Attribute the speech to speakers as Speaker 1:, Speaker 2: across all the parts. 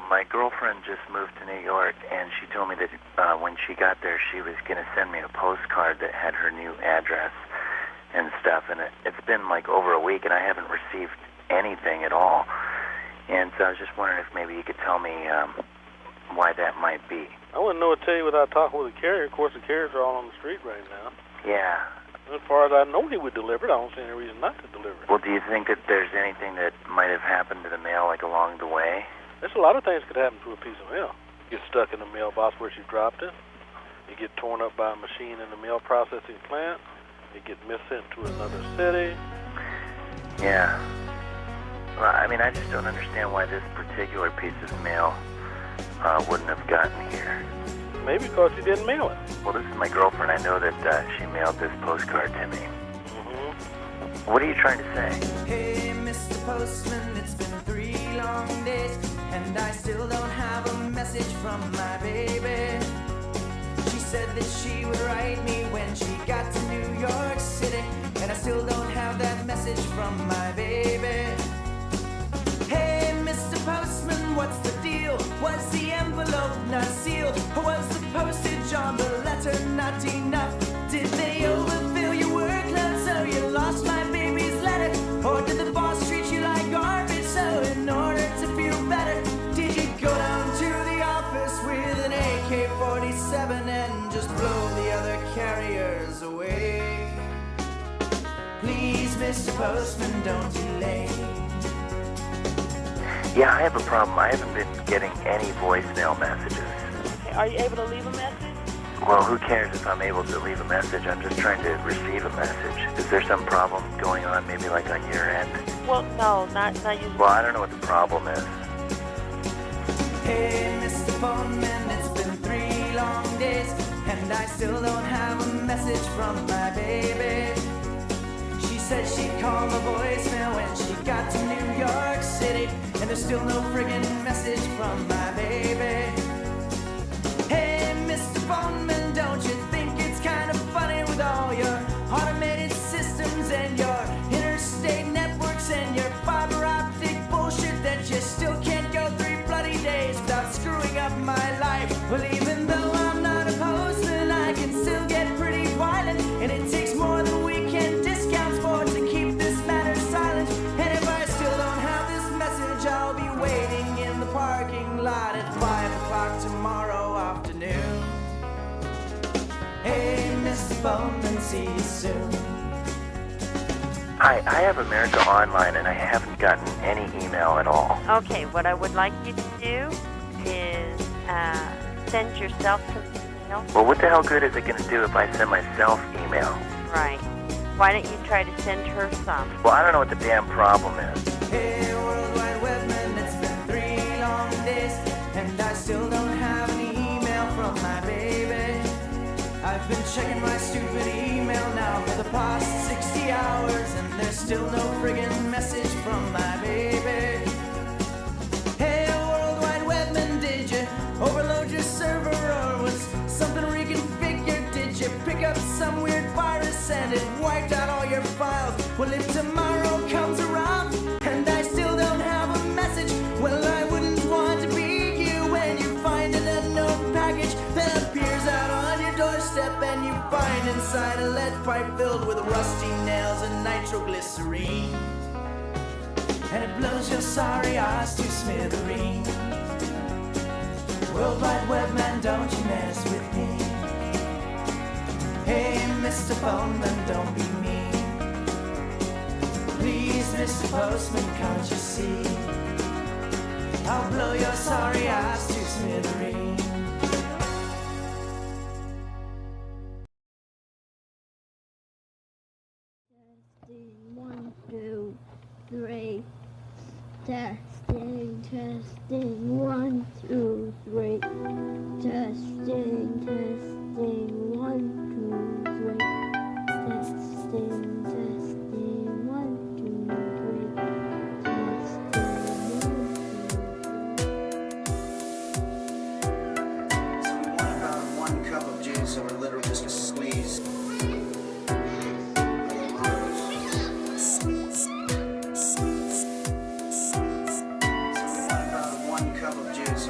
Speaker 1: My girlfriend just moved to New York, and she told me that when she got there, she was going to send me a postcard that had her new address and stuff. And it's been like over a week, and I haven't received anything at all. And so I was just wondering if maybe you could tell me why that might be.
Speaker 2: I wouldn't know what to tell you without talking with the carrier. Of course, the carriers are all on the street right now.
Speaker 1: Yeah.
Speaker 2: As far as I know, he would deliver it. I don't see any reason not to deliver it.
Speaker 1: Well, do you think that there's anything that might have happened to the mail, like along the way?
Speaker 2: There's a lot of things could happen to a piece of mail. Get stuck in the mailbox where she dropped it. You get torn up by a machine in the mail processing plant. You get missent to another city.
Speaker 1: Yeah. Well, I mean, I just don't understand why this particular piece of mail wouldn't have gotten here.
Speaker 2: Maybe because you didn't mail it.
Speaker 1: Well, this is my girlfriend. I know that she mailed this postcard to me.
Speaker 2: Mm-hmm.
Speaker 1: What are you trying to say?
Speaker 3: Hey, Mr. Postman, it's been 3 long days, and I still don't have a message from my baby. She said that she would write me when she got to New York City, and I still don't have that message from my baby. Hey, Mr. Postman, what's the deal? Was the envelope not sealed? Or was the postage on the letter not enough? Did they overfill your workload so you lost my baby's letter? Or did the boss treat you like garbage so in order to feel better, did you go down to the office with an AK-47 and just blow the other carriers away? Please, Mr. Postman, don't delay.
Speaker 1: Yeah, I have a problem. I haven't been getting any voicemail messages.
Speaker 4: Are you able to leave a message?
Speaker 1: Well, who cares if I'm able to leave a message? I'm just trying to receive a message. Is there some problem going on, maybe like on your end?
Speaker 4: Well, no, not usually.
Speaker 1: Well, I don't know what the problem is.
Speaker 3: Hey, Mr. Phoneman, it's been 3 long days, and I still don't have a message from my baby. She said she'd call the voicemail when she got to New York City, and there's still no friggin' message from my baby. Hey, Mr. Phoneman, don't you think it's kind of funny with all your automated systems and your interstate networks and your fiber optic bullshit that you still can't go 3 bloody days without screwing up my life? Well, even though I'm not a postman, I can still get pretty violent, and it takes more than weekend discounts for to keep this matter silent. And if I still don't have this message, I'll be waiting in the parking lot at 5 o'clock tomorrow afternoon. Hey, Mr. Bowman, see you soon.
Speaker 1: Hi, I have America Online, and I haven't gotten any email at all.
Speaker 4: Okay, what I would like you to do is send yourself some email.
Speaker 1: Well, what the hell good is it going to do if I send myself email?
Speaker 4: Right. Why don't you try to send her some?
Speaker 1: Well, I don't know what the damn problem is.
Speaker 3: Hey, World Wide Webman, it's been 3 long days, and I still don't have any email from my baby. I've been checking my stupid email now for the past 60 hours, and there's still no friggin' message from my baby. Hey, World Wide Webman, did you overload your server, or was something reconfigured? Did you pick up some weird virus and it wiped out all your files? Well, if tomorrow comes around and I still don't have a message, well, I wouldn't want to be you when you find an unknown package that appears out on your doorstep, and you find inside a lead pipe filled with rusty nails and nitroglycerine, and it blows your sorry ass to smithereens. World Wide Webman, don't you mess with me. Hey, Mr. Phoneman, don't be mean. Please, Mr. Postman, can't you see? I'll blow your sorry ass to smithereens.
Speaker 5: Testing, 1, 2, 3. Testing, testing, 1, 2, 3. Testing, testing, 1, 2, 3. Testing, testing, 1, 2, 3. Testing, 1, 2, 3.
Speaker 6: So we want about 1 cup of juice, so we're literally just gonna squeeze. So we want about 1 cup of juice,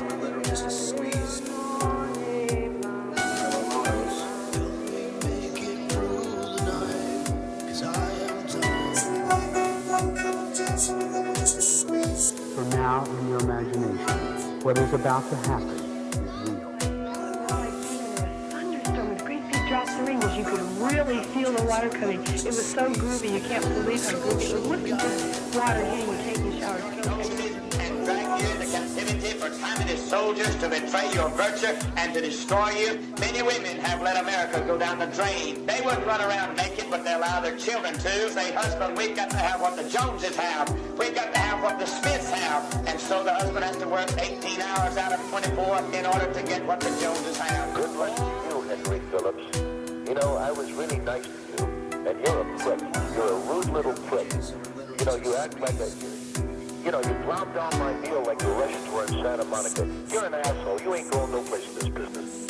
Speaker 7: what is about to happen is real.
Speaker 8: Thunderstorm with great big drops of rain, as you could really feel the water coming. It was so groovy, you can't believe how groovy it was. Look at this water hitting you, taking a shower.
Speaker 9: And drag you into captivity for communist soldiers to betray your virtue and to destroy you. Many women have let America go down the drain. They wouldn't run around naked, but they allow their children to. Say, husband, we've got to have what the Joneses have. We've got to have what the Smiths have. And so the husband has to work 18 hours out of 24 in order to get what the Joneses have.
Speaker 10: Good luck to you, Henry Phillips. You know, I was really nice to you, and you're a prick. You're a rude little prick. You know, you act like a... You know, you plowed down my meal like the Russians were in Santa Monica. You're an asshole. You ain't going no place in this business.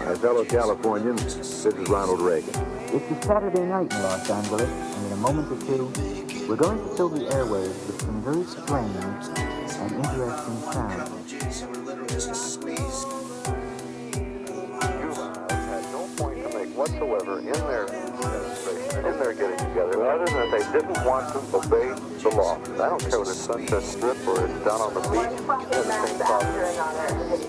Speaker 11: My fellow Californians, this is Ronald Reagan.
Speaker 7: It's a Saturday night in Los Angeles, and in a moment or two, we're going to fill the airwaves with some very strange and interesting sounds.
Speaker 10: Had no point to make whatsoever in their administration, in their getting together, other than that they didn't want to obey the law. I don't care whether it's Sunset Strip or it's down on the beach. They're the same problem.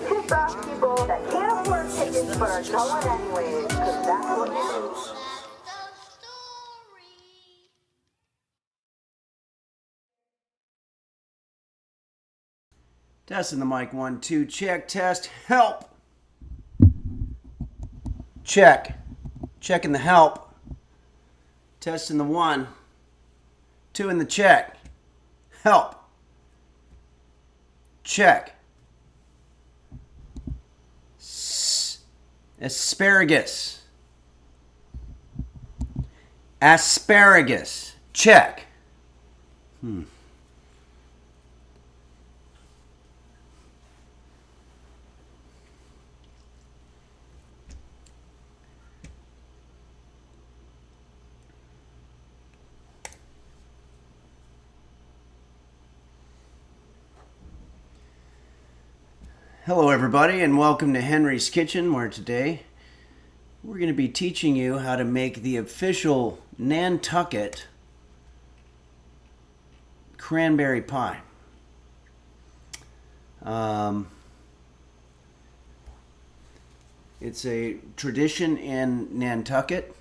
Speaker 12: Piss off people that can't afford tickets but are going anyways, because that's what you do.
Speaker 13: Testing the mic, 1, 2, check, test, help. Check. Checking the help. Testing the 1, 2 in the check. Help. Check. Asparagus. Asparagus. Check. Hello everybody and welcome to Henry's Kitchen, where today we're going to be teaching you how to make the official Nantucket Cranberry Pie. It's a tradition in Nantucket.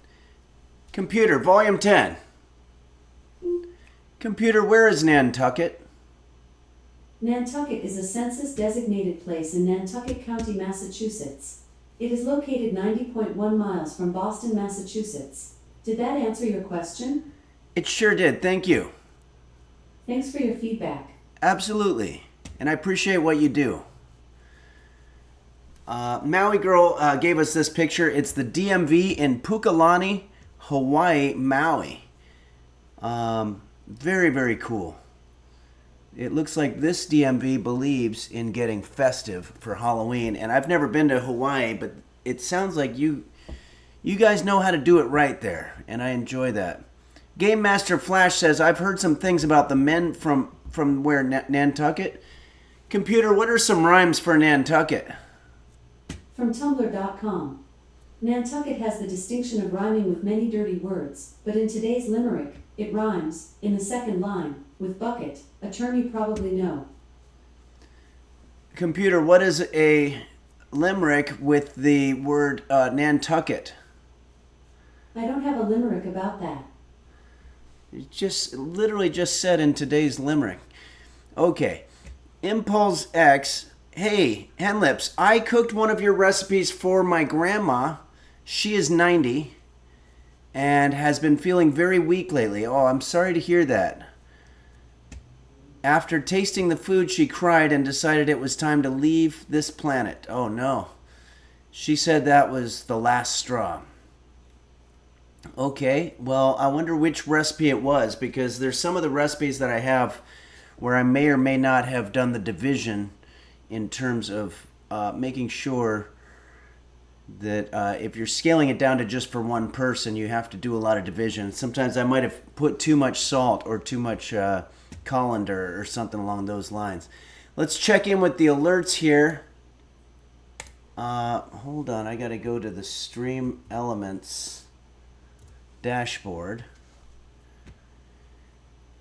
Speaker 13: Computer, volume 10. Computer, where is Nantucket?
Speaker 14: Nantucket is a census-designated place in Nantucket County, Massachusetts. It is located 90.1 miles from Boston, Massachusetts. Did that answer your question?
Speaker 13: It sure did, thank you.
Speaker 14: Thanks for your feedback.
Speaker 13: Absolutely, and I appreciate what you do. Maui Girl gave us this picture. It's the DMV in Pukalani, Hawaii, Maui. Very, very cool. It looks like this DMV believes in getting festive for Halloween. And I've never been to Hawaii, but it sounds like you guys know how to do it right there. And I enjoy that. Game Master Flash says, I've heard some things about the men from where, Nantucket? Computer, what are some rhymes for Nantucket?
Speaker 14: From Tumblr.com. Nantucket has the distinction of rhyming with many dirty words, but in today's limerick, it rhymes, in the second line, with bucket, a term you probably know.
Speaker 13: Computer, what is a limerick with the word Nantucket?
Speaker 14: I don't have a limerick about that.
Speaker 13: It just literally just said in today's limerick. Okay. Impulse X. Hey, Henlips, I cooked one of your recipes for my grandma. She is 90 and has been feeling very weak lately. Oh, I'm sorry to hear that. After tasting the food, she cried and decided it was time to leave this planet. Oh, no. She said that was the last straw. Okay, well, I wonder which recipe it was, because there's some of the recipes that I have where I may or may not have done the division in terms of making sure that if you're scaling it down to just for one person, you have to do a lot of division. Sometimes I might have put too much salt or too much colander or something along those lines. Let's check in with the alerts here. Hold on, I got to go to the Stream Elements dashboard.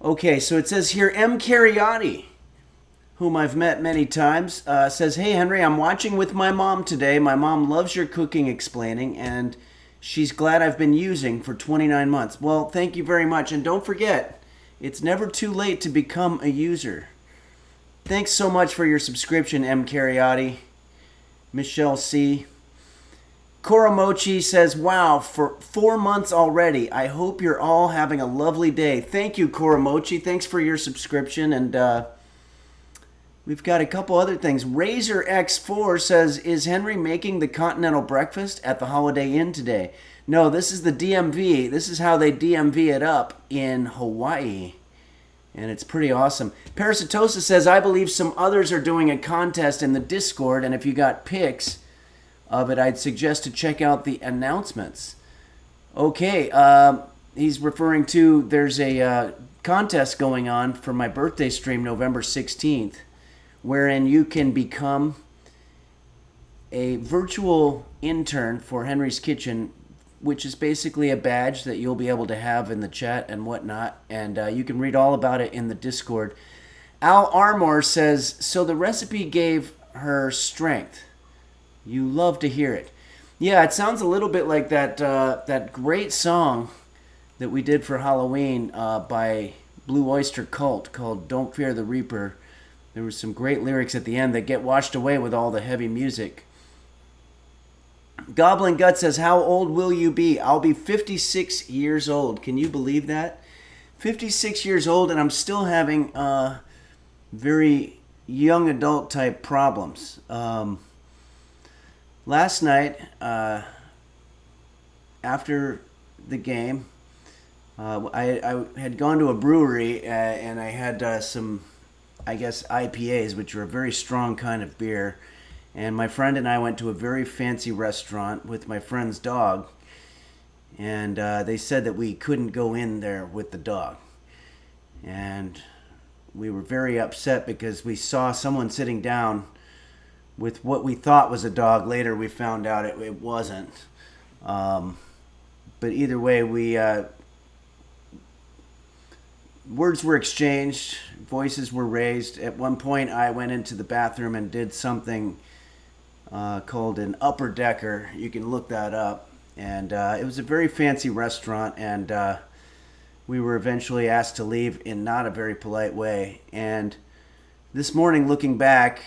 Speaker 13: Okay, so it says here, M. Cariotti. whom I've met many times, says, "Hey, Henry, I'm watching with my mom today. My mom loves your cooking explaining, and she's glad I've been using for 29 months. Well, thank you very much. And don't forget, it's never too late to become a user. Thanks so much for your subscription, M. Cariotti. Michelle C. Koromochi says, wow, for 4 months already. I hope you're all having a lovely day. Thank you, Koromochi. Thanks for your subscription. And we've got a couple other things. Razor X4 says, is Henry making the continental breakfast at the Holiday Inn today? No, this is the DMV. This is how they DMV it up in Hawaii. And it's pretty awesome. Parasitosa says, I believe some others are doing a contest in the Discord, and if you got pics of it, I'd suggest to check out the announcements. Okay, he's referring to, there's a contest going on for my birthday stream November 16th, wherein you can become a virtual intern for Henry's Kitchen, which is basically a badge that you'll be able to have in the chat and whatnot. And you can read all about it in the Discord. Al Armour says, so the recipe gave her strength. You love to hear it. Yeah, it sounds a little bit like that great song that we did for Halloween by Blue Oyster Cult called Don't Fear the Reaper. There were some great lyrics at the end that get washed away with all the heavy music. Goblin Gut says, how old will you be? I'll be 56 years old. Can you believe that? 56 years old, and I'm still having very young adult type problems. Last night, after the game, I had gone to a brewery and I had some, I guess, IPAs, which are a very strong kind of beer. And my friend and I went to a very fancy restaurant with my friend's dog. And they said that we couldn't go in there with the dog. And we were very upset because we saw someone sitting down with what we thought was a dog. Later we found out it wasn't. But either way, words were exchanged, voices were raised. At one point I went into the bathroom and did something called an upper decker. You can look that up. And it was a very fancy restaurant, and we were eventually asked to leave in not a very polite way. And this morning, looking back,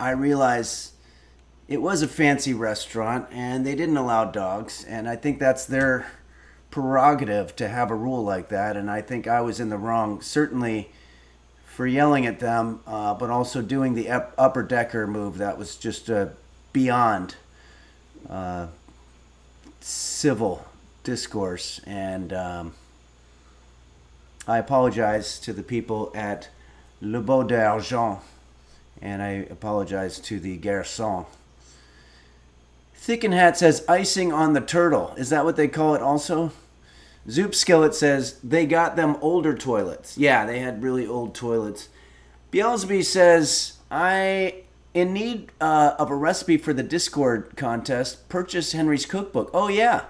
Speaker 13: I realized it was a fancy restaurant and they didn't allow dogs, and I think that's their prerogative to have a rule like that. And I think I was in the wrong, certainly for yelling at them, but also doing the upper decker move. That was just beyond civil discourse. And I apologize to the people at Le Beau d'Argent, and I apologize to the garçon. Thicken Hat says icing on the turtle. Is that what they call it also? Zoop Skillet says they got them older toilets. Yeah, they had really old toilets. Beelsby says, in need of a recipe for the Discord contest, purchase Henry's Cookbook. Oh yeah,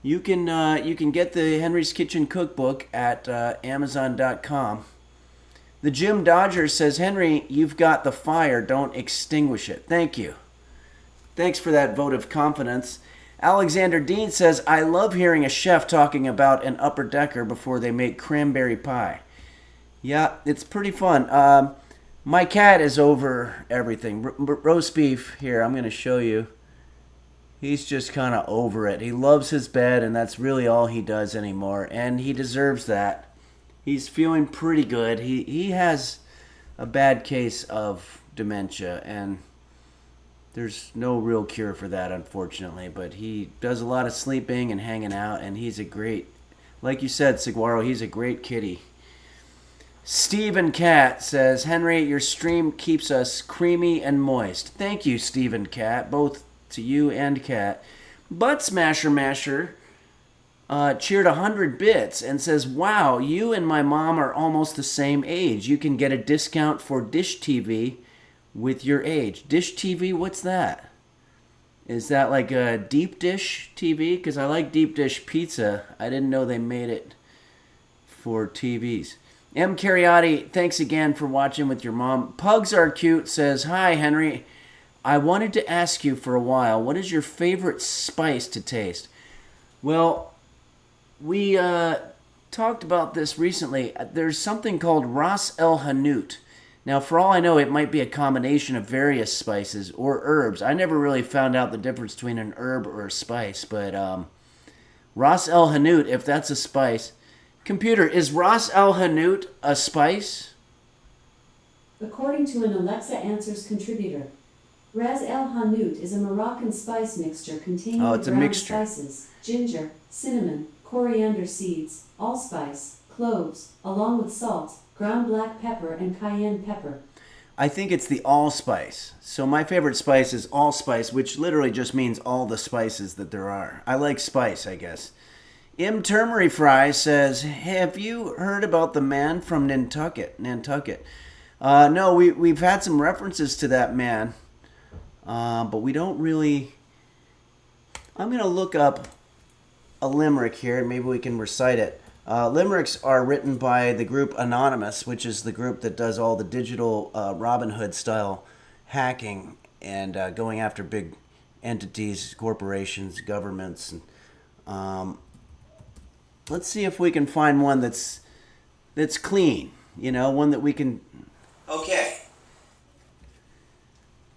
Speaker 13: you can get the Henry's Kitchen Cookbook at Amazon.com. The Jim Dodger says, Henry, you've got the fire. Don't extinguish it. Thank you. Thanks for that vote of confidence. Alexander Dean says, I love hearing a chef talking about an upper decker before they make cranberry pie. Yeah, it's pretty fun. My cat is over everything. Roast beef, here, I'm going to show you. He's just kind of over it. He loves his bed, and that's really all he does anymore. And he deserves that. He's feeling pretty good. He has a bad case of dementia, and there's no real cure for that, unfortunately. But he does a lot of sleeping and hanging out, and he's a great, like you said, Saguaro, he's a great kitty. Stephen Cat says, Henry, your stream keeps us creamy and moist. Thank you, Stephen Cat, both to you and Cat. Butt Smasher Masher cheered 100 bits and says, wow, you and my mom are almost the same age. You can get a discount for Dish TV with your age. Dish TV, what's that? Is that like a deep dish TV? Because I like deep dish pizza. I didn't know they made it for TVs. M. Cariotti, thanks again for watching with your mom. Pugs Are Cute says, hi, Henry. I wanted to ask you for a while, what is your favorite spice to taste? Well, we talked about this recently. There's something called Ras El Hanout. Now, for all I know, it might be a combination of various spices or herbs. I never really found out the difference between an herb or a spice, but Ras El Hanout, if that's a spice. Computer, is Ras El Hanout a spice?
Speaker 14: According to an Alexa Answers contributor, Ras El Hanout is a Moroccan spice mixture containing ground spices, ginger, cinnamon, coriander seeds, allspice, cloves, along with salt, ground black pepper, and cayenne pepper.
Speaker 13: I think it's the allspice. So my favorite spice is allspice, which literally just means all the spices that there are. I like spice, I guess. M. Termery Fry says, have you heard about the man from Nantucket? No, we've had some references to that man, but we don't really... I'm going to look up a limerick here, and maybe we can recite it. Limericks are written by the group Anonymous, which is the group that does all the digital Robin Hood style hacking and going after big entities, corporations, governments. And, let's see if we can find one that's clean, one that we can... Okay.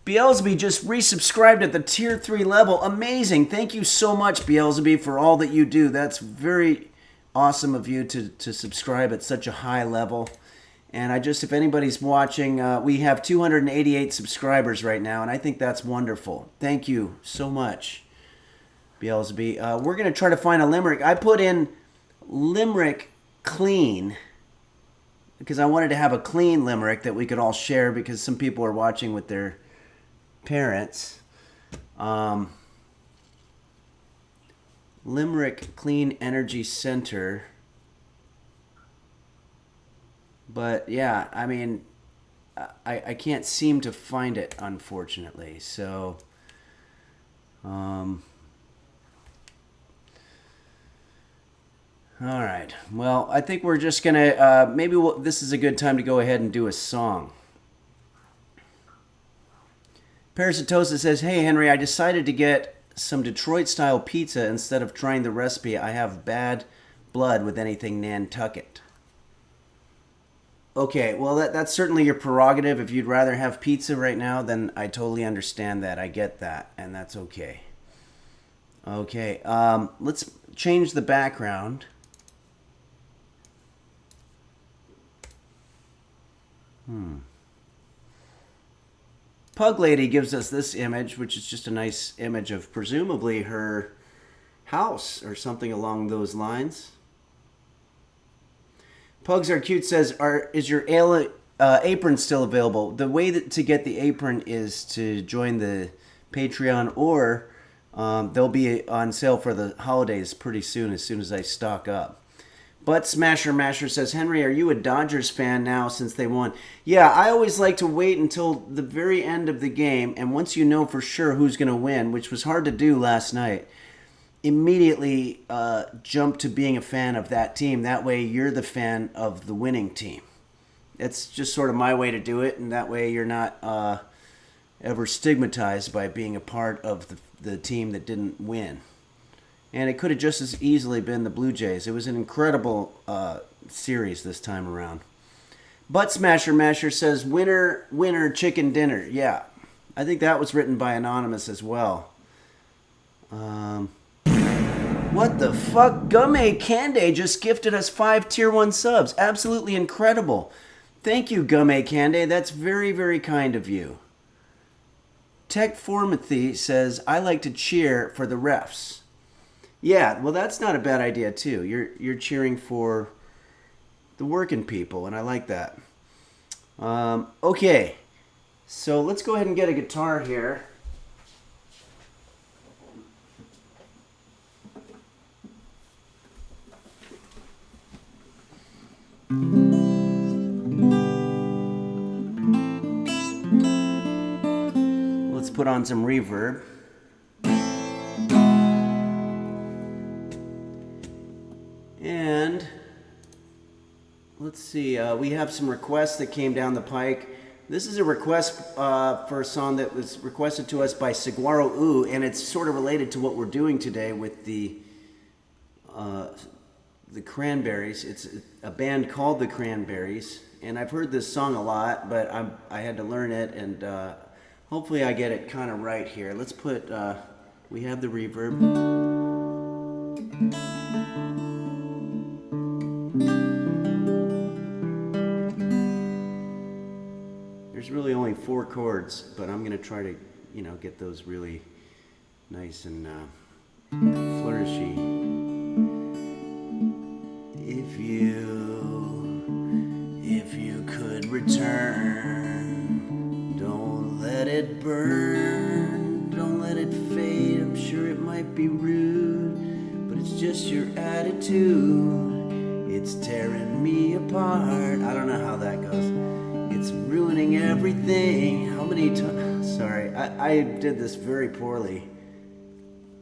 Speaker 13: Beelzebub just resubscribed at the tier 3 level. Amazing. Thank you so much, Beelzebub, for all that you do. That's very awesome of you to subscribe at such a high level. And if anybody's watching, we have 288 subscribers right now, and I think that's wonderful. Thank you so much, Beelzebub. We're going to try to find a limerick. I put in limerick clean because I wanted to have a clean limerick that we could all share because some people are watching with their parents. Limerick Clean Energy Center. But yeah, I mean, I can't seem to find it, unfortunately. So, all right. Well, I think we're just going to, this is a good time to go ahead and do a song. Parasitosa says, hey, Henry, I decided to get some Detroit-style pizza instead of trying the recipe. I have bad blood with anything Nantucket. Okay, well, that's certainly your prerogative. If you'd rather have pizza right now, then I totally understand that. I get that, and that's okay. Okay, let's change the background. Pug Lady gives us this image, which is just a nice image of presumably her house or something along those lines. Pugs Are Cute says, is your apron still available? The way to get the apron is to join the Patreon, or they'll be on sale for the holidays pretty soon as I stock up. But Smasher Masher says, Henry, are you a Dodgers fan now since they won? Yeah, I always like to wait until the very end of the game, and once you know for sure who's going to win, which was hard to do last night, immediately jump to being a fan of that team. That way you're the fan of the winning team. It's just sort of my way to do it, and that way you're not ever stigmatized by being a part of the team that didn't win. And it could have just as easily been the Blue Jays. It was an incredible series this time around. Butt Smasher Masher says, winner, winner, chicken dinner. Yeah, I think that was written by Anonymous as well. What the fuck? Gumme Kande just gifted us 5 tier 1 subs. Absolutely incredible. Thank you, Gumme Kande. That's very, very kind of you. Tech Formathy says, I like to cheer for the refs. Yeah, well, that's not a bad idea, too. You're cheering for the working people, and I like that. Okay, so let's go ahead and get a guitar here. Let's put on some reverb. let's see. We have some requests that came down the pike. This is a request for a song that was requested to us by Saguaro Ooh, and it's sort of related to what we're doing today with the Cranberries. It's a band called the Cranberries, and I've heard this song a lot, but I had to learn it, and hopefully I get it kind of right here. Let's put, we have the reverb. There's really only 4 chords, but I'm going to try to, get those really nice and flourishy. If you could return, don't let it burn, don't let it fade. I'm sure it might be rude, but it's just your attitude. It's tearing me apart. I don't know how that goes. It's ruining everything. How many times? Sorry, I did this very poorly.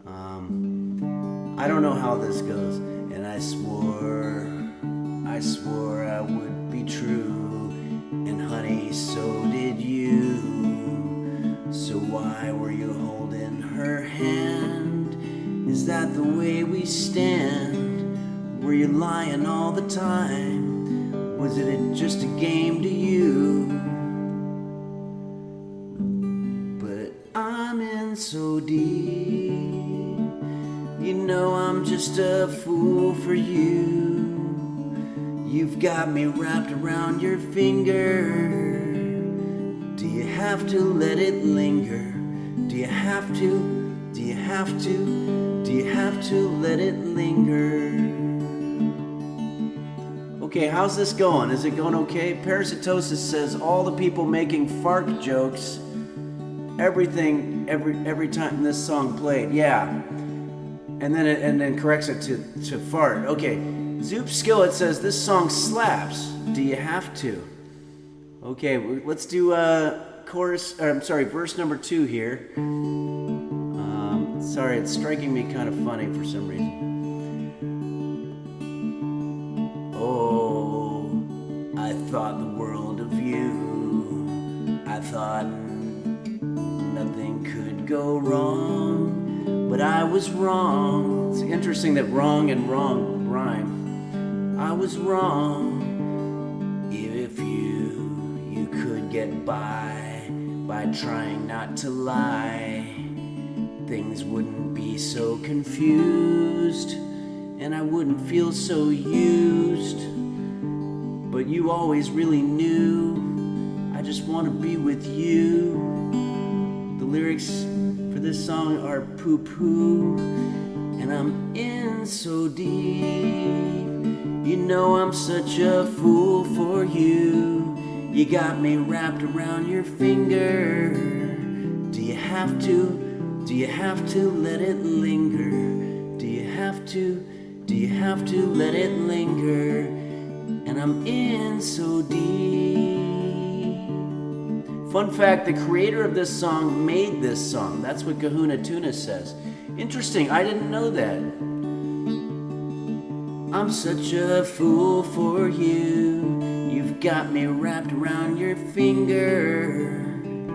Speaker 13: I don't know how this goes. And I swore I would be true. And honey, so did you. So why were you holding her hand? Is that the way we stand? Were you lying all the time? Was it just a game to you? But I'm in so deep. You know I'm just a fool for you. You've got me wrapped around your finger. Do you have to let it linger? Do you have to? Do you have to? Do you have to let it linger? Okay, how's this going? Is it going okay? Parasitosis says all the people making fart jokes, every time this song played. Yeah. And then corrects it to fart. Okay. Zoop Skillet says this song slaps. Do you have to? Okay, let's do verse number 2 here. Sorry, it's striking me kind of funny for some reason. Oh, I thought the world of you. I thought nothing could go wrong, but I was wrong. It's interesting that wrong and wrong rhyme. I was wrong. If you could get by trying not to lie, things wouldn't be so confused, and I wouldn't feel so used. But you always really knew I just want to be with you. The lyrics for this song are poo-poo, and I'm in so deep. You know I'm such a fool for you. You got me wrapped around your finger. Do you have to? Do you have to let it linger? Do you have to? Do you have to let it linger? And I'm in so deep. Fun fact, the creator of this song made this song. That's what Kahuna Tuna says. Interesting, I didn't know that. I'm such a fool for you. You've got me wrapped around your finger.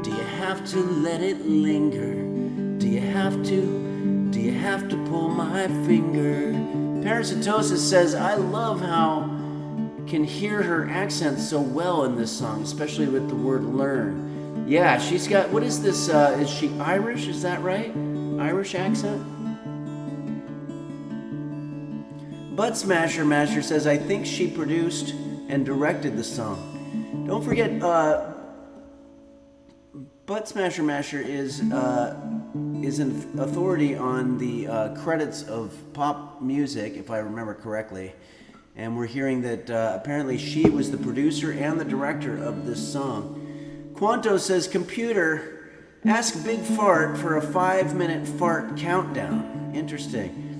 Speaker 13: Do you have to let it linger? Do you have to? Do you have to pull my finger? Parasitosis says, I love how I can hear her accent so well in this song, especially with the word learn. Yeah, she's got, what is this? Is she Irish? Is that right? Irish accent? Butt Smasher Master says, I think she produced and directed the song. Don't forget, Butt Smasher Masher is an authority on the credits of pop music, if I remember correctly. And we're hearing that apparently she was the producer and the director of this song. Quanto says, computer, ask Big Fart for a 5-minute fart countdown. Interesting.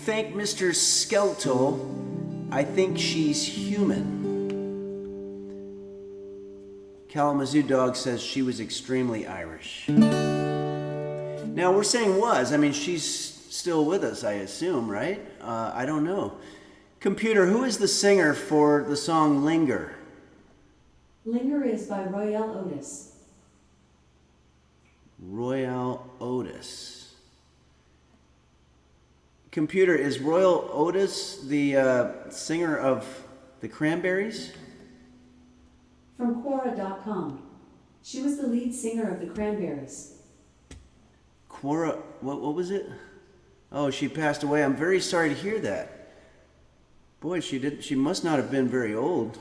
Speaker 13: Thank Mr. Skeletal. I think she's human. Kalamazoo Dog says she was extremely Irish. Now we're saying was. I mean, she's still with us, I assume, right? I don't know. Computer, who is the singer for the song Linger?
Speaker 14: Linger is by Royale Otis.
Speaker 13: Royale Otis. Computer, is Royal Otis the singer of the Cranberries?
Speaker 14: From Quora.com. She was the lead singer of the Cranberries.
Speaker 13: Quora, what was it? Oh, she passed away. I'm very sorry to hear that. Boy, she must not have been very old.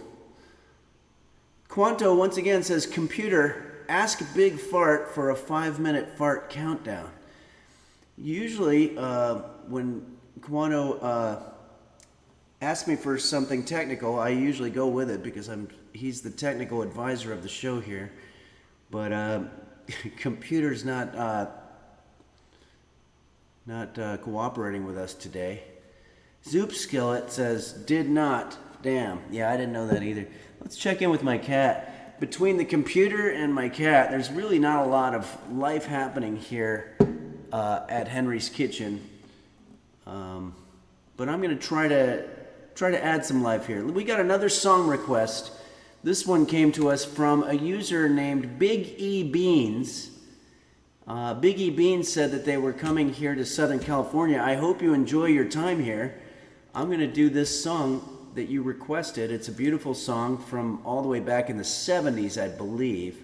Speaker 13: Quanto once again says, computer, ask Big Fart for a 5-minute fart countdown. Usually, when Quanto asks me for something technical, I usually go with it because he's the technical advisor of the show here. But computer's not cooperating with us today. Zoop Skillet says, did not. Damn. Yeah, I didn't know that either. Let's check in with my cat. Between the computer and my cat, there's really not a lot of life happening here at Henry's Kitchen. But I'm going to try to add some life here. We got another song request. This one came to us from a user named Big E Beans. Big E Beans said that they were coming here to Southern California. I hope you enjoy your time here. I'm going to do this song that you requested. It's a beautiful song from all the way back in the 70s, I believe,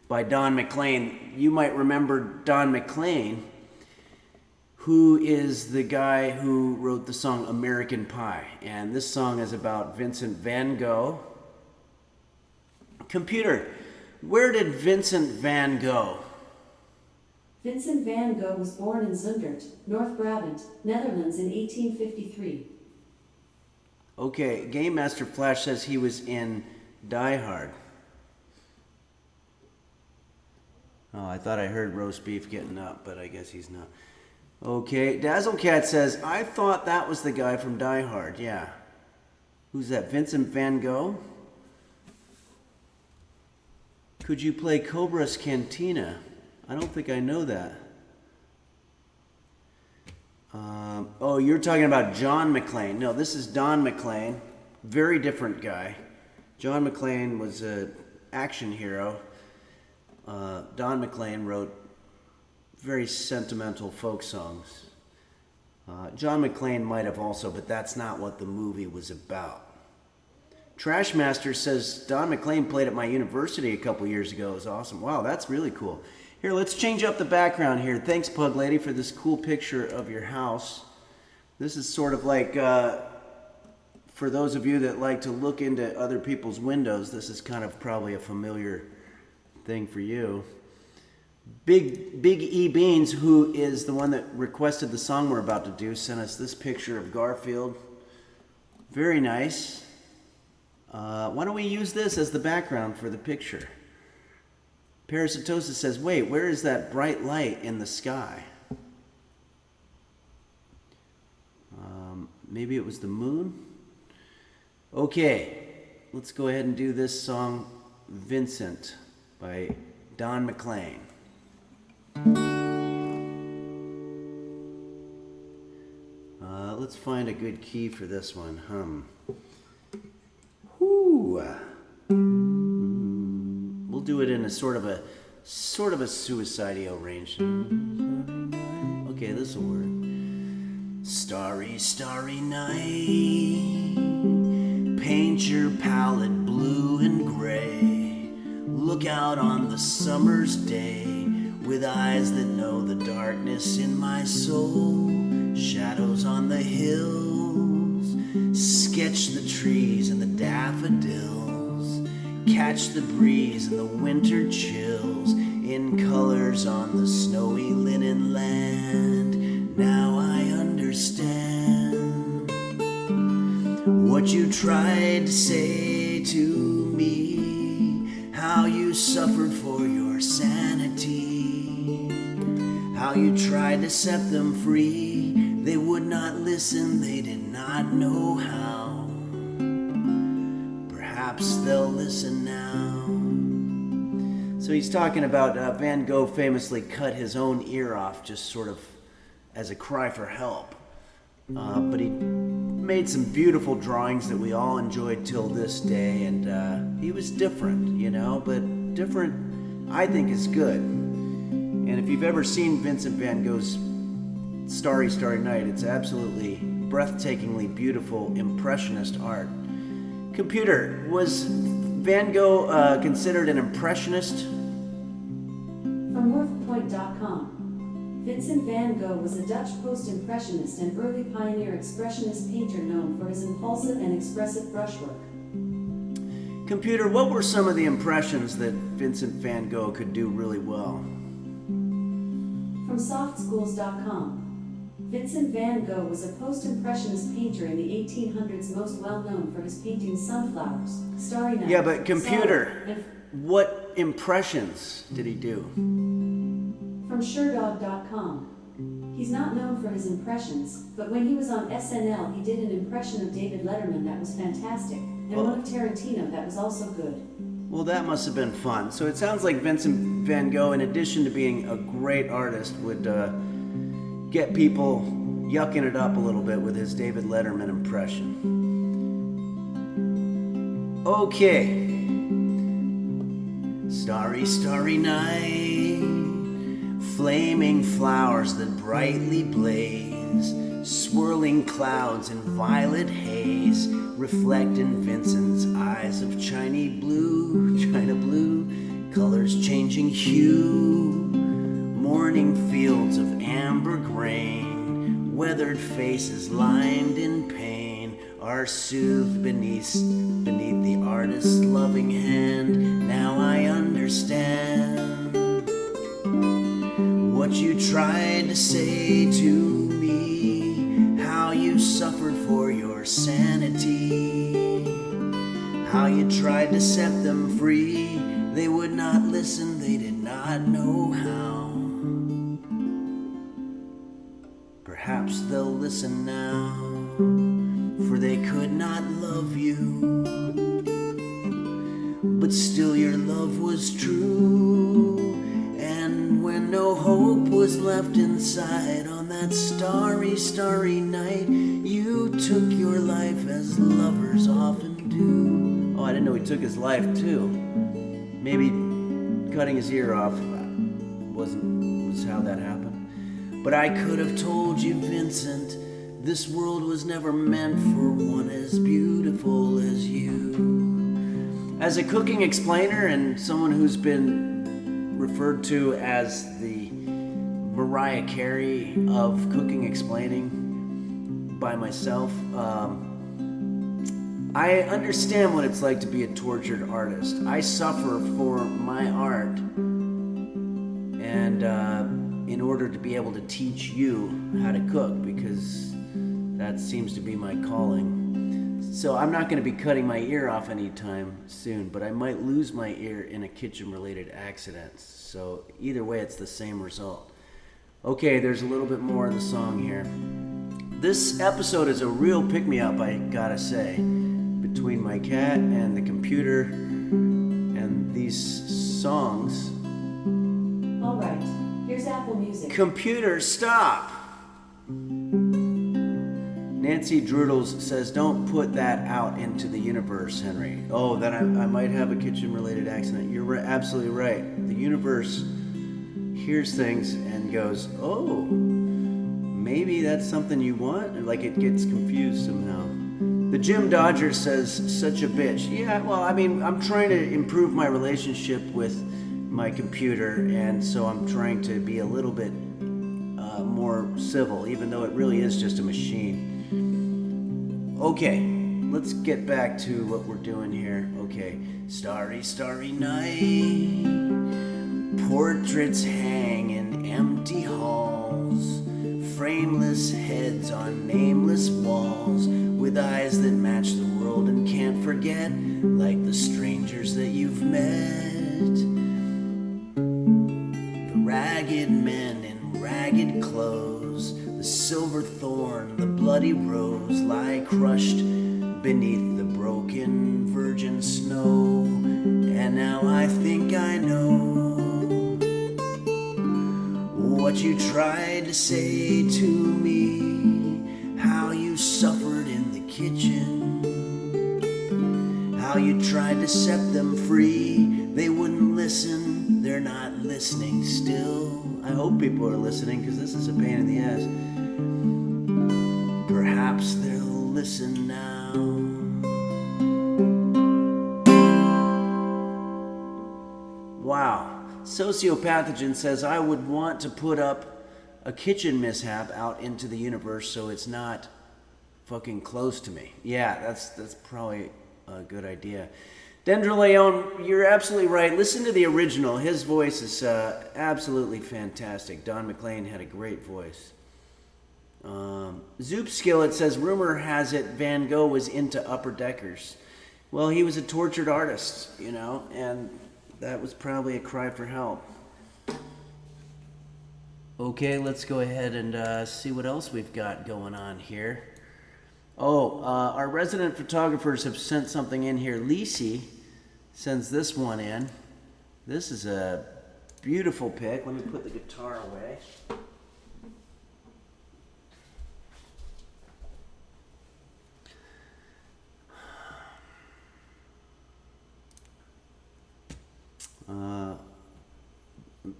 Speaker 13: by Don McLean. You might remember Don McLean, who is the guy who wrote the song American Pie. And this song is about Vincent van Gogh. Computer, where did Vincent van Gogh?
Speaker 14: Vincent van Gogh was born in Zundert, North Brabant, Netherlands in 1853.
Speaker 13: Okay, Game Master Flash says he was in Die Hard. Oh, I thought I heard roast beef getting up, but I guess he's not. Okay, Dazzlecat says, I thought that was the guy from Die Hard. Yeah. Who's that, Vincent van Gogh? Could you play Cobra's Cantina? I don't think I know that. Oh, you're talking about John McClane. No, this is Don McClane. Very different guy. John McClane was an action hero. Don McClane wrote very sentimental folk songs. John McClane might have also, but that's not what the movie was about. Trashmaster says, Don McClane played at my university a couple years ago. It was awesome. Wow, that's really cool. Here, let's change up the background here. Thanks, Pug Lady, for this cool picture of your house. This is sort of like, for those of you that like to look into other people's windows, this is kind of probably a familiar thing for you. Big E Beans, who is the one that requested the song we're about to do, sent us this picture of Garfield. Very nice. Why don't we use this as the background for the picture? Parasitosis says, wait, where is that bright light in the sky? Maybe it was the moon? Okay, let's go ahead and do this song, Vincent, by Don McClane. Let's find a good key for this one. Whoo. We'll do it in a sort of a suicidio range. Okay, this will work. Starry, starry night, paint your palette blue and gray. Look out on the summer's day with eyes that know the darkness in my soul. Shadows on the hills, sketch the trees and the daffodils. Catch the breeze and the winter chills in colors on the snowy linen land. Now I understand what you tried to say to me, how you suffered for your sanity, how you tried to set them free. They would not listen, they did not know how. Perhaps they'll listen now. So he's talking about Van Gogh famously cut his own ear off just sort of as a cry for help. But he made some beautiful drawings that we all enjoyed till this day, and he was different, you know, but different, I think, is good. And if you've ever seen Vincent van Gogh's Starry, Starry Night, it's absolutely breathtakingly beautiful impressionist art. Computer, was Van Gogh considered an impressionist?
Speaker 14: From northpoint.com. Vincent van Gogh was a Dutch post-impressionist and early pioneer expressionist painter known for his impulsive and expressive brushwork.
Speaker 13: Computer, what were some of the impressions that Vincent van Gogh could do really well?
Speaker 14: From softschools.com. Vincent van Gogh was a post-impressionist painter in the 1800s, most well known for his painting Sunflowers, Starry Night.
Speaker 13: Yeah, but computer, what impressions did he do?
Speaker 14: From SureDog.com. He's not known for his impressions, but when he was on SNL, he did an impression of David Letterman that was fantastic, and one of Tarantino that was also good.
Speaker 13: Well, that must have been fun. So it sounds like Vincent van Gogh, in addition to being a great artist, would get people yucking it up a little bit with his David Letterman impression. Okay. Starry, starry night, flaming flowers that brightly blaze, swirling clouds in violet haze, reflect in Vincent's eyes of China blue, colors changing hue, morning fields of amber grain, weathered faces lined in pain, are soothed beneath the artist's loving hand. Now I understand what you tried to say to me, how you suffered for your sanity, how you tried to set them free. They would not listen, they did not know how. Perhaps they'll listen now, for they could not love you, but still your love was true. And when no hope was left inside on that starry, starry night, you took your life as lovers often do. Oh, I didn't know he took his life too. Maybe cutting his ear off was how that happened. But I could have told you, Vincent, this world was never meant for one as beautiful as you. As a cooking explainer and someone who's been referred to as the Mariah Carey of cooking explaining by myself, I understand what it's like to be a tortured artist. I suffer for my art, and in order to be able to teach you how to cook, because that seems to be my calling. So I'm not going to be cutting my ear off anytime soon, but I might lose my ear in a kitchen-related accident. So either way, it's the same result. Okay, there's a little bit more of the song here. This episode is a real pick-me-up, I gotta say, between my cat and the computer and these songs.
Speaker 14: All right, here's Apple Music.
Speaker 13: Computer, stop! Nancy Droodles says, don't put that out into the universe, Henry. Oh, then I might have a kitchen-related accident. You're absolutely right. The universe hears things and goes, oh, maybe that's something you want? Like it gets confused somehow. The Jim Dodger says, such a bitch. Yeah, well, I mean, I'm trying to improve my relationship with my computer, and so I'm trying to be a little bit more civil, even though it really is just a machine. Okay, let's get back to what we're doing here. Okay, starry, starry night, portraits hang in empty halls, frameless heads on nameless walls, with eyes that match the world and can't forget, like the strangers that you've met. The ragged men in ragged clothes, the silver thorn, the bloody rose, lie crushed beneath the broken virgin snow. And now I think I know what you tried to say to me, how you suffered in the to set them free. They wouldn't listen, they're not listening still. I hope people are listening, because this is a pain in the ass. Perhaps they'll listen now. Wow. Sociopathogen says, I would want to put up a kitchen mishap out into the universe so it's not fucking close to me. Yeah, that's probably a good idea. Dendroleon, you're absolutely right. Listen to the original. His voice is absolutely fantastic. Don McLean had a great voice. Zoop Skillet says, rumor has it Van Gogh was into upper deckers. Well, he was a tortured artist, you know, and that was probably a cry for help. Okay, let's go ahead and see what else we've got going on here. Oh, our resident photographers have sent something in here. Lisi sends this one in. This is a beautiful pic. Let me put the guitar away.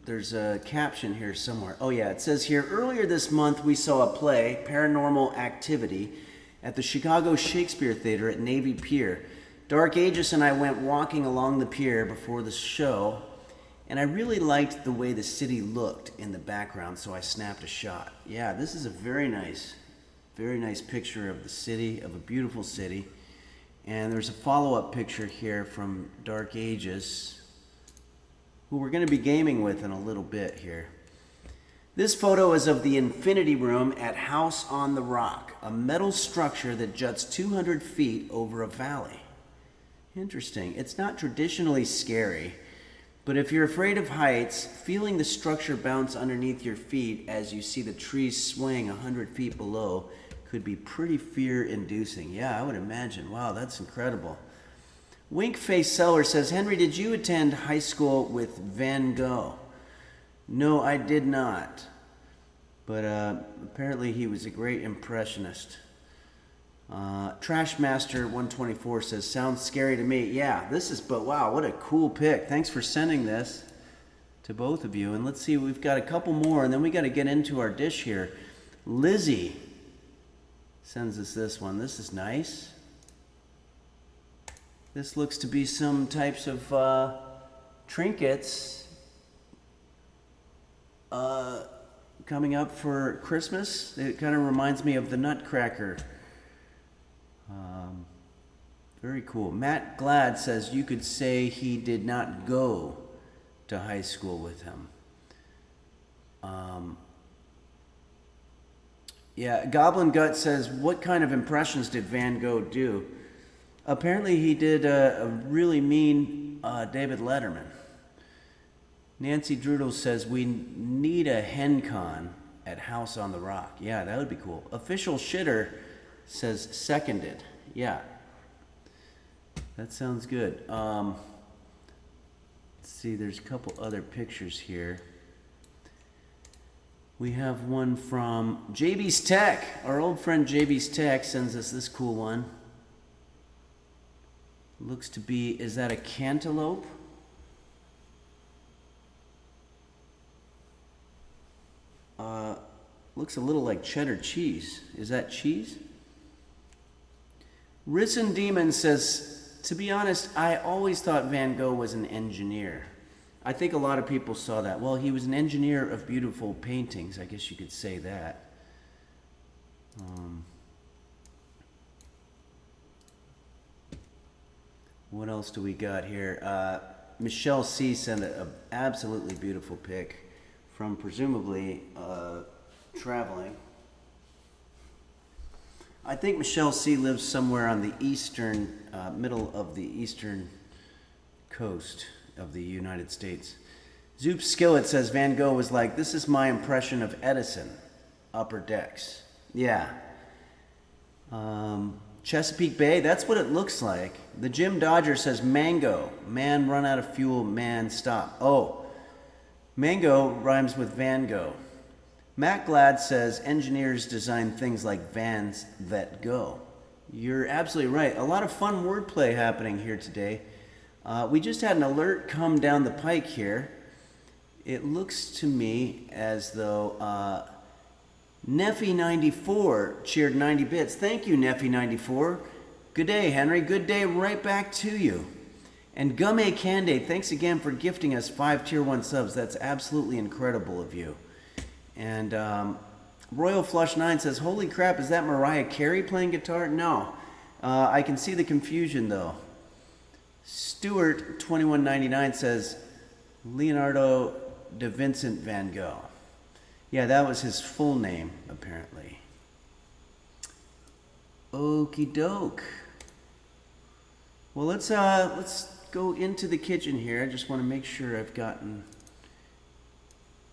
Speaker 13: There's a caption here somewhere. Oh yeah, it says here, earlier this month we saw a play, Paranormal Activity, at the Chicago Shakespeare Theater at Navy Pier. Dark Aegis and I went walking along the pier before the show, and I really liked the way the city looked in the background, so I snapped a shot. Yeah, this is a very nice picture of the city, of a beautiful city. And there's a follow-up picture here from Dark Aegis, who we're going to be gaming with in a little bit here. This photo is of the Infinity Room at House on the Rock, a metal structure that juts 200 feet over a valley. Interesting. It's not traditionally scary, but if you're afraid of heights, feeling the structure bounce underneath your feet as you see the trees swing 100 feet below could be pretty fear-inducing. Yeah, I would imagine. Wow, that's incredible. Wink Face Seller says, Henry, did you attend high school with Van Gogh? No, I did not. But apparently he was a great impressionist. Trashmaster124 says, sounds scary to me. Yeah, but wow, what a cool pic. Thanks for sending this to both of you. And let's see, we've got a couple more, and then we got to get into our dish here. Lizzie sends us this one. This is nice. This looks to be some types of trinkets coming up for Christmas. It kind of reminds me of the Nutcracker. Very cool. Matt Glad says you could say he did not go to high school with him. Yeah, Goblin Gut says, what kind of impressions did Van Gogh do? Apparently he did a really mean David Letterman. Nancy Drudel says, we need a hen con at House on the Rock. Yeah, that would be cool. Official Shitter says, seconded. Yeah, that sounds good. Let's see, there's a couple other pictures here. We have one from JB's Tech. Our old friend JB's Tech sends us this cool one. Looks to be, is that a cantaloupe? Looks a little like cheddar cheese. Is that cheese? Risen Demon says, to be honest, I always thought Van Gogh was an engineer. I think a lot of people saw that. Well, he was an engineer of beautiful paintings. I guess you could say that. What else do we got here? Michelle C. sent an absolutely beautiful pic from presumably traveling. I think Michelle C. lives somewhere on the eastern, middle of the eastern coast of the United States. Zoop Skillet says Van Gogh was like, this is my impression of Edison, upper decks. Yeah. Chesapeake Bay, that's what it looks like. The Jim Dodger says mango, man run out of fuel, man stop. Oh, mango rhymes with Van Gogh. Matt Glad says engineers design things like vans that go. You're absolutely right. A lot of fun wordplay happening here today. We just had an alert come down the pike here. It looks to me as though Neffy94 cheered 90 bits. Thank you, Neffy94. Good day, Henry. Good day right back to you. And Gumme Cande, thanks again for gifting us 5 Tier 1 subs. That's absolutely incredible of you. And Royal Flush 9 says, holy crap, is that Mariah Carey playing guitar? No. I can see the confusion, though. Stuart 2199 says, Leonardo da Vincent van Gogh. Yeah, that was his full name, apparently. Okie doke. Well, let's go into the kitchen here. I just want to make sure I've gotten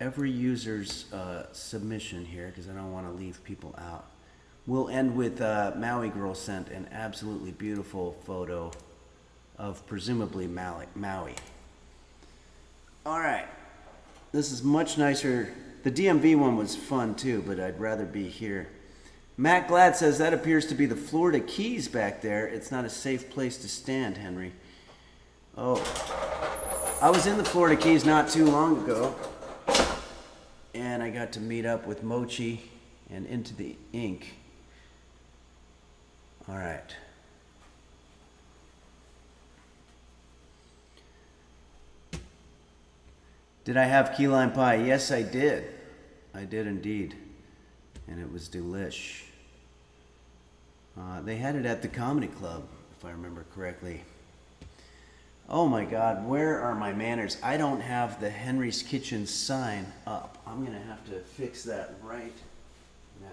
Speaker 13: every user's submission here because I don't want to leave people out. We'll end with Maui Girl sent an absolutely beautiful photo of presumably Maui. All right. This is much nicer. The DMV one was fun too, but I'd rather be here. Matt Glad says that appears to be the Florida Keys back there. It's not a safe place to stand, Henry. Oh, I was in the Florida Keys not too long ago, and I got to meet up with Mochi and Into the Ink. All right. Did I have key lime pie? Yes, I did. I did indeed. And it was delish. They had it at the Comedy Club, if I remember correctly. Oh my God, where are my manners? I don't have the Henry's Kitchen sign up. I'm going to have to fix that right now.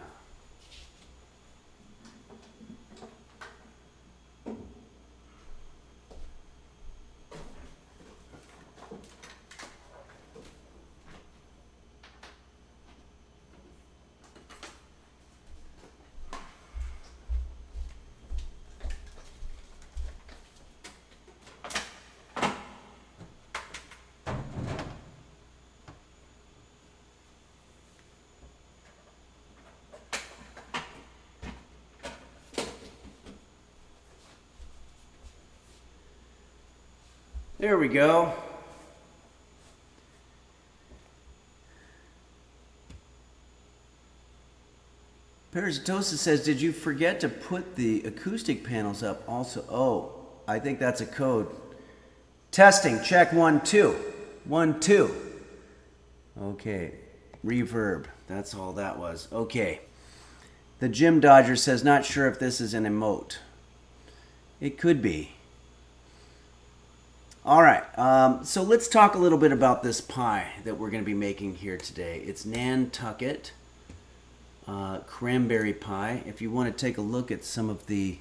Speaker 13: There we go. Parasitosis says, did you forget to put the acoustic panels up also? Oh, I think that's a code. Testing, check 1, 2. 1, 2. Okay, reverb. That's all that was. Okay. The Jim Dodger says, not sure if this is an emote. It could be. All right, so let's talk a little bit about this pie that we're going to be making here today. It's Nantucket Cranberry Pie. If you want to take a look at some of the,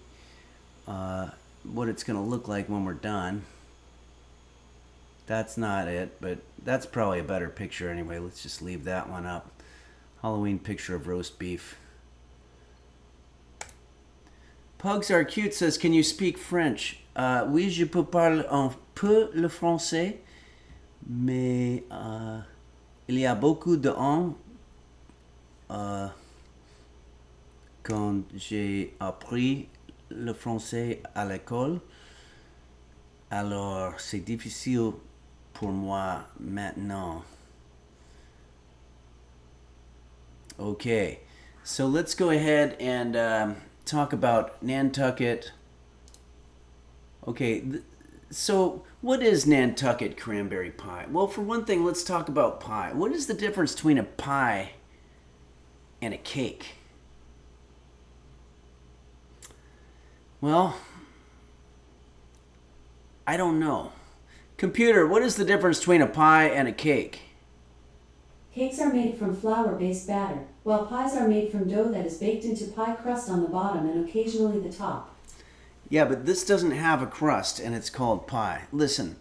Speaker 13: what it's going to look like when we're done. That's not it, but that's probably a better picture anyway. Let's just leave that one up. Halloween picture of roast beef. Pugs Are Cute says, can you speak French? Oui, je peux parler un peu le français, mais il y a beaucoup de ans quand j'ai appris le français à l'école, alors c'est difficile pour moi maintenant. Okay, so let's go ahead and talk about Nantucket. Okay, so what is Nantucket Cranberry Pie? Well, for one thing, let's talk about pie. What is the difference between a pie and a cake? Well, I don't know. Computer, what is the difference between a pie and a cake?
Speaker 14: Cakes are made from flour-based batter, while pies are made from dough that is baked into pie crust on the bottom and occasionally the top.
Speaker 13: Yeah, but this doesn't have a crust, and it's called pie. Listen,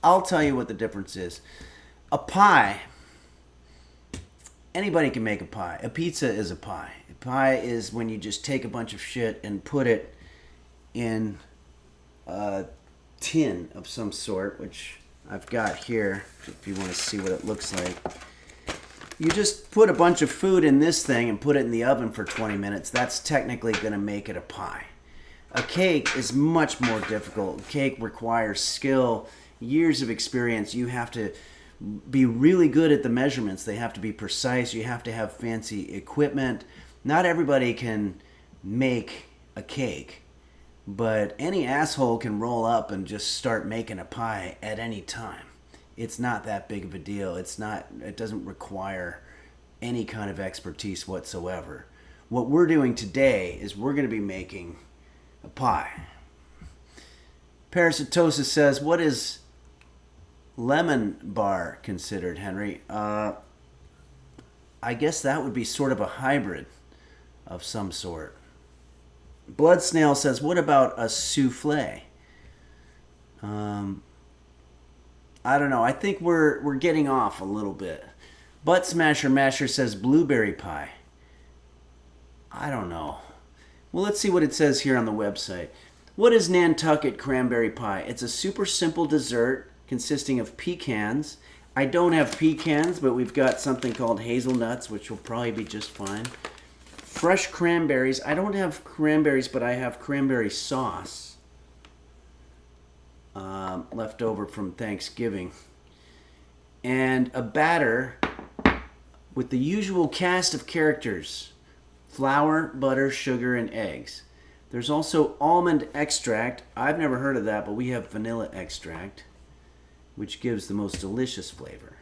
Speaker 13: I'll tell you what the difference is. A pie, anybody can make a pie. A pizza is a pie. A pie is when you just take a bunch of shit and put it in a tin of some sort, which I've got here, if you want to see what it looks like. You just put a bunch of food in this thing and put it in the oven for 20 minutes. That's technically going to make it a pie. A cake is much more difficult. Cake requires skill, years of experience. You have to be really good at the measurements. They have to be precise. You have to have fancy equipment. Not everybody can make a cake, but any asshole can roll up and just start making a pie at any time. It's not that big of a deal. It doesn't require any kind of expertise whatsoever. What we're doing today is we're going to be making a pie. Parasitosis says, what is lemon bar considered, Henry? I guess that would be sort of a hybrid of some sort. Blood Snail says, what about a souffle? I don't know. I think we're getting off a little bit. Butt Smasher Masher says blueberry pie. I don't know. Well, let's see what it says here on the website. What is Nantucket Cranberry Pie? It's a super simple dessert consisting of pecans. I don't have pecans, but we've got something called hazelnuts, which will probably be just fine. Fresh cranberries. I don't have cranberries, but I have cranberry sauce left over from Thanksgiving. And a batter with the usual cast of characters: flour, butter, sugar, and eggs. There's also almond extract. I've never heard of that, but we have vanilla extract, which gives the most delicious flavor.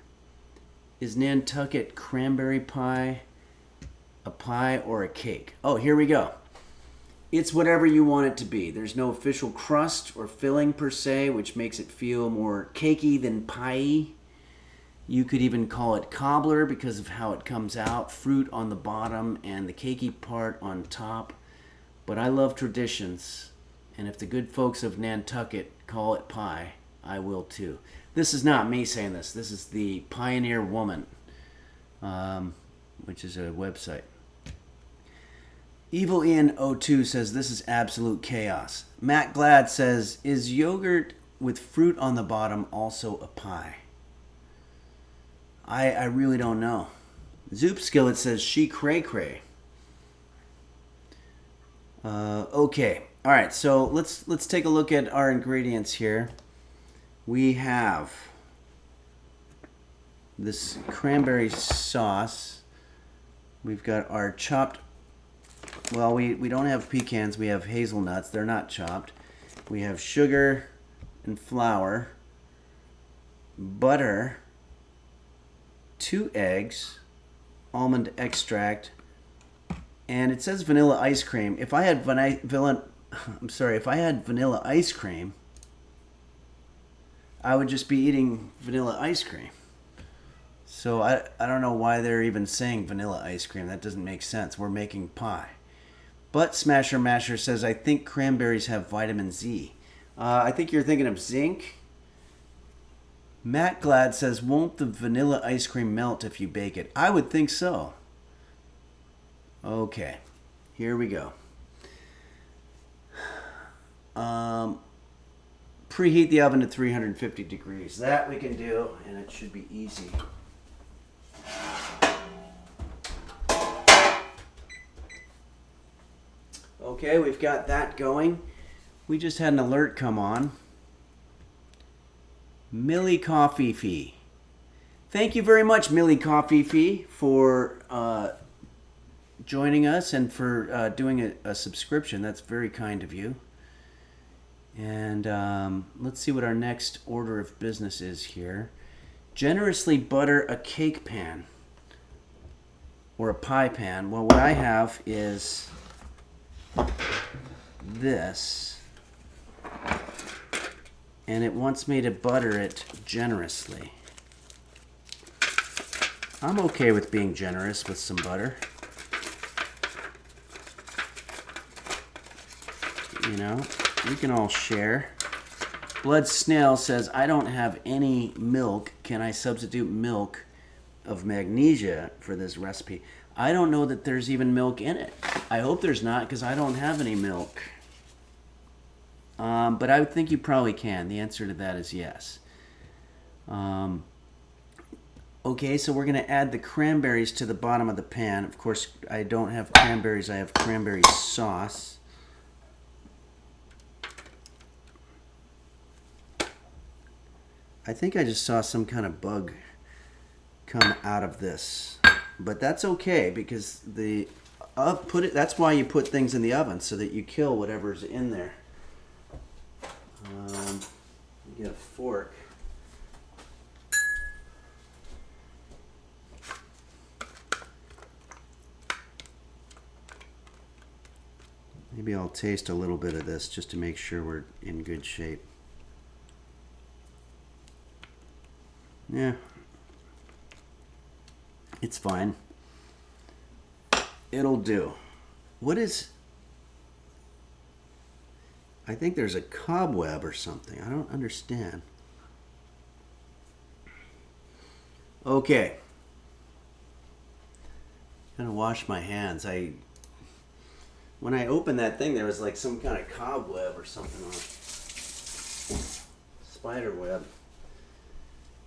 Speaker 13: Is Nantucket Cranberry Pie a pie or a cake? Oh, here we go. It's whatever you want it to be. There's no official crust or filling per se, which makes it feel more cakey than pie-y. You could even call it cobbler because of how it comes out. Fruit on the bottom and the cakey part on top. But I love traditions. And if the good folks of Nantucket call it pie, I will too. This is not me saying this. This is the Pioneer Woman, which is a website. Evil Ian 02 says this is absolute chaos. Matt Glad says, is yogurt with fruit on the bottom also a pie? I really don't know. Zoop Skillet says she cray cray. Okay. All right. So let's take a look at our ingredients here. We have this cranberry sauce. We've got our chopped. Well, we don't have pecans. We have hazelnuts. They're not chopped. We have sugar and flour, butter, 2 eggs, almond extract, and it says vanilla ice cream. If I had vanilla ice cream, I would just be eating vanilla ice cream. So I don't know why they're even saying vanilla ice cream. That doesn't make sense. We're making pie. Butt Smasher Masher says, I think cranberries have vitamin Z. I think you're thinking of zinc. Matt Glad says, won't the vanilla ice cream melt if you bake it? I would think so. Okay, here we go. Preheat the oven to 350 degrees. That we can do, and it should be easy. Okay, we've got that going. We just had an alert come on. Millie Coffee Fee. Thank you very much, Millie Coffee Fee, for joining us and for doing a subscription. That's very kind of you. And let's see what our next order of business is here. Generously butter a cake pan or a pie pan. Well, what I have is this, and it wants me to butter it generously. I'm okay with being generous with some butter. You know, we can all share. Blood Snail says, I don't have any milk. Can I substitute milk of magnesia for this recipe? I don't know that there's even milk in it. I hope there's not, because I don't have any milk. But I would think you probably can. The answer to that is yes. Okay, so we're going to add the cranberries to the bottom of the pan. Of course, I don't have cranberries. I have cranberry sauce. I think I just saw some kind of bug come out of this. But that's okay because that's why you put things in the oven, so that you kill whatever's in there. Get a fork. Maybe I'll taste a little bit of this just to make sure we're in good shape. Yeah. It's fine. It'll do. What is... I think there's a cobweb or something. I don't understand. Okay. I'm gonna wash my hands. When I opened that thing, there was like some kind of cobweb or something on it. Spider web.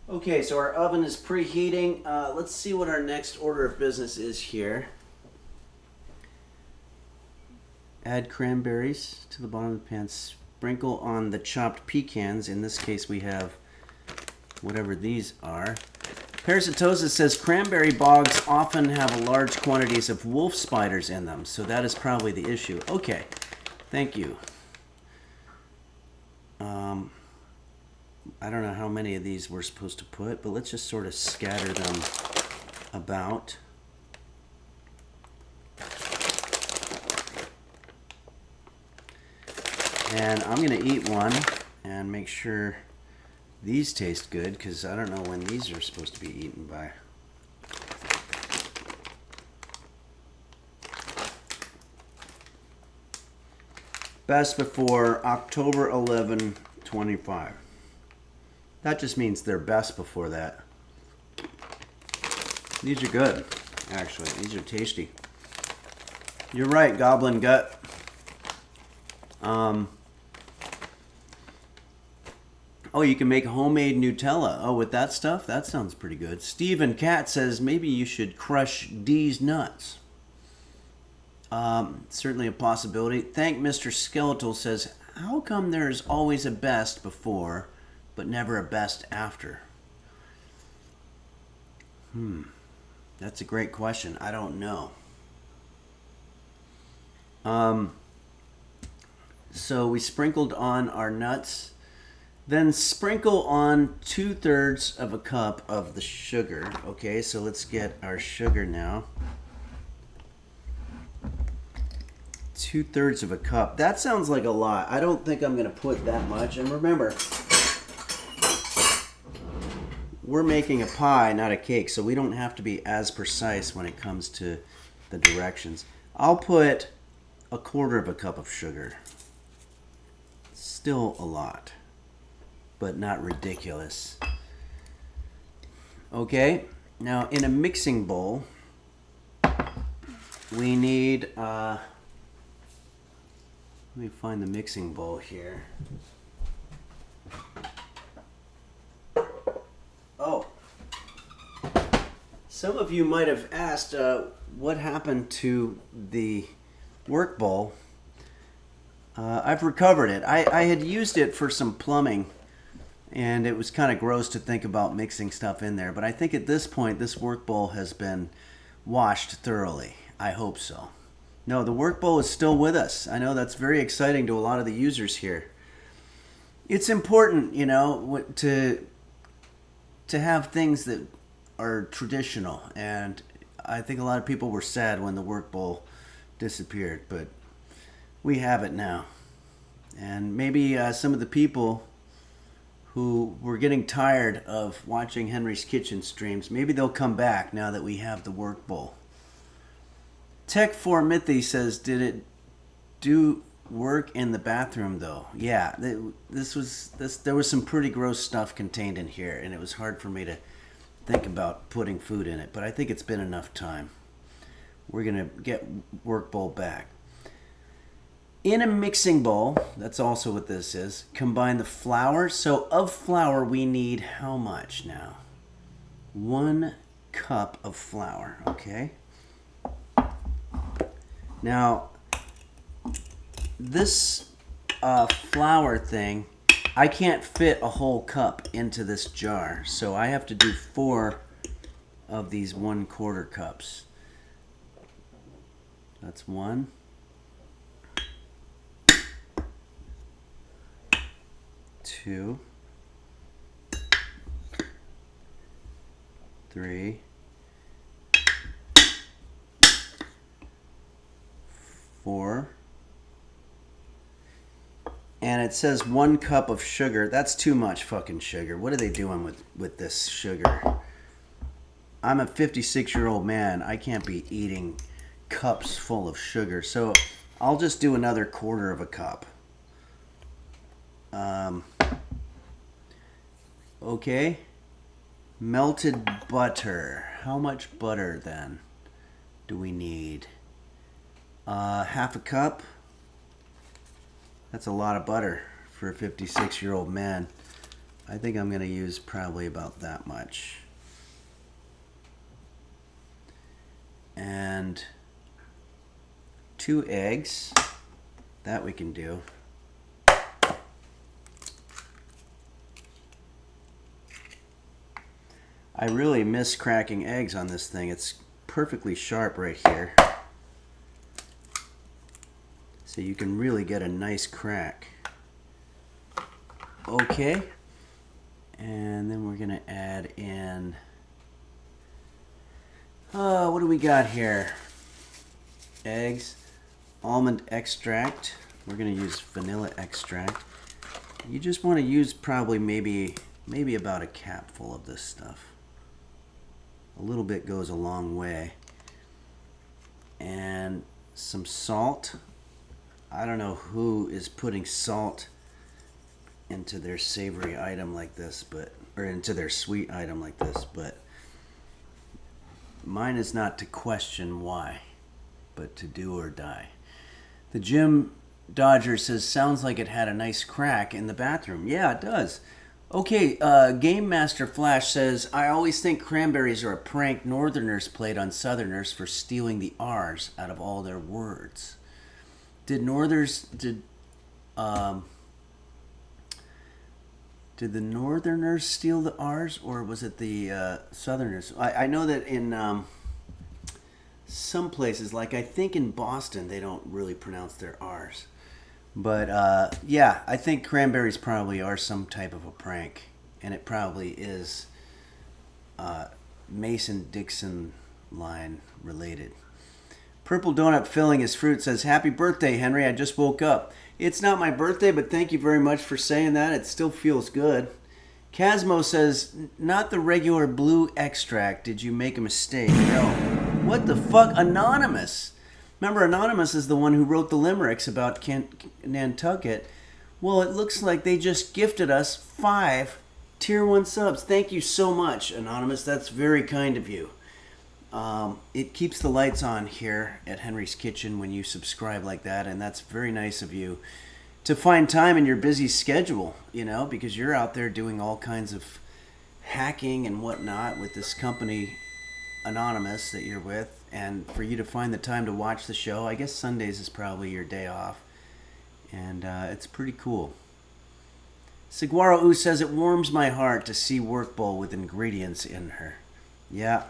Speaker 13: Okay, so our oven is preheating. Let's see what our next order of business is here. Add cranberries to the bottom of the pan. Sprinkle on the chopped pecans. In this case, we have whatever these are. Parasitosis says cranberry bogs often have large quantities of wolf spiders in them, so that is probably the issue. Okay, thank you. I don't know how many of these we're supposed to put, but let's just sort of scatter them about. And I'm going to eat one and make sure these taste good, because I don't know when these are supposed to be eaten by. Best before October 11, 25. That just means they're best before that. These are good, actually. These are tasty. You're right, Goblin Gut. Oh, you can make homemade Nutella. Oh, with that stuff? That sounds pretty good. Stephen Cat says maybe you should crush D's nuts. Certainly a possibility. Thank Mr. Skeletal says, how come there's always a best before, but never a best after? That's a great question. I don't know. So we sprinkled on our nuts. Then sprinkle on 2/3 of a cup of the sugar. Okay, so let's get our sugar now. 2/3 of a cup. That sounds like a lot. I don't think I'm going to put that much. And remember, we're making a pie, not a cake, so we don't have to be as precise when it comes to the directions. I'll put 1/4 of a cup of sugar. Still a lot, but not ridiculous. Okay, now in a mixing bowl, we need, let me find the mixing bowl here. Oh, some of you might have asked what happened to the work bowl. I've recovered it. I had used it for some plumbing, and it was kind of gross to think about mixing stuff in there. But I think at this point, this work bowl has been washed thoroughly. I hope so. No, the work bowl is still with us. I know that's very exciting to a lot of the users here. It's important, you know, to have things that are traditional. And I think a lot of people were sad when the work bowl disappeared, but we have it now. And maybe some of the people who were getting tired of watching Henry's Kitchen streams, maybe they'll come back now that we have the work bowl. Tech4Mythy says, did it do work in the bathroom though? Yeah, there was some pretty gross stuff contained in here, and it was hard for me to think about putting food in it, but I think it's been enough time. We're gonna get work bowl back. In a mixing bowl, that's also what this is, combine the flour. So of flour, we need how much now? 1 cup of flour, okay? Now, this flour thing, I can't fit a whole cup into this jar, so I have to do 4 of these 1/4 cups. That's 1. 2. 3. 4. And it says 1 cup of sugar. That's too much fucking sugar. What are they doing with this sugar? I'm a 56-year-old man. I can't be eating cups full of sugar. So I'll just do another 1/4 of a cup. Okay. Melted butter. How much butter then do we need? 1/2 cup. That's a lot of butter for a 56-year-old man. I think I'm going to use probably about that much. And 2 eggs. That we can do. I really miss cracking eggs on this thing. It's perfectly sharp right here. So you can really get a nice crack. Okay. And then we're going to add in... what do we got here? Eggs, almond extract. We're going to use vanilla extract. You just want to use probably maybe about a capful of this stuff. A little bit goes a long way. And some salt. I don't know who is putting salt into their savory item like this, or into their sweet item like this, but mine is not to question why, but to do or die. The Jim Dodger says, sounds like it had a nice crack in the bathroom. Yeah, it does. Okay, Game Master Flash says, I always think cranberries are a prank Northerners played on Southerners for stealing the R's out of all their words. Did the Northerners steal the R's, or was it the Southerners? I know that in some places, like I think in Boston, they don't really pronounce their R's. But yeah, I think cranberries probably are some type of a prank, and it probably is Mason-Dixon line related. Purple Donut Filling His Fruit says, happy birthday, Henry. I just woke up. It's not my birthday, but thank you very much for saying that. It still feels good. Casmo says, not the regular blue extract. Did you make a mistake? No. What the fuck? Anonymous. Remember, Anonymous is the one who wrote the limericks about Nantucket. Well, it looks like they just gifted us 5 Tier 1 subs. Thank you so much, Anonymous. That's very kind of you. It keeps the lights on here at Henry's Kitchen when you subscribe like that, and that's very nice of you to find time in your busy schedule, you know, because you're out there doing all kinds of hacking and whatnot with this company, Anonymous, that you're with, and for you to find the time to watch the show. I guess Sundays is probably your day off, and it's pretty cool. Saguaro Oo says, it warms my heart to see work bowl with ingredients in her. Yeah.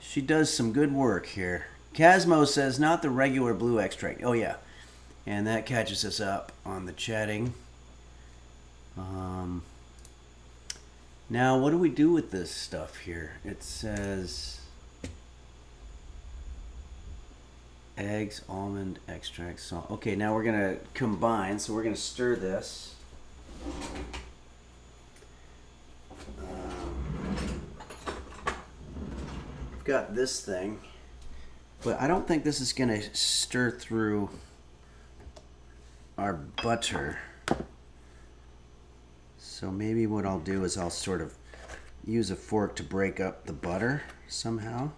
Speaker 13: She does some good work here. Casmo says, not the regular blue extract. Oh, yeah. And that catches us up on the chatting. Now, what do we do with this stuff here? It says eggs, almond extract, salt. Okay, now we're going to combine. So we're going to stir this. I've got this thing, but I don't think this is going to stir through our butter. So maybe what I'll do is I'll sort of use a fork to break up the butter somehow.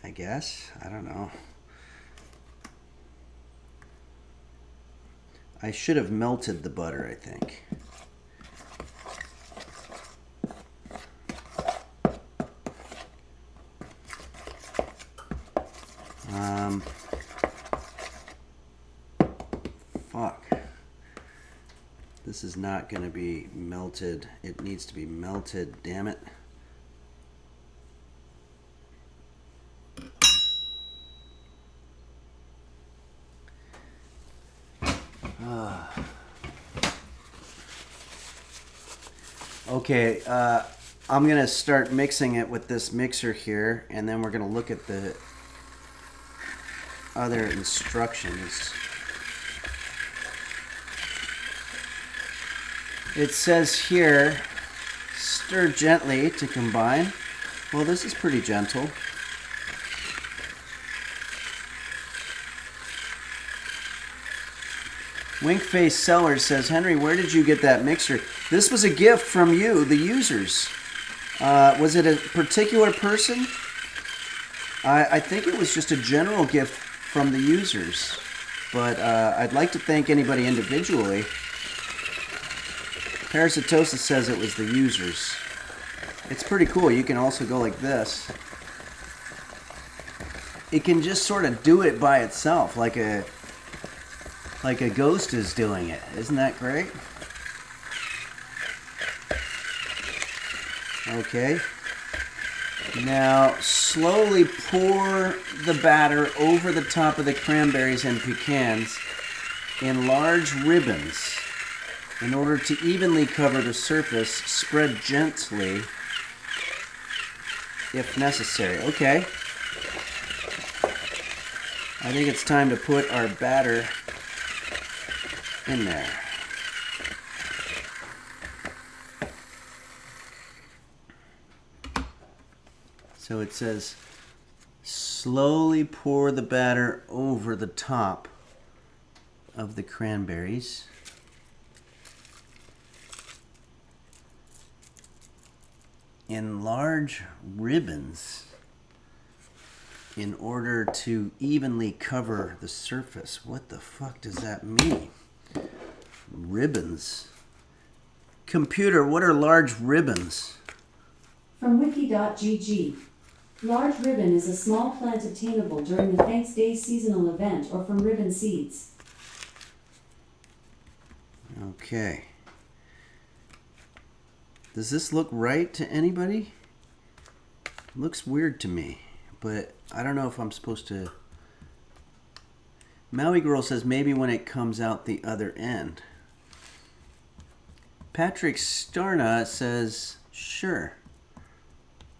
Speaker 13: I guess. I don't know. I should have melted the butter, I think. Fuck. This is not going to be melted. It needs to be melted, damn it. Okay, I'm going to start mixing it with this mixer here, and then we're going to look at the other instructions. It says here, stir gently to combine. Well, this is pretty gentle. Winkface Seller says, Henry, where did you get that mixer? This was a gift from you, the users. Was it a particular person? I think it was just a general gift from the users. But I'd like to thank anybody individually. Parasitosis says it was the users. It's pretty cool. You can also go like this. It can just sort of do it by itself, like a ghost is doing it. Isn't that great? Okay. Now, slowly pour the batter over the top of the cranberries and pecans in large ribbons. In order to evenly cover the surface, spread gently if necessary. Okay. I think it's time to put our batter in there. So it says, slowly pour the batter over the top of the cranberries. In large ribbons in order to evenly cover the surface. What the fuck does that mean? Ribbons. Computer, what are large ribbons?
Speaker 14: From wiki.gg. Large ribbon is a small plant obtainable during the Thanks Day seasonal event or from ribbon seeds.
Speaker 13: Okay. Does this look right to anybody? Looks weird to me, but I don't know if I'm supposed to. Maui Girl says maybe when it comes out the other end. Patrick Starna says sure.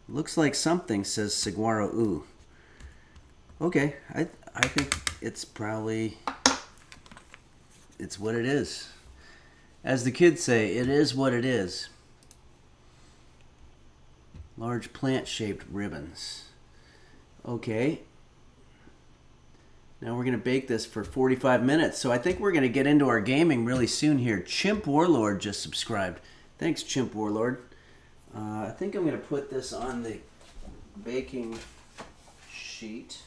Speaker 13: Looks like something, says Saguaro Ooh. Okay, I think it's probably, it's what it is. As the kids say, it is what it is. Large plant-shaped ribbons. Okay. Now we're going to bake this for 45 minutes. So I think we're going to get into our gaming really soon here. Chimp Warlord just subscribed. Thanks, Chimp Warlord. I think I'm going to put this on the baking sheet.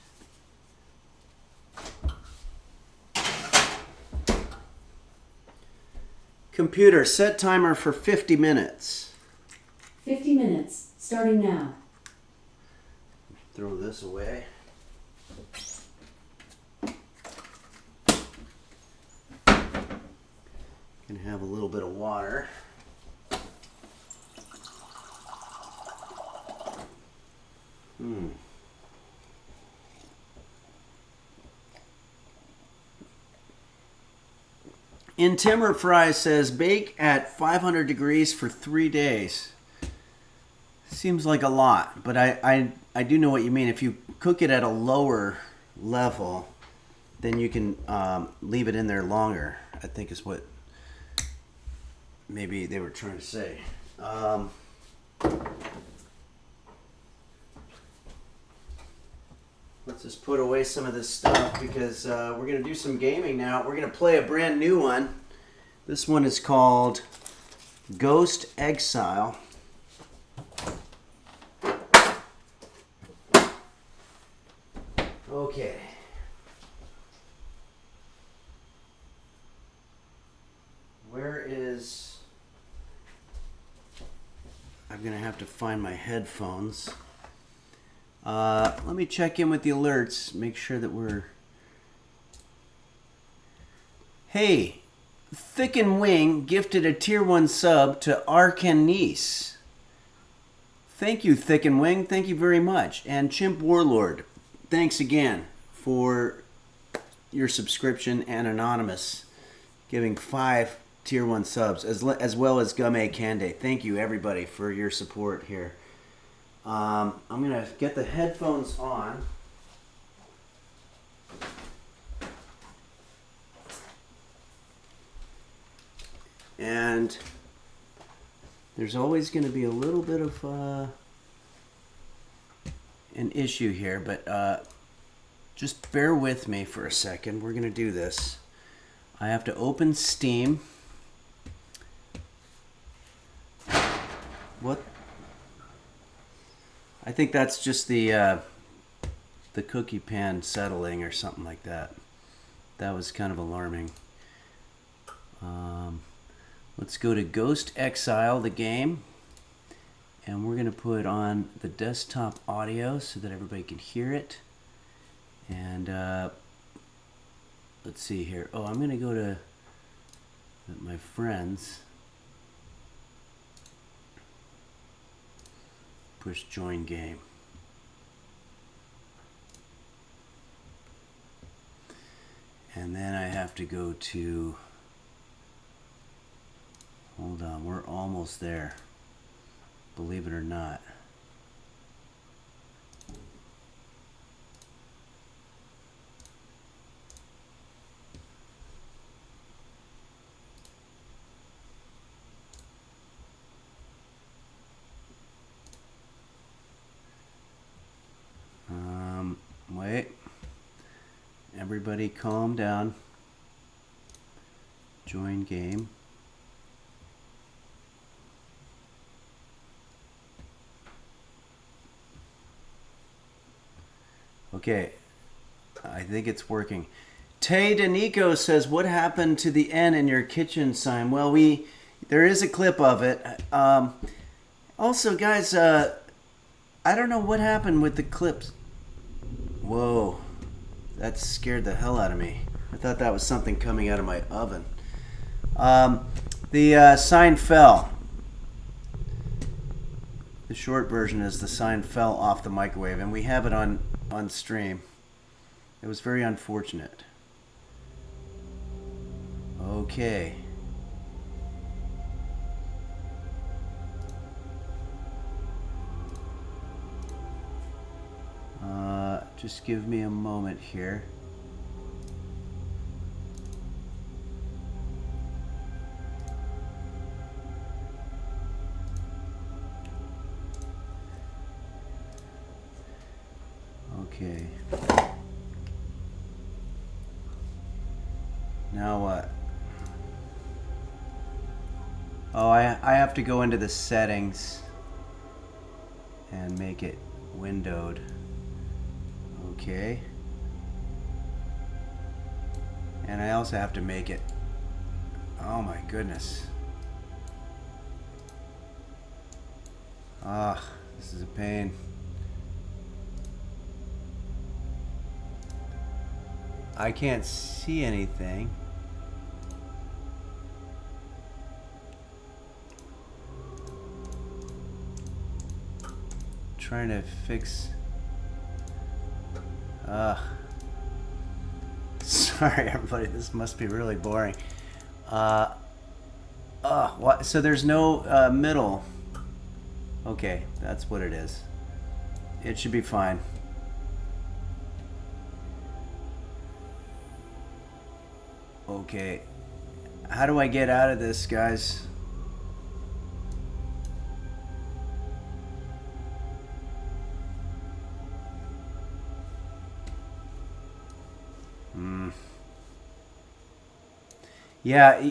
Speaker 13: Computer, set timer for 50 minutes.
Speaker 14: 50 minutes, starting now.
Speaker 13: Throw this away. Gonna have a little bit of water. In Timber Fry says bake at 500 degrees for 3 days. Seems like a lot, but I do know what you mean. If you cook it at a lower level, then you can leave it in there longer, I think is what maybe they were trying to say. Let's just put away some of this stuff because we're going to do some gaming now. We're going to play a brand new one. This one is called Ghost Exile. Okay. Where is... I'm going to have to find my headphones. Let me check in with the alerts, make sure that we're... Hey, Thick and Wing gifted a tier 1 sub to Arcanis. Thank you, Thick and Wing. Thank you very much. And Chimp Warlord, thanks again for your subscription, and Anonymous giving 5 tier 1 subs, as well as Gumme Cande. Thank you, everybody, for your support here. I'm going to get the headphones on. And there's always going to be a little bit of an issue here, but just bear with me for a second. We're going to do this. I have to open Steam. What? I think that's just the cookie pan settling or something like that. That was kind of alarming. Let's go to Ghost Exile, the game, and we're going to put on the desktop audio so that everybody can hear it. And let's see here. Oh, I'm going to go to my friends. Push join game. And then I have to go to, hold on, we're almost there, believe it or not. Wait. Everybody calm down. Join game. Okay. I think it's working. Tay Danico says, what happened to the N in your kitchen sign? Well, there is a clip of it. Also, guys, I don't know what happened with the clips. Whoa, that scared the hell out of me. I thought that was something coming out of my oven. The sign fell. The short version is the sign fell off the microwave, and we have it on stream. It was very unfortunate. Okay. Just give me a moment here. Okay. Now what? Oh, I have to go into the settings and make it windowed. Okay. And I also have to make it, oh my goodness. Ah, this is a pain. I can't see anything. Trying to fix. Sorry everybody, this must be really boring. What? So there's no middle. Okay, that's what it is. It should be fine. Okay, how do I get out of this, guys? Yeah,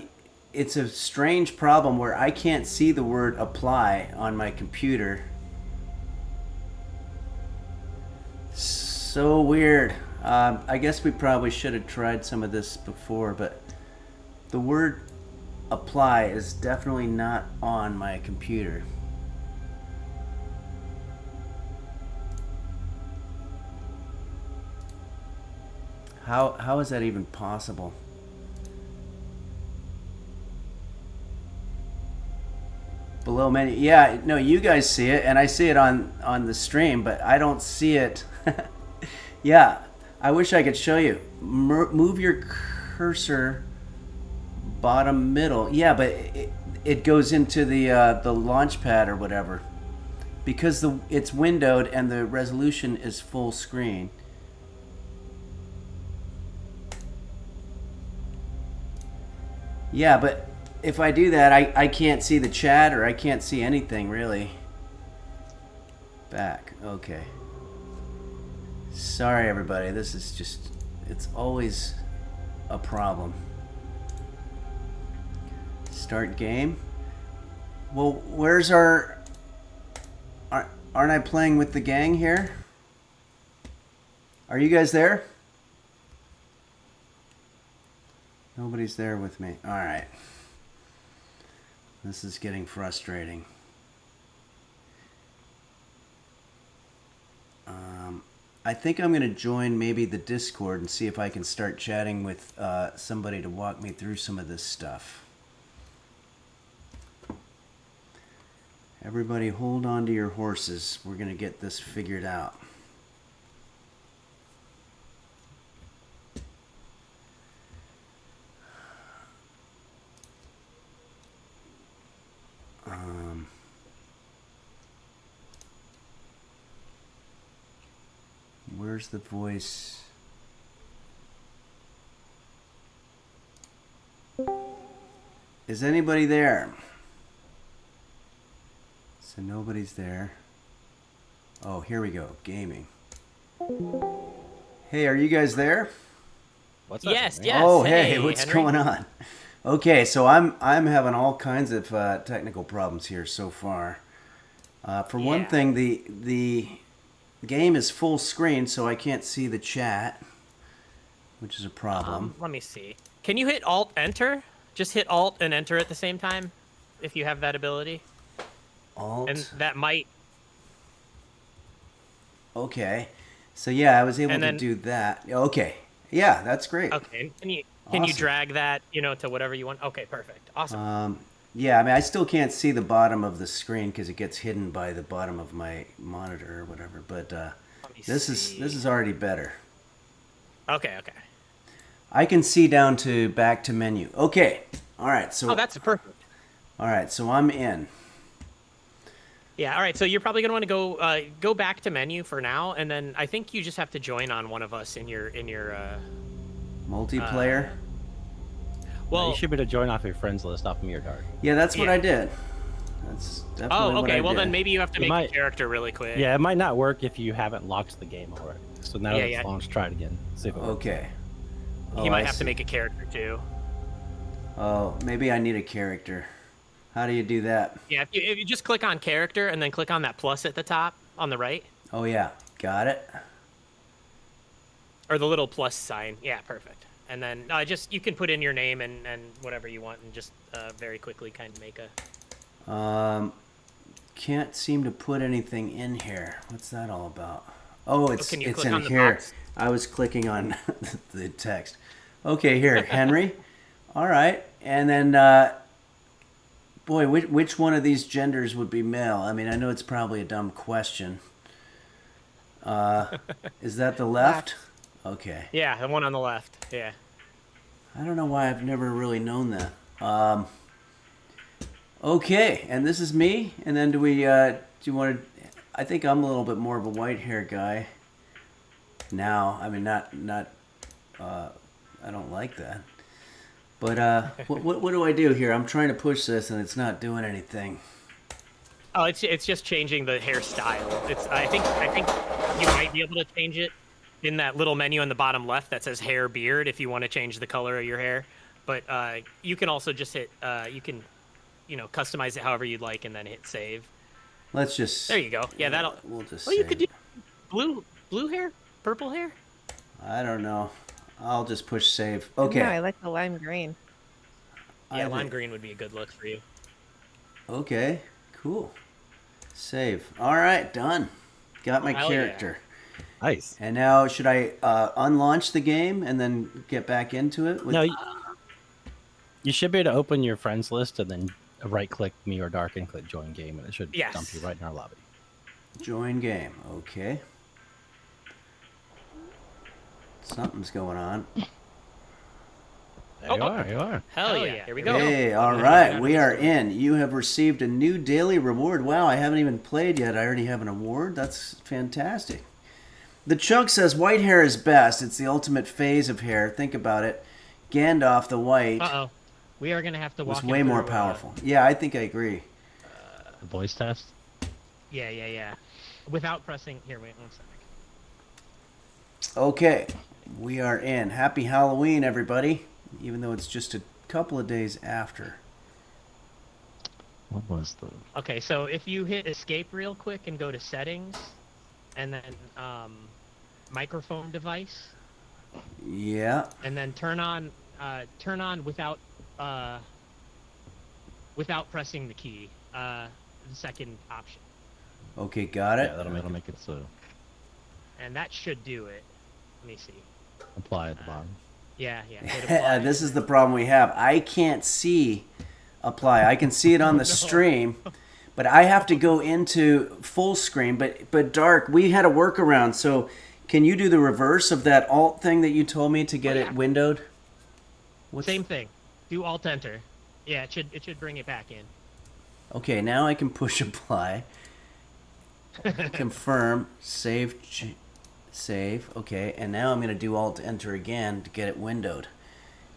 Speaker 13: it's a strange problem where I can't see the word apply on my computer. So weird. I guess we probably should have tried some of this before, but the word apply is definitely not on my computer. How is that even possible? below menu. Yeah, no, you guys see it, and I see it on the stream, but I don't see it. Yeah, I wish I could show you. Move your cursor bottom middle. Yeah, but it goes into the launch pad or whatever. Because it's windowed and the resolution is full screen. Yeah, but if I do that, I can't see the chat or I can't see anything really. Back. Okay. Sorry, everybody. This is just, it's always a problem. Start game. Well, where's our... Aren't I playing with the gang here? Are you guys there? Nobody's there with me. All right. This is getting frustrating. I think I'm going to join maybe the Discord and see if I can start chatting with somebody to walk me through some of this stuff. Everybody hold on to your horses. We're going to get this figured out. Where's the voice? Is anybody there? So nobody's there. Oh, here we go. Gaming. Hey, are you guys there?
Speaker 15: What's up?
Speaker 16: Yes.
Speaker 13: Oh, hey, what's
Speaker 16: Henry?
Speaker 13: going on? Okay, so I'm having all kinds of technical problems here so far. For one thing, the game is full screen, so I can't see the chat, which is a problem.
Speaker 16: Let me see. Can you hit Alt Enter? Just hit Alt and Enter at the same time, if you have that ability.
Speaker 13: Alt.
Speaker 16: And that might.
Speaker 13: Okay, so yeah, I was able to do that. Okay, yeah, that's great.
Speaker 16: Okay, can you drag that to whatever you want? Okay, perfect. Awesome.
Speaker 13: Yeah, I mean, I still can't see the bottom of the screen because it gets hidden by the bottom of my monitor or whatever. But this is already better.
Speaker 16: Okay.
Speaker 13: I can see down to back to menu. Okay, all right. So
Speaker 16: that's perfect.
Speaker 13: All right, so I'm in.
Speaker 16: Yeah. All right. So you're probably gonna want to go back to menu for now, and then I think you just have to join on one of us in your
Speaker 13: multiplayer.
Speaker 15: Well, you should be able to join off your friends list off of Mirador.
Speaker 13: Yeah, that's what I did. That's definitely what I did.
Speaker 16: Well, then maybe you have to make a character really quick.
Speaker 15: Yeah, it might not work if you haven't locked the game already. So now
Speaker 16: Yeah.
Speaker 15: let's try it again. See if it works.
Speaker 13: Okay.
Speaker 16: You might have to make a character too.
Speaker 13: Oh, maybe I need a character. How do you do that?
Speaker 16: Yeah, if you just click on character and then click on that plus at the top on the right.
Speaker 13: Oh yeah, got it.
Speaker 16: Or the little plus sign. Yeah, perfect. And then you can put in your name and whatever you want and just very quickly kind of make a...
Speaker 13: Can't seem to put anything in here. What's that all about? Oh, it's in here.
Speaker 16: Box?
Speaker 13: I was clicking on the text. Okay, here, Henry. All right. And then, boy, which one of these genders would be male? I mean, I know it's probably a dumb question. Is that the left? Okay.
Speaker 16: Yeah, the one on the left. Yeah.
Speaker 13: I don't know why I've never really known that. Okay, and this is me. And then do you want to? I think I'm a little bit more of a white hair guy. Now, I mean, not. I don't like that. But what do I do here? I'm trying to push this, and it's not doing anything.
Speaker 16: Oh, it's just changing the hairstyle. I think you might be able to change it in that little menu on the bottom left that says hair beard if you want to change the color of your hair. But you can also just hit customize it however you'd like and then hit save.
Speaker 13: Let's just.
Speaker 16: There you go. Yeah, that'll.
Speaker 13: We'll just.
Speaker 16: You could do blue hair, purple hair.
Speaker 13: I don't know. I'll just push save. Okay.
Speaker 17: No, I like the lime green.
Speaker 16: Yeah, lime green would be a good look for you.
Speaker 13: Okay. Cool. Save. All right, done. Got my character.
Speaker 15: Yeah. Nice.
Speaker 13: And now, should I unlaunch the game and then get back into it?
Speaker 15: No, you should be able to open your friends list and then right-click me or Dark and click join game, and it should
Speaker 16: Yes.
Speaker 15: dump you right in our lobby.
Speaker 13: Join game. Okay. Something's going on.
Speaker 15: There you are.
Speaker 16: Hell yeah. Here we go.
Speaker 13: Hey, all right. We are in. You have received a new daily reward. Wow, I haven't even played yet. I already have an award. That's fantastic. The Chunk says white hair is best. It's the ultimate phase of hair. Think about it. Gandalf the White
Speaker 16: Uh-oh. We are going to have to walk
Speaker 13: was
Speaker 16: him
Speaker 13: way more
Speaker 16: through,
Speaker 13: powerful. Yeah, I think I agree.
Speaker 15: The voice test?
Speaker 16: Yeah. Without pressing... Here, wait one second.
Speaker 13: Okay, we are in. Happy Halloween, everybody. Even though it's just a couple of days after.
Speaker 15: What was the...
Speaker 16: Okay, so if you hit escape real quick and go to settings, and then microphone device.
Speaker 13: Yeah.
Speaker 16: And then turn on without pressing the key. The second option.
Speaker 13: Okay, got it.
Speaker 15: Yeah, that'll make it so.
Speaker 16: And that should do it. Let me see.
Speaker 15: Apply at the bottom.
Speaker 16: Yeah. Hit apply.
Speaker 13: This is the problem we have. I can't see apply. I can see it on the stream, but I have to go into full screen. But Dark, we had a workaround. So can you do the reverse of that alt thing that you told me to get it windowed?
Speaker 16: Same thing. Do alt enter. Yeah, it should bring it back in.
Speaker 13: Okay, now I can push apply. Confirm. Save. Save. Okay, and now I'm going to do alt enter again to get it windowed.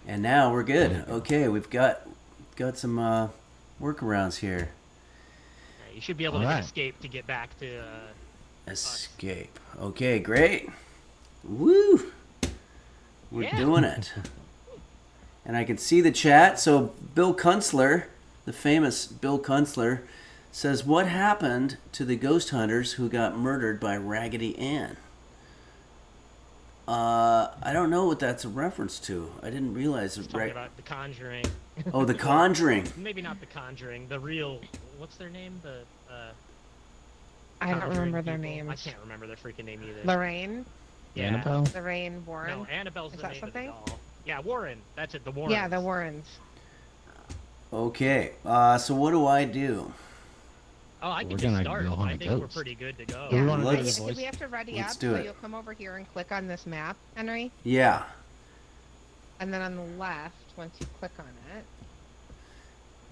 Speaker 13: And now we're good. Okay, we've got some workarounds here.
Speaker 16: You should be able to hit escape to get back to
Speaker 13: escape. Okay, great. Woo! We're doing it. And I can see the chat. So Bill Kunstler, the famous Bill Kunstler, says, what happened to the ghost hunters who got murdered by Raggedy Ann? I don't know what that's a reference to. I didn't realize it.
Speaker 16: Talking about The Conjuring.
Speaker 13: Oh, The Conjuring.
Speaker 16: Maybe not The Conjuring. The real... What's their name?
Speaker 17: I don't remember their names.
Speaker 16: I can't remember their freaking name either.
Speaker 17: Lorraine?
Speaker 16: Yeah.
Speaker 15: Annabelle?
Speaker 17: Lorraine Warren?
Speaker 16: No, Annabelle's
Speaker 17: Is
Speaker 16: the
Speaker 17: that
Speaker 16: name
Speaker 17: something?
Speaker 16: of the doll. Yeah, Warren. That's it, the Warrens.
Speaker 17: Yeah, the Warrens.
Speaker 13: Okay, so what do I do?
Speaker 16: Oh, I can
Speaker 15: We're
Speaker 16: just
Speaker 15: gonna
Speaker 16: start.
Speaker 15: go on
Speaker 16: I
Speaker 15: a
Speaker 16: think we're
Speaker 15: ghost.
Speaker 16: pretty good to go.
Speaker 17: Yeah.
Speaker 13: Let's-
Speaker 17: We have to ready
Speaker 13: let's
Speaker 17: up,
Speaker 13: do
Speaker 17: so
Speaker 13: it.
Speaker 17: you'll come over here and click on this map, Henry.
Speaker 13: Yeah.
Speaker 17: And then on the left, once you click on it,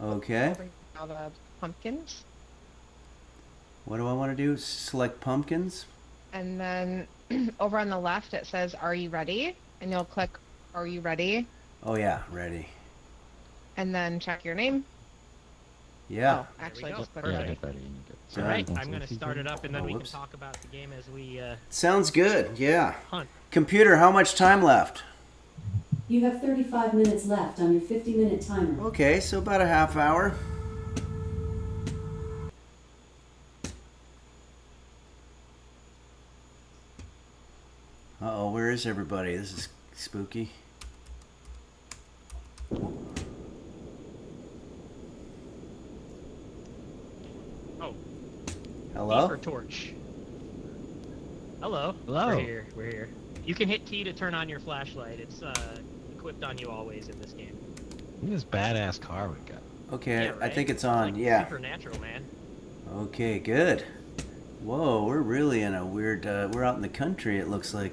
Speaker 13: Okay.
Speaker 17: over all the pumpkins.
Speaker 13: What do I want to do? Select pumpkins.
Speaker 17: And then over on the left, it says, "Are you ready?" And you'll click, "Are you ready?"
Speaker 13: Oh yeah, ready.
Speaker 17: And then check your name.
Speaker 13: Yeah.
Speaker 17: Oh, actually,
Speaker 16: go.
Speaker 17: just click
Speaker 15: Yeah,
Speaker 17: ready.
Speaker 15: get ready.
Speaker 16: All right, I'm going to start it up, and then we can
Speaker 13: Whoops.
Speaker 16: talk about the game as we
Speaker 13: Sounds good. Yeah.
Speaker 16: hunt.
Speaker 13: Computer, how much time left?
Speaker 14: You have 35 minutes left on your 50-minute timer.
Speaker 13: Okay, so about a half hour. Uh-oh, where is everybody? This is spooky.
Speaker 16: Oh.
Speaker 13: Hello?
Speaker 16: Beaver torch. Hello.
Speaker 15: Hello.
Speaker 16: We're here. You can hit T to turn on your flashlight. It's equipped on you always in this game.
Speaker 15: Look at this badass car we got.
Speaker 13: Okay,
Speaker 16: Yeah,
Speaker 13: I
Speaker 16: right?
Speaker 13: think it's on. Yeah.
Speaker 16: Supernatural, man.
Speaker 13: Okay, good. Whoa, we're really in a weird... we're out in the country, it looks like.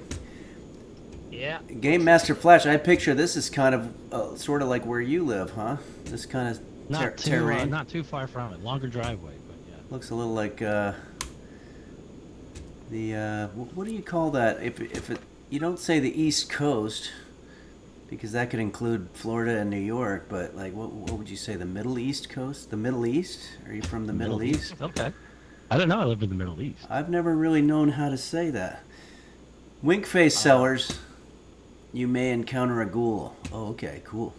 Speaker 16: Yeah.
Speaker 13: Game Master Flash, I picture this is kind of sort of like where you live, huh? This kind of terrain.
Speaker 15: Not too far from it. Longer driveway, but yeah.
Speaker 13: Looks a little like what do you call that? If it, you don't say the East Coast, because that could include Florida and New York, but like what would you say? The Middle East Coast? The Middle East? Are you from the Middle East?
Speaker 15: Okay. I don't know. I lived in the Middle East.
Speaker 13: I've never really known how to say that. Wink face sellers, you may encounter a ghoul. Oh, okay, cool.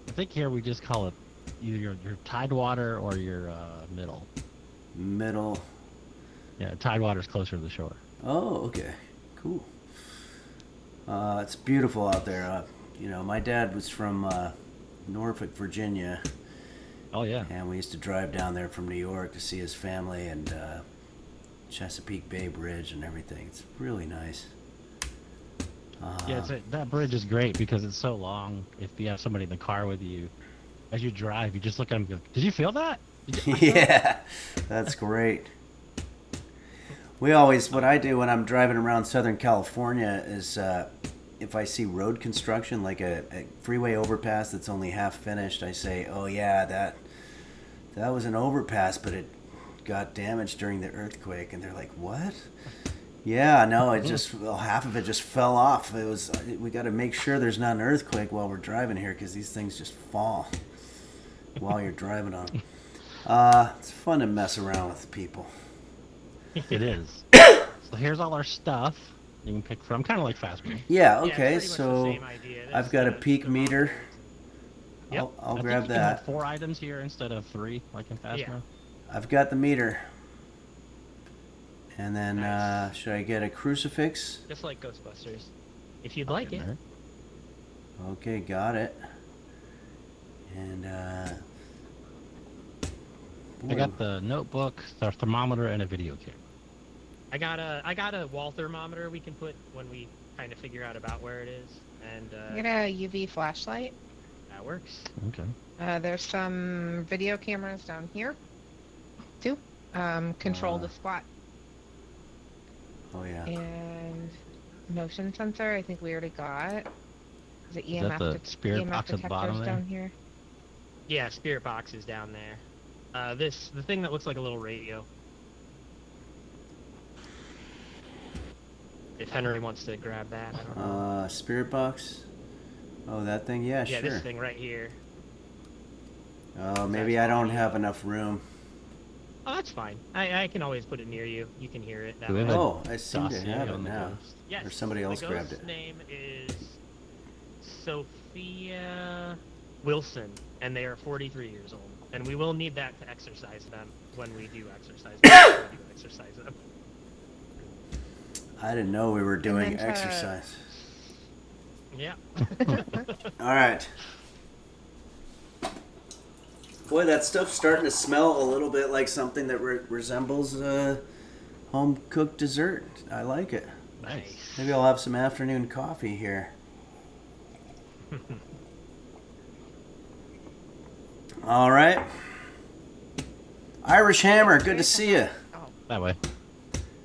Speaker 15: I think here we just call it either your tidewater or your middle.
Speaker 13: Middle.
Speaker 15: Yeah, tidewater's closer to the shore.
Speaker 13: Oh, okay, cool. It's beautiful out there. You know, my dad was from Norfolk, Virginia.
Speaker 15: Oh yeah.
Speaker 13: And we used to drive down there from New York to see his family and Chesapeake Bay Bridge and everything. It's really nice.
Speaker 15: Yeah, that bridge is great because it's so long. If you have somebody in the car with you, As you drive, you just look at them and go, did you feel that?
Speaker 13: Yeah, that's great. What I do when I'm driving around Southern California is if I see road construction, like a freeway overpass that's only half finished, I say, oh yeah, that was an overpass, but it got damaged during the earthquake. And they're like, what? Yeah, no, half of it just fell off. We got to make sure there's not an earthquake while we're driving here, because these things just fall while you're driving on them. It's fun to mess around with people.
Speaker 15: It is. So here's all our stuff you can pick from, kind of like Fastball.
Speaker 13: Yeah, okay, so I've got a peak meter.
Speaker 15: Yep.
Speaker 13: I'll
Speaker 15: I
Speaker 13: grab
Speaker 15: think you can have
Speaker 13: that.
Speaker 15: 4 items here instead of 3, like in Fastball.
Speaker 16: Yeah.
Speaker 13: I've got the meter. And then, should I get a crucifix?
Speaker 16: Just like Ghostbusters, if you'd like it.
Speaker 13: Okay, got it. And,
Speaker 15: I got the notebook, the thermometer, and a video camera.
Speaker 16: I got a wall thermometer we can put when we kind of figure out about where it is, and
Speaker 17: I got a UV flashlight.
Speaker 16: That works.
Speaker 15: Okay.
Speaker 17: There's some video cameras down here, too. Control the spot.
Speaker 13: Oh yeah.
Speaker 17: And motion sensor, I think we already got. Is it EMF?
Speaker 15: Is that the spirit box at the bottom there?
Speaker 17: Down here.
Speaker 16: Yeah, spirit box is down there. The thing that looks like a little radio. If Henry wants to grab that. I don't know.
Speaker 13: Spirit box. Oh, that thing? Yeah,
Speaker 16: yeah,
Speaker 13: sure.
Speaker 16: this thing right here.
Speaker 13: Oh, maybe I don't have enough room.
Speaker 16: Oh, that's fine. I can always put it near you. You can hear it. That way.
Speaker 13: Oh, I seem to have it now.
Speaker 16: Yes,
Speaker 13: or somebody else grabbed
Speaker 16: the ghost's
Speaker 13: it.
Speaker 16: name is Sophia Wilson, and they are 43 years old. And we will need that to exercise them when we do exercise them.
Speaker 13: I didn't know we were doing exercise.
Speaker 16: Yeah.
Speaker 13: All right. Boy, that stuff's starting to smell a little bit like something that resembles home-cooked dessert. I like it.
Speaker 15: Nice.
Speaker 13: Maybe I'll have some afternoon coffee here. All right. Irish Hammer, good to see you.
Speaker 15: That way.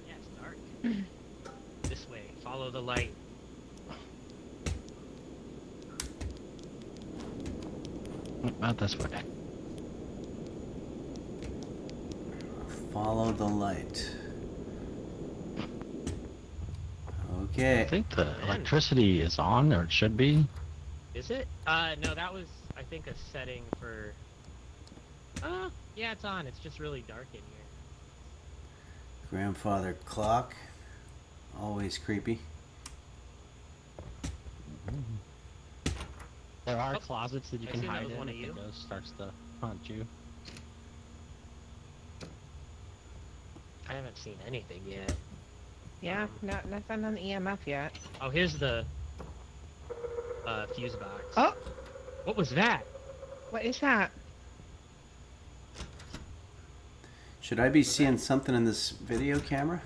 Speaker 16: Yeah, it's dark. This way. Follow the light.
Speaker 15: Not this way.
Speaker 13: Follow the light. Okay.
Speaker 15: I think the electricity is on, or it should be.
Speaker 16: Is it? No, that was, I think, a setting for... yeah, it's on. It's just really dark in here.
Speaker 13: Grandfather clock. Always creepy.
Speaker 15: There are closets that you can
Speaker 16: assume that
Speaker 15: hide
Speaker 16: was
Speaker 15: in
Speaker 16: one of
Speaker 15: if
Speaker 16: you?
Speaker 15: the ghost starts to hunt you.
Speaker 16: I haven't seen anything yet.
Speaker 17: Yeah, nothing on the EMF yet.
Speaker 16: Oh, here's the fuse box.
Speaker 17: Oh!
Speaker 16: What was that?
Speaker 17: What is that?
Speaker 13: Should I be seeing something in this video camera?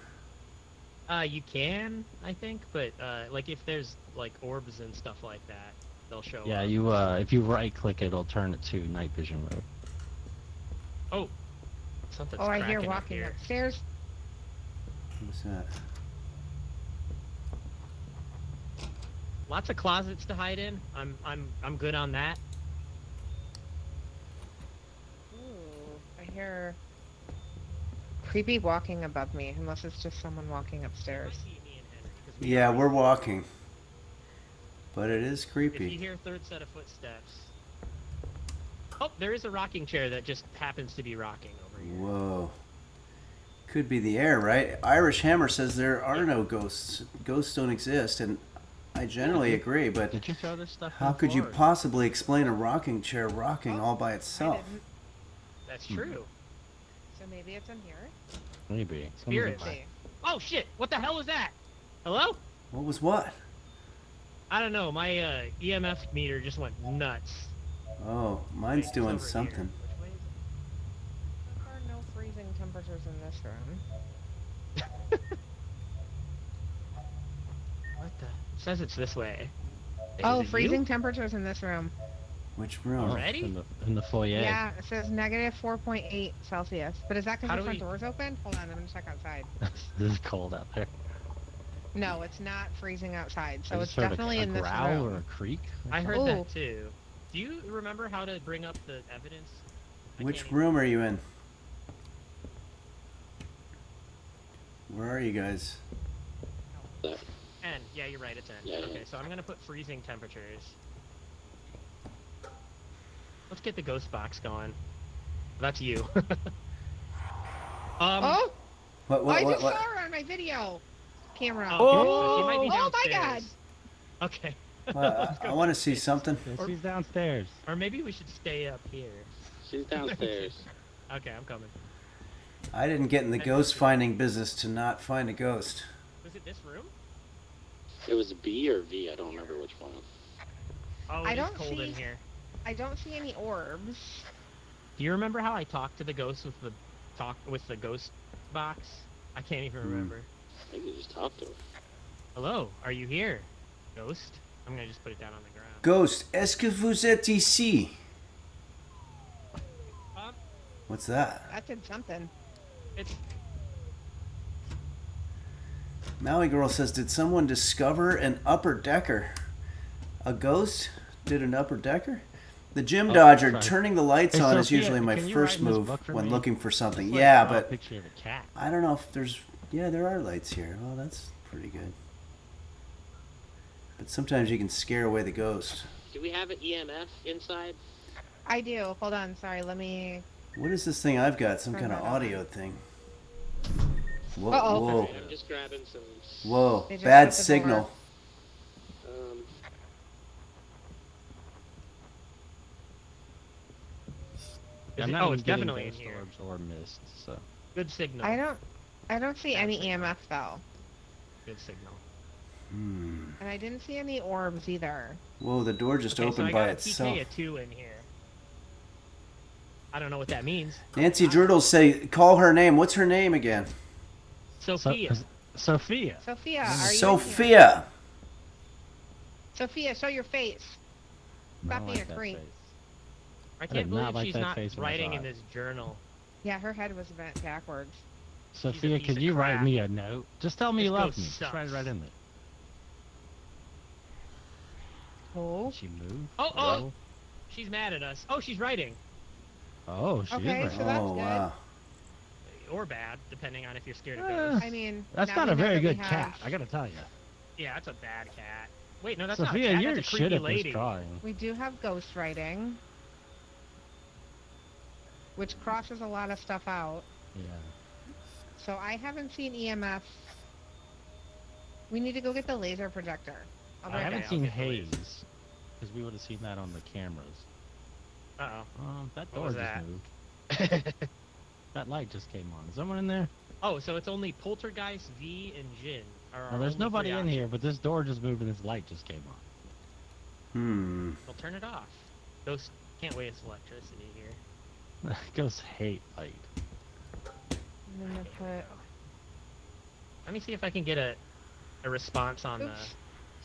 Speaker 16: You can, I think, but like if there's like orbs and stuff like that, they'll show
Speaker 15: Yeah,
Speaker 16: up.
Speaker 15: you if you right click, it'll turn it to night vision mode.
Speaker 16: Oh, something's
Speaker 17: I hear
Speaker 16: cracking up
Speaker 17: walking
Speaker 16: here.
Speaker 17: upstairs.
Speaker 13: What's that?
Speaker 16: Lots of closets to hide in. I'm good on that.
Speaker 17: Ooh, I hear creepy walking above me, unless it's just someone walking upstairs.
Speaker 13: Yeah, we're walking. But it is
Speaker 16: If you
Speaker 13: creepy.
Speaker 16: hear a third set of footsteps. Oh, there is a rocking chair that just happens to be rocking over here.
Speaker 13: Whoa. Could be the air, right? Irish Hammer says there are no ghosts. Ghosts don't exist, and I generally agree, but
Speaker 15: Did you throw this stuff
Speaker 13: how
Speaker 15: on
Speaker 13: could
Speaker 15: the
Speaker 13: you
Speaker 15: floor?
Speaker 13: possibly explain a rocking chair rocking all by itself?
Speaker 16: That's true.
Speaker 17: So maybe it's in here.
Speaker 15: Maybe.
Speaker 16: Spirits.
Speaker 17: See.
Speaker 16: Oh shit! What the hell was that? Hello?
Speaker 13: What was what?
Speaker 16: I don't know. My EMF meter just went nuts.
Speaker 13: Oh, mine's
Speaker 16: Wait,
Speaker 13: doing
Speaker 16: it's over
Speaker 13: something.
Speaker 16: here. Which way is
Speaker 17: There are no freezing temperatures in this room.
Speaker 16: What the? It says it's this way.
Speaker 17: Oh,
Speaker 16: Is it
Speaker 17: freezing
Speaker 16: you?
Speaker 17: temperatures in this room.
Speaker 13: Which room?
Speaker 16: Already?
Speaker 15: In the foyer.
Speaker 17: Yeah, it says negative 4.8 Celsius. But is that because
Speaker 16: How
Speaker 17: the
Speaker 16: do
Speaker 17: front
Speaker 16: we-
Speaker 17: door's open? Hold on, I'm gonna check outside.
Speaker 15: This is cold out there.
Speaker 17: No, it's not freezing outside, so
Speaker 15: I
Speaker 17: it's
Speaker 15: just heard
Speaker 17: definitely
Speaker 15: a
Speaker 17: in this
Speaker 15: growl
Speaker 17: room.
Speaker 15: or a creak.
Speaker 16: I heard
Speaker 17: Ooh.
Speaker 16: that too. Do you remember how to bring up the evidence?
Speaker 13: Which room are you in? Where are you guys?
Speaker 16: N. Yeah, you're right. It's N.
Speaker 18: Yeah.
Speaker 16: Okay, so I'm gonna put freezing temperatures. Let's get the ghost box going. That's you.
Speaker 17: Oh!
Speaker 13: What?
Speaker 17: I just saw her on my video camera.
Speaker 16: Okay, so she might be
Speaker 17: Oh my god!
Speaker 16: downstairs. Okay.
Speaker 13: I want to see something.
Speaker 15: She's downstairs.
Speaker 16: Or maybe we should stay up here.
Speaker 18: She's downstairs.
Speaker 16: Okay, I'm coming.
Speaker 13: I didn't get in the ghost finding business to not find a ghost.
Speaker 16: Was it this room?
Speaker 18: It was B or V. I don't remember which one.
Speaker 16: Oh,
Speaker 17: I
Speaker 16: it's
Speaker 17: don't
Speaker 16: cold
Speaker 17: see-
Speaker 16: in here.
Speaker 17: I don't see any orbs.
Speaker 16: Do you remember how I talked to the ghost with the ghost box? I can't even remember.
Speaker 18: I think you just talked to her.
Speaker 16: Hello, are you here, ghost? I'm gonna just put it down on the ground.
Speaker 13: Ghost, est-ce que vous êtes ici? What's that?
Speaker 17: That did something.
Speaker 16: It's
Speaker 13: Maui Girl says, did someone discover an upper decker? A ghost did an upper decker? The gym dodger,
Speaker 15: right.
Speaker 13: turning the lights
Speaker 15: Hey,
Speaker 13: on is
Speaker 15: Sophia,
Speaker 13: usually my
Speaker 15: can you
Speaker 13: first
Speaker 15: write in this
Speaker 13: move
Speaker 15: book for
Speaker 13: when
Speaker 15: me?
Speaker 13: looking for something.
Speaker 15: It's like
Speaker 13: Yeah,
Speaker 15: a
Speaker 13: but
Speaker 15: picture of a cat.
Speaker 13: I don't know if there's... Yeah, there are lights here. Well, that's pretty good. But sometimes you can scare away the ghost.
Speaker 18: Do we have an EMF inside?
Speaker 17: I do. Hold on, sorry, let me...
Speaker 13: What is this thing I've got? Some
Speaker 17: Turn
Speaker 13: kind of
Speaker 17: that on.
Speaker 13: audio thing. Whoa,
Speaker 17: Uh-oh.
Speaker 13: whoa.
Speaker 18: I'm just grabbing some.
Speaker 13: Whoa,
Speaker 17: They just
Speaker 13: bad
Speaker 17: shut the
Speaker 13: signal.
Speaker 17: door.
Speaker 15: I'm not
Speaker 16: oh,
Speaker 15: even
Speaker 16: it's
Speaker 15: getting
Speaker 16: definitely in
Speaker 15: ghost
Speaker 16: here.
Speaker 15: orbs or mist, so.
Speaker 16: Good signal.
Speaker 17: I don't see any EMF though.
Speaker 16: Good signal.
Speaker 13: Hmm.
Speaker 17: And I didn't see any orbs either.
Speaker 13: Whoa, the door just
Speaker 16: Okay, so
Speaker 13: opened
Speaker 16: I
Speaker 13: by
Speaker 16: got a
Speaker 13: itself.
Speaker 16: TK of 2 in here. I don't know what that means.
Speaker 13: Nancy Drurdles say, call her name. What's her name again?
Speaker 16: Sophia.
Speaker 15: Sophia.
Speaker 17: Sophia, are you in here?
Speaker 13: Sophia.
Speaker 17: Sophia, show your face. Stop
Speaker 15: I
Speaker 17: being
Speaker 15: like
Speaker 17: a
Speaker 15: that
Speaker 17: creep.
Speaker 15: face.
Speaker 16: I
Speaker 15: did
Speaker 16: can't
Speaker 15: not
Speaker 16: believe
Speaker 15: like
Speaker 16: she's
Speaker 15: that
Speaker 16: not
Speaker 15: face when I
Speaker 16: writing
Speaker 15: saw
Speaker 16: in
Speaker 15: it.
Speaker 16: this journal.
Speaker 17: Yeah, her head was bent backwards.
Speaker 15: Sophia,
Speaker 16: piece
Speaker 15: can
Speaker 16: of
Speaker 15: you write
Speaker 16: crap.
Speaker 15: me a note? Just tell me
Speaker 16: This
Speaker 15: you love
Speaker 16: ghost
Speaker 15: me. Just
Speaker 16: sucks.
Speaker 15: write it right in there.
Speaker 17: Oh.
Speaker 15: She moved.
Speaker 16: Oh,
Speaker 15: Hello?
Speaker 16: she's mad at us. Oh, she's writing.
Speaker 15: Oh, she
Speaker 17: Okay,
Speaker 15: is
Speaker 17: so
Speaker 15: right.
Speaker 17: that's
Speaker 13: Oh,
Speaker 17: good.
Speaker 13: wow.
Speaker 16: Or bad, depending on if you're scared of ghosts.
Speaker 17: I mean,
Speaker 15: That's
Speaker 17: now
Speaker 15: not
Speaker 17: we
Speaker 15: a
Speaker 17: know
Speaker 15: very
Speaker 17: that we
Speaker 15: good
Speaker 17: have-
Speaker 15: cat, I gotta tell you.
Speaker 16: Yeah, that's a bad cat. Wait, no, that's
Speaker 15: Sophia,
Speaker 16: not a cat.
Speaker 15: you're
Speaker 16: That's a
Speaker 15: shit
Speaker 16: creepy
Speaker 15: at
Speaker 16: lady.
Speaker 15: this drawing.
Speaker 17: We do have ghost writing, which crosses a lot of stuff out.
Speaker 15: Yeah.
Speaker 17: So I haven't seen EMF. We need to go get the laser projector. I'll be
Speaker 15: I
Speaker 17: right
Speaker 15: haven't
Speaker 17: back.
Speaker 15: seen haze, because we would have seen that on the cameras.
Speaker 16: Uh-oh.
Speaker 15: That
Speaker 16: What
Speaker 15: door
Speaker 16: was
Speaker 15: just
Speaker 16: that?
Speaker 15: moved. That light just came on. Is someone in there?
Speaker 16: Oh, so it's only Poltergeist, V, and Jin. Are our
Speaker 15: No, there's
Speaker 16: only
Speaker 15: nobody
Speaker 16: three
Speaker 15: in here, but this door just moved and this light just came on.
Speaker 13: Hmm.
Speaker 16: Well, turn it off. Ghosts can't waste electricity here.
Speaker 15: Ghosts hate light.
Speaker 17: I'm gonna put.
Speaker 16: Let me see if I can get a response on the...
Speaker 17: Oops.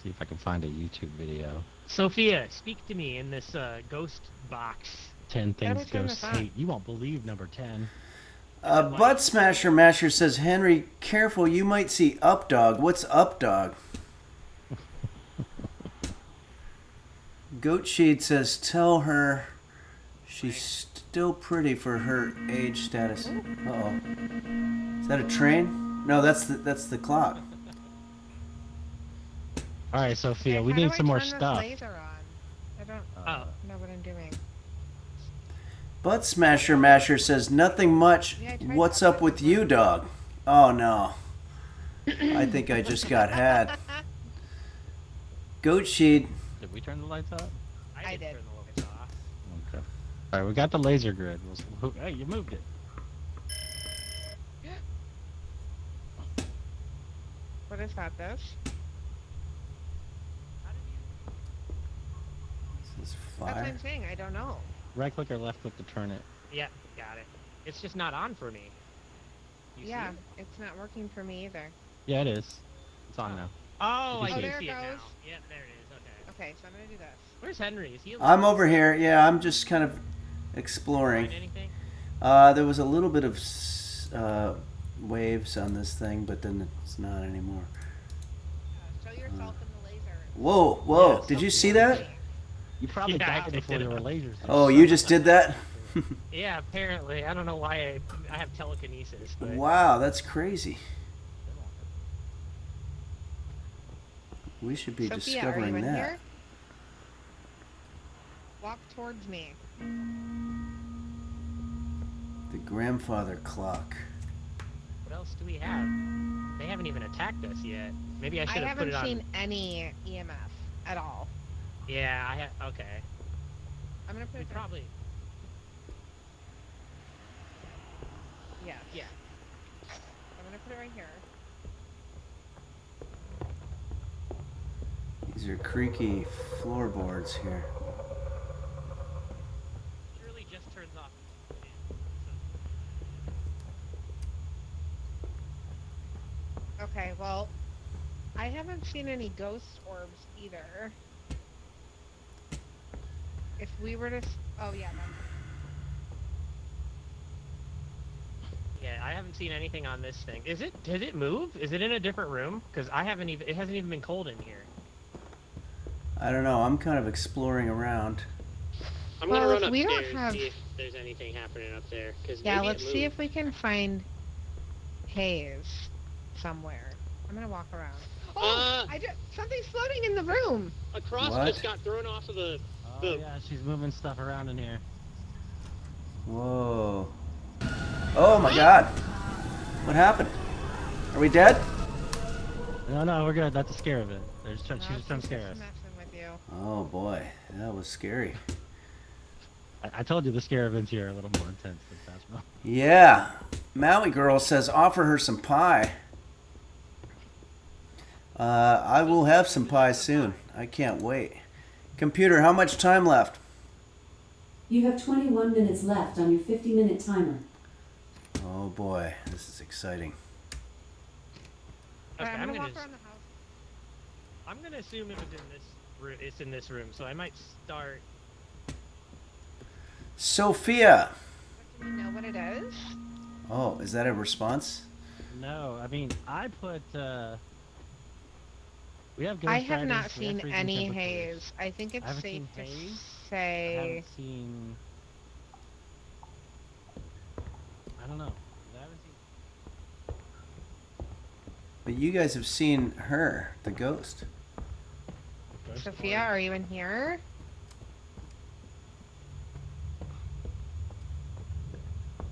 Speaker 15: See if I can find a YouTube video.
Speaker 16: Sophia, speak to me in this ghost box.
Speaker 15: 10 things
Speaker 17: we turn
Speaker 15: ghosts
Speaker 17: this on?
Speaker 15: hate. You won't believe number 10.
Speaker 13: Butt Smasher Masher says, Henry, careful, you might see Up Dog. What's Up Dog? Goat Sheet says, tell her she's still pretty for her age status. Uh-oh. Is that a train? No, that's the clock.
Speaker 15: All right, Sophia,
Speaker 17: Okay,
Speaker 15: we
Speaker 17: how do
Speaker 15: need
Speaker 17: I
Speaker 15: some more
Speaker 17: turn this
Speaker 15: stuff.
Speaker 17: laser on? I don't know what I'm doing.
Speaker 13: Butt Smasher Masher says, nothing much.
Speaker 17: Yeah, I tried
Speaker 13: What's up with you, dog? Oh, no. I think I just got had. Goat Sheet.
Speaker 15: Did we turn the lights off?
Speaker 17: I did.
Speaker 16: Turn the lights off.
Speaker 15: Okay. All right, we got the laser grid. Hey, you moved it.
Speaker 17: What is that? This?
Speaker 13: This is
Speaker 17: That's what
Speaker 13: fire.
Speaker 17: I'm saying. I don't know.
Speaker 15: Right click or left click to turn it.
Speaker 16: Yeah, got it. It's just not on for me. You
Speaker 17: Yeah,
Speaker 16: see it?
Speaker 17: it's not working for me either.
Speaker 15: Yeah, it is. It's on now.
Speaker 16: Oh,
Speaker 15: You
Speaker 16: I
Speaker 15: can
Speaker 16: do
Speaker 15: see
Speaker 17: it.
Speaker 16: see it
Speaker 17: There it
Speaker 16: now.
Speaker 17: goes.
Speaker 16: Yep, there it is. Okay.
Speaker 17: Okay, so I'm gonna do this.
Speaker 16: Where's Henry? Is he?
Speaker 13: I'm over here. Yeah, I'm just kind of exploring.
Speaker 16: Find anything?
Speaker 13: There was a little bit of waves on this thing, but then it's not anymore.
Speaker 17: Show yourself in the laser.
Speaker 13: Whoa, whoa!
Speaker 15: Yeah,
Speaker 13: Did you see that?
Speaker 15: You probably
Speaker 16: Yeah,
Speaker 15: died
Speaker 16: I
Speaker 15: before
Speaker 16: did.
Speaker 15: there were lasers.
Speaker 13: Oh, you just did that?
Speaker 16: Yeah, apparently. I don't know why I have telekinesis. But...
Speaker 13: Wow, that's crazy. We should be
Speaker 17: Sophia,
Speaker 13: discovering
Speaker 17: are you in
Speaker 13: that.
Speaker 17: here? Walk towards me.
Speaker 13: The grandfather clock.
Speaker 16: What else do we have? They haven't even attacked us yet. Maybe I should have put it on.
Speaker 17: I haven't seen any EMF at all.
Speaker 16: Yeah, I have. Okay.
Speaker 17: I'm gonna put it
Speaker 16: probably.
Speaker 17: Yes.
Speaker 16: Yeah.
Speaker 17: I'm gonna put it right here.
Speaker 13: These are creaky floorboards here.
Speaker 16: Surely just turns off.
Speaker 17: Okay, well, I haven't seen any ghost orbs either. If we were to... Oh, yeah, that's...
Speaker 16: Yeah, I haven't seen anything on this thing. Is it? Did it move? Is it in a different room? Because I haven't even. It hasn't even been cold in here.
Speaker 13: I don't know. I'm kind of exploring around.
Speaker 16: I'm
Speaker 17: Well,
Speaker 16: gonna
Speaker 17: if
Speaker 16: run
Speaker 17: we don't
Speaker 16: upstairs
Speaker 17: have-
Speaker 16: see if there's anything happening up there. Cause
Speaker 17: Yeah,
Speaker 16: maybe
Speaker 17: let's
Speaker 16: it
Speaker 17: see
Speaker 16: moved.
Speaker 17: if we can find haze somewhere. I'm gonna walk around. Oh, something's floating in the room.
Speaker 16: A cross
Speaker 13: What?
Speaker 16: just got thrown off of the.
Speaker 15: Oh yeah, she's moving stuff around in here.
Speaker 13: Whoa. Oh my god. What happened? Are we dead?
Speaker 15: No, we're good. That's the scare of it. She's just trying to scare us.
Speaker 17: Messing with you.
Speaker 13: Oh boy. That was scary.
Speaker 15: I told you the scare events here are a little more intense than Tasmo.
Speaker 13: Yeah. Maui Girl says offer her some pie. I will have some pie soon. I can't wait. Computer, how much time left?
Speaker 14: You have 21 minutes left on your 50-minute timer.
Speaker 13: Oh boy, this is exciting.
Speaker 16: Okay,
Speaker 17: I'm
Speaker 16: I'm
Speaker 17: gonna
Speaker 16: gonna.
Speaker 17: walk around the house.
Speaker 16: I'm gonna assume it was in this. It's in this room, so I might start.
Speaker 13: Sophia.
Speaker 17: Do we know what it is?
Speaker 13: Oh, is that a response?
Speaker 15: No, I mean I put. We have.
Speaker 17: I have
Speaker 15: ghostwriters,
Speaker 17: not
Speaker 15: we
Speaker 17: seen
Speaker 15: freezing
Speaker 17: any
Speaker 15: temperatures.
Speaker 17: haze. I think it's
Speaker 15: I haven't
Speaker 17: safe
Speaker 15: seen
Speaker 17: to
Speaker 15: haze. I
Speaker 17: say.
Speaker 15: haven't seen. I don't know. I haven't seen.
Speaker 13: But you guys have seen her, the ghost.
Speaker 17: Sophia, are you in here?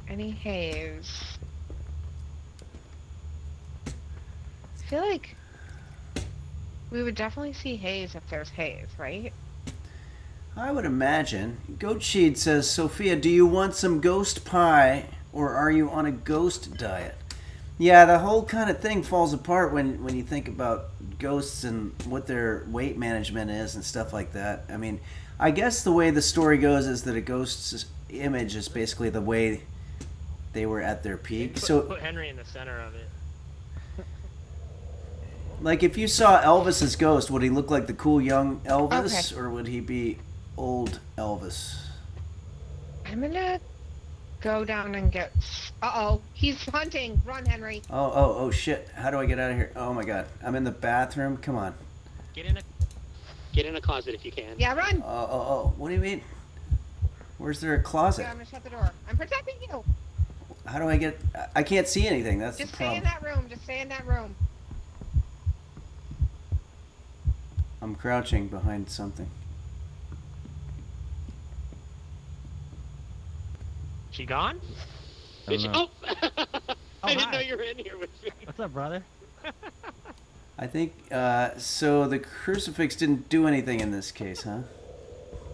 Speaker 17: Any haze? I feel like we would definitely see haze if there's haze, right?
Speaker 13: I would imagine. Goat Sheed says, Sophia, do you want some ghost pie or are you on a ghost diet? Yeah, the whole kind of thing falls apart when you think about ghosts and what their weight management is and stuff like that. I mean, I guess the way the story goes is that a ghost's image is basically the way they were at their peak.
Speaker 16: Put Henry in the center of it.
Speaker 13: Like, if you saw Elvis's ghost, would he look like the cool young Elvis, or would he be old Elvis?
Speaker 17: I'm gonna go down and get... Uh-oh, he's hunting. Run, Henry.
Speaker 13: Oh, shit. How do I get out of here? Oh, my God. I'm in the bathroom. Come on.
Speaker 16: Get in a closet if you can.
Speaker 17: Yeah, run.
Speaker 13: Oh. What do you mean? Where's there a closet?
Speaker 17: Yeah, I'm gonna shut the door. I'm protecting you.
Speaker 13: How do I get... I can't see anything. That's
Speaker 17: Just
Speaker 13: the
Speaker 17: stay
Speaker 13: problem.
Speaker 17: in that room. Just stay in that room.
Speaker 13: I'm crouching behind something.
Speaker 16: She gone?
Speaker 15: I don't know.
Speaker 16: I didn't know you were in here with me.
Speaker 15: What's up, brother?
Speaker 13: I think... so the crucifix didn't do anything in this case, huh?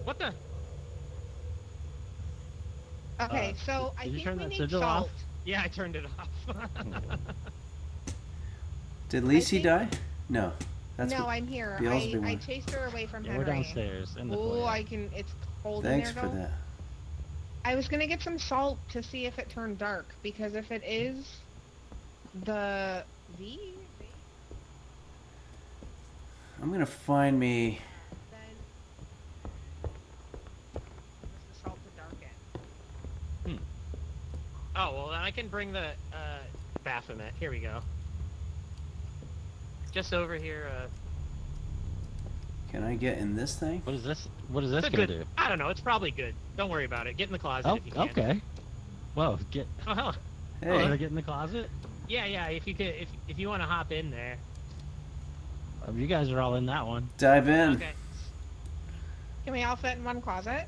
Speaker 16: What the?
Speaker 17: Okay, so I
Speaker 15: did you
Speaker 17: think
Speaker 15: turn
Speaker 17: we
Speaker 15: that
Speaker 17: need
Speaker 15: sigil
Speaker 17: salt.
Speaker 15: off?
Speaker 16: Yeah, I turned it off.
Speaker 13: Did Lacey die? No. That's
Speaker 17: No,
Speaker 13: what
Speaker 17: I'm here.
Speaker 13: Beelzebub
Speaker 17: I
Speaker 13: wanted.
Speaker 17: chased her away from
Speaker 15: Yeah,
Speaker 17: Henry.
Speaker 15: we're downstairs in the
Speaker 17: Oh,
Speaker 15: foyer.
Speaker 17: I can... It's cold
Speaker 13: Thanks
Speaker 17: in there,
Speaker 13: for
Speaker 17: though.
Speaker 13: that.
Speaker 17: I was gonna get some salt to see if it turned dark, because if it is the V,
Speaker 13: I'm gonna find me
Speaker 16: Oh, well, then I can bring the Baphomet. Here we go. Just over here.
Speaker 13: Can I get in this thing?
Speaker 15: What is this? What is this
Speaker 16: It's
Speaker 15: gonna
Speaker 16: good.
Speaker 15: do?
Speaker 16: I don't know. It's probably good. Don't worry about it. Get in the closet
Speaker 15: Oh,
Speaker 16: if you can.
Speaker 15: okay. Whoa, get.
Speaker 16: Oh, hell.
Speaker 15: Hey. Oh, get in the closet?
Speaker 16: Yeah. If you could, if you want to hop in there.
Speaker 15: You guys are all in that one.
Speaker 13: Dive in.
Speaker 16: Okay.
Speaker 17: Can we all fit in one closet?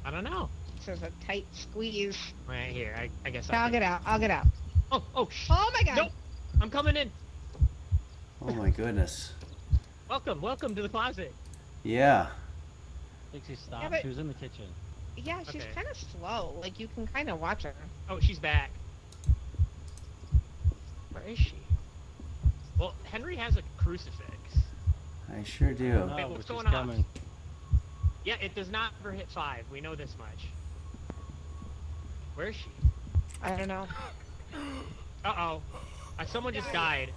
Speaker 16: I don't know.
Speaker 17: This is a tight squeeze.
Speaker 16: Right here. I guess
Speaker 17: I'll get out. I'll get out.
Speaker 16: Oh.
Speaker 17: Oh my God.
Speaker 16: Nope. I'm coming in.
Speaker 13: Oh my goodness.
Speaker 16: Welcome to the closet.
Speaker 13: Yeah.
Speaker 15: Dixie, stop.
Speaker 17: Yeah, but-
Speaker 15: She was in the kitchen.
Speaker 17: Yeah, she's
Speaker 16: Okay.
Speaker 17: kind of slow. Like, you can kind of watch her.
Speaker 16: Oh, she's back. Where is she? Well, Henry has a crucifix.
Speaker 13: I sure do.
Speaker 15: Oh,
Speaker 16: Wait,
Speaker 15: but
Speaker 16: what's
Speaker 15: she's
Speaker 16: going on?
Speaker 15: coming.
Speaker 16: Yeah, it does not ever hit 5. We know this much. Where is she?
Speaker 17: I don't know.
Speaker 16: Uh-oh. Someone just died.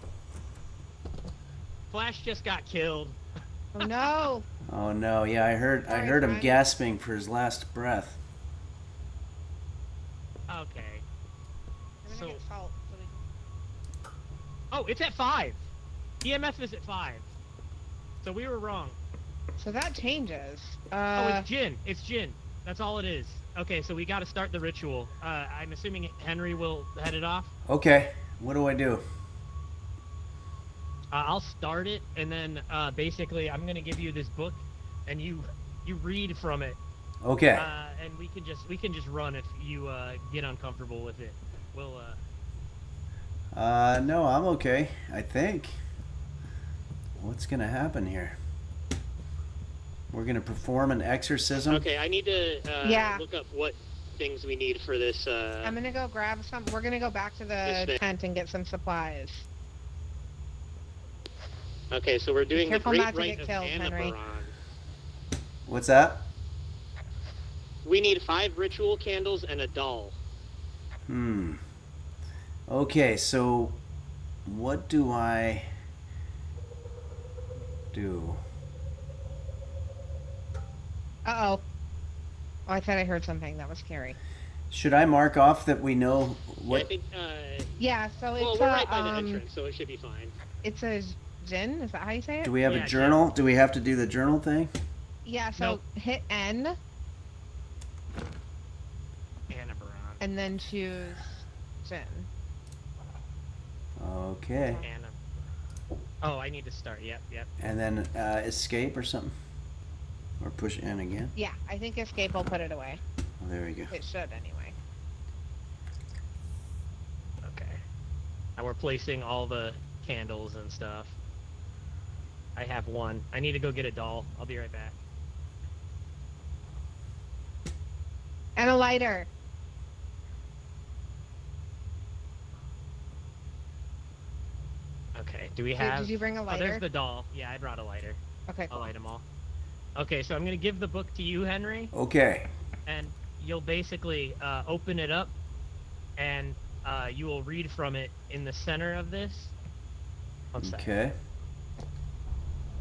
Speaker 16: Flash just got killed.
Speaker 17: Oh no.
Speaker 13: Oh no, yeah, I heard him
Speaker 17: Brian.
Speaker 13: gasping for his last breath.
Speaker 16: Okay.
Speaker 17: I'm gonna get salt. So we...
Speaker 16: Oh, it's at 5. EMF is at 5. So we were wrong.
Speaker 17: So that changes.
Speaker 16: Oh, it's Jin. It's Jin. That's all it is. Okay, so we got to start the ritual. I'm assuming Henry will head it off.
Speaker 13: Okay, what do I do?
Speaker 16: I'll start it, and then basically I'm gonna give you this book, and you read from it.
Speaker 13: Okay.
Speaker 16: And we can just run if you get uncomfortable with it. We'll.
Speaker 13: No, I'm okay. I think. What's gonna happen here? We're gonna perform an exorcism.
Speaker 16: Okay, I need to
Speaker 17: Yeah.
Speaker 16: look up what things we need for this.
Speaker 17: I'm gonna go grab some. We're gonna go back to
Speaker 16: This
Speaker 17: the
Speaker 16: thing.
Speaker 17: tent and get some supplies.
Speaker 16: Okay, so we're doing the
Speaker 17: Careful
Speaker 16: Great
Speaker 17: not to
Speaker 16: Rite
Speaker 17: get
Speaker 16: of
Speaker 17: killed, Henry.
Speaker 16: Anabaron.
Speaker 13: What's that?
Speaker 16: We need 5 ritual candles and a doll.
Speaker 13: Okay, so what do I do?
Speaker 17: Uh-oh. Oh, I thought I heard something. That was scary.
Speaker 13: Should I mark off that we know
Speaker 16: I
Speaker 13: what?
Speaker 16: think.
Speaker 17: Yeah, so it's
Speaker 16: Well, we're right by the entrance, so it should be fine.
Speaker 17: It's a Jin. Is that how you say it?
Speaker 13: Do we have
Speaker 16: Yeah,
Speaker 13: a journal? Do we have to do the journal thing?
Speaker 17: Yeah, so
Speaker 16: Nope.
Speaker 17: hit N
Speaker 16: Anabaron.
Speaker 17: and then choose Jin.
Speaker 13: Okay.
Speaker 16: Oh, I need to start. Yep.
Speaker 13: And then escape or something? Or push N again?
Speaker 17: Yeah, I think escape will put it away.
Speaker 13: Oh, there we go.
Speaker 17: It should anyway.
Speaker 16: Okay. And we're placing all the candles and stuff. I have one. I need to go get a doll. I'll be right back.
Speaker 17: And a lighter.
Speaker 16: Okay. Do we
Speaker 17: Did-
Speaker 16: have?
Speaker 17: did you bring a
Speaker 16: Oh,
Speaker 17: lighter?
Speaker 16: there's the doll. Yeah, I brought a lighter.
Speaker 17: Okay,
Speaker 16: I'll
Speaker 17: cool.
Speaker 16: light them all. Okay, so I'm gonna give the book to you, Henry,
Speaker 13: Okay.
Speaker 16: and you'll basically open it up, and you will read from it in the center of this. One second.
Speaker 13: Okay.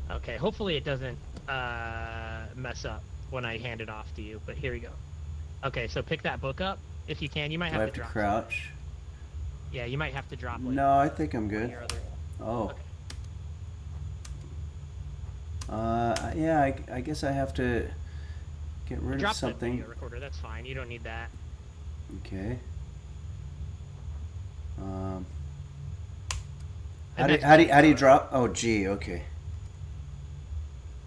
Speaker 16: Okay. Hopefully it doesn't mess up when I hand it off to you. But here we go. Okay, so pick that book up if you can. You might
Speaker 13: Do I
Speaker 16: have
Speaker 13: have
Speaker 16: to
Speaker 13: to
Speaker 16: drop.
Speaker 13: crouch?
Speaker 16: Yeah, you might have to drop. Like,
Speaker 13: No, I think I'm good.
Speaker 16: your other.
Speaker 13: Oh. Yeah, I guess I have to get rid of
Speaker 16: Drop that
Speaker 13: something.
Speaker 16: video recorder. That's fine. You don't need that.
Speaker 13: Okay.
Speaker 16: And
Speaker 13: How do
Speaker 16: that's
Speaker 13: you drop? Oh, G. Okay.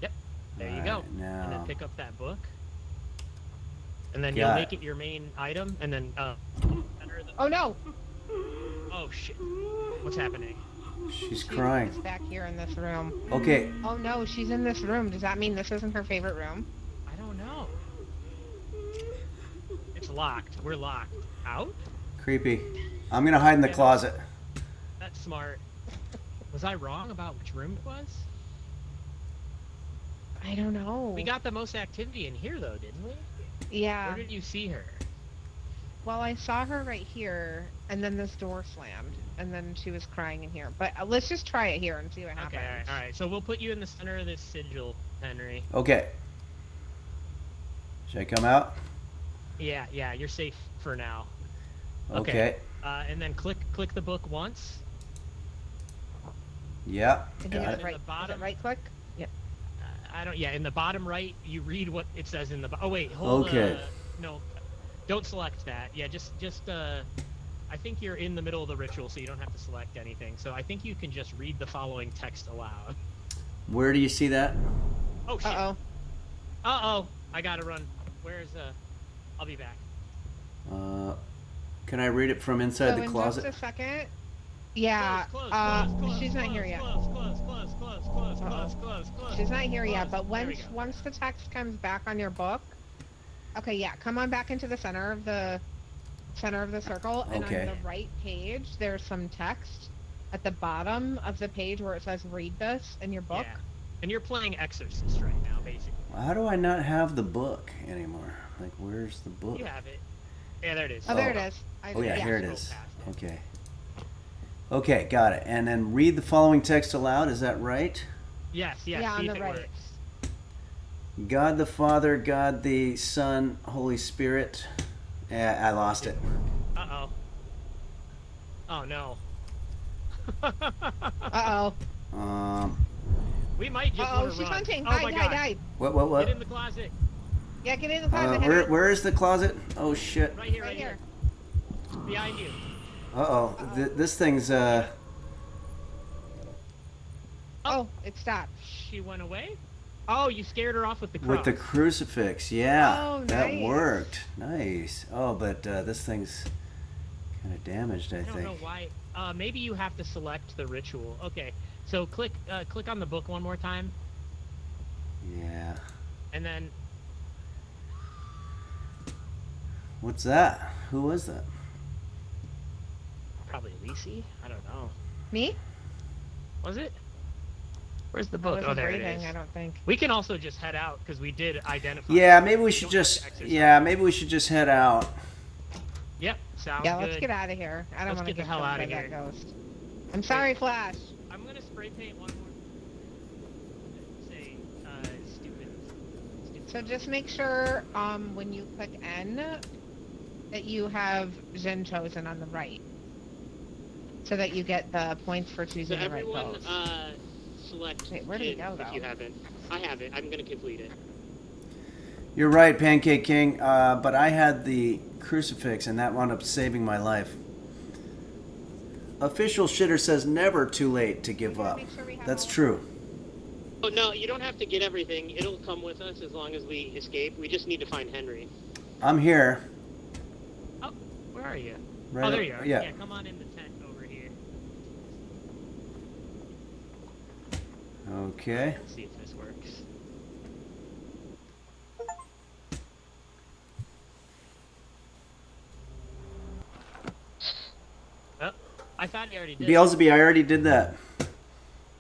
Speaker 16: Yep. There you go.
Speaker 13: Alright, now.
Speaker 16: And then pick up that book. And then
Speaker 13: Got
Speaker 16: you'll
Speaker 13: it.
Speaker 16: make it your main item, and then center the.
Speaker 17: Oh no!
Speaker 16: Oh shit! What's happening?
Speaker 13: She's crying.
Speaker 17: She's back here in this room.
Speaker 13: Okay.
Speaker 17: Oh no, she's in this room. Does that mean this isn't her favorite room?
Speaker 16: I don't know. It's locked. We're locked. Out?
Speaker 13: Creepy. I'm gonna hide in the
Speaker 16: Yeah.
Speaker 13: closet.
Speaker 16: That's smart. Was I wrong about which room it was?
Speaker 17: I don't know.
Speaker 16: We got the most activity in here, though, didn't we?
Speaker 17: Yeah.
Speaker 16: Where did you see her?
Speaker 17: Well, I saw her right here, and then this door slammed, and then she was crying in here. But let's just try it here and see what happens.
Speaker 16: Okay, all right. So we'll put you in the center of this sigil, Henry.
Speaker 13: Okay. Should I come out?
Speaker 16: Yeah, you're safe for now.
Speaker 13: Okay.
Speaker 16: And then click the book once.
Speaker 13: Yeah.
Speaker 17: I think
Speaker 13: Got
Speaker 17: it's
Speaker 13: it.
Speaker 17: right. Is it right click? Yeah.
Speaker 16: I don't. Yeah, in the bottom right, you read what it says in the. Oh wait, hold.
Speaker 13: Okay.
Speaker 16: No, don't select that. Yeah, just. I think you're in the middle of the ritual, so you don't have to select anything. So I think you can just read the following text aloud.
Speaker 13: Where do you see that?
Speaker 16: Oh shit.
Speaker 17: Uh-oh.
Speaker 16: Uh-oh. I gotta run. Where's I'll be back.
Speaker 13: Can I read it from inside the closet?
Speaker 17: Just a second. Yeah. She's not here yet. She's not here yet, but once the text comes back on your book. Okay, yeah, come on back into the center of the circle, and on the right page there's some text at the bottom of the page where it says read this in your book.
Speaker 16: Yeah. And you're playing Exorcist right now, basically.
Speaker 13: How do I not have the book anymore? Like, where's the book?
Speaker 16: You have it. Yeah, there it is.
Speaker 17: Oh, there it is.
Speaker 13: Here it is. Okay. Okay, got it. And then read the following text aloud. Is that right?
Speaker 16: Yes.
Speaker 17: Yeah, on the right.
Speaker 16: Works.
Speaker 13: God the Father, God the Son, Holy Spirit. I lost it.
Speaker 16: Uh-oh. Oh, no.
Speaker 17: Uh-oh.
Speaker 16: We might just want to
Speaker 17: she's
Speaker 16: run.
Speaker 17: hunting.
Speaker 16: Oh, my God.
Speaker 17: Hide.
Speaker 13: What?
Speaker 16: Get in the closet.
Speaker 17: Yeah, get in the closet.
Speaker 13: Where is the closet? Oh, shit.
Speaker 16: Right here. Behind you.
Speaker 13: Uh-oh. This thing's,
Speaker 17: Oh, it stopped.
Speaker 16: She went away? Oh, you scared her off with the cross.
Speaker 13: With the crucifix, yeah.
Speaker 17: Oh,
Speaker 13: that
Speaker 17: nice.
Speaker 13: worked. Nice. Oh, but this thing's kind of damaged, I think.
Speaker 16: I don't know why. Maybe you have to select the ritual. Okay, so click on the book one more time.
Speaker 13: Yeah.
Speaker 16: And then...
Speaker 13: What's that? Who was that?
Speaker 16: Probably Lisi? I don't know.
Speaker 17: Me?
Speaker 16: Was it? Where's the book? Oh, there it is.
Speaker 17: I don't think.
Speaker 16: We can also just head out because we did identify.
Speaker 13: Yeah, maybe we should just. Yeah, maybe we should just head out.
Speaker 16: Yep, sounds
Speaker 17: good. Yeah,
Speaker 16: good.
Speaker 17: let's get out of here. I don't want to
Speaker 16: get the hell out of here.
Speaker 17: That ghost. I'm sorry, Flash.
Speaker 16: I'm gonna spray paint one more. Say, stupid.
Speaker 17: So just make sure, when you click N, that you have Zen chosen on the right, so that you get the points for choosing the right pose.
Speaker 16: Select.
Speaker 17: Wait, where did it go, though?
Speaker 16: If you haven't. I have it. I'm going to complete it.
Speaker 13: You're right, Pancake King, but I had the crucifix, and that wound up saving my life. Official Shitter says never too late to give up. That's true.
Speaker 16: Oh, no, you don't have to get everything. It'll come with us as long as we escape. We just need to find Henry.
Speaker 13: I'm here.
Speaker 16: Oh, where are you?
Speaker 13: Right
Speaker 16: there you are.
Speaker 13: Yeah,
Speaker 16: come on in the tent over here.
Speaker 13: Okay.
Speaker 16: Let's see if this works. Oh, I thought you already did.
Speaker 13: Beelzebub, I already did that.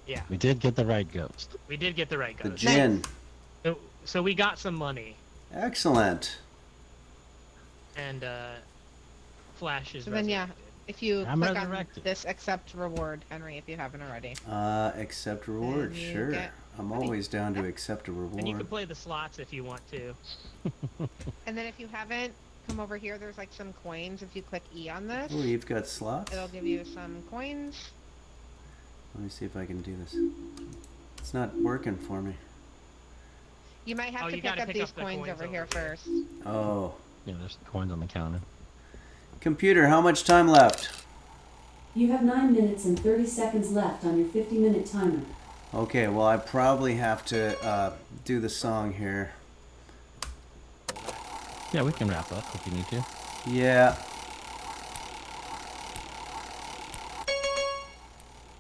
Speaker 16: Yeah.
Speaker 15: We did get the right ghost.
Speaker 16: We did get the right ghost.
Speaker 13: The gin.
Speaker 16: So we got some money.
Speaker 13: Excellent.
Speaker 16: And Flash is
Speaker 17: So then, yeah, if you
Speaker 15: I'm
Speaker 17: click
Speaker 15: resurrected.
Speaker 17: on this accept reward, Henry, if you haven't already.
Speaker 13: Accept reward,
Speaker 17: you
Speaker 13: sure.
Speaker 17: get
Speaker 13: I'm always down to accept a reward.
Speaker 16: And you can play the slots if you want to.
Speaker 17: And then if you haven't, come over here. There's like some coins. If you click E on this,
Speaker 13: Oh, you've got slots?
Speaker 17: it'll give you some coins.
Speaker 13: Let me see if I can do this. It's not working for me.
Speaker 17: You might have to
Speaker 16: you
Speaker 17: pick
Speaker 16: gotta
Speaker 17: up
Speaker 16: pick
Speaker 17: these
Speaker 16: up the
Speaker 17: coins
Speaker 16: coins
Speaker 17: over
Speaker 16: over
Speaker 17: here
Speaker 16: here.
Speaker 17: first.
Speaker 13: Oh.
Speaker 15: Yeah, there's coins on the counter.
Speaker 13: Computer, how much time left?
Speaker 14: You have 9 minutes and 30 seconds left on your 50-minute timer.
Speaker 13: Okay, well, I probably have to do the song here.
Speaker 15: Yeah, we can wrap up if you need to.
Speaker 13: Yeah.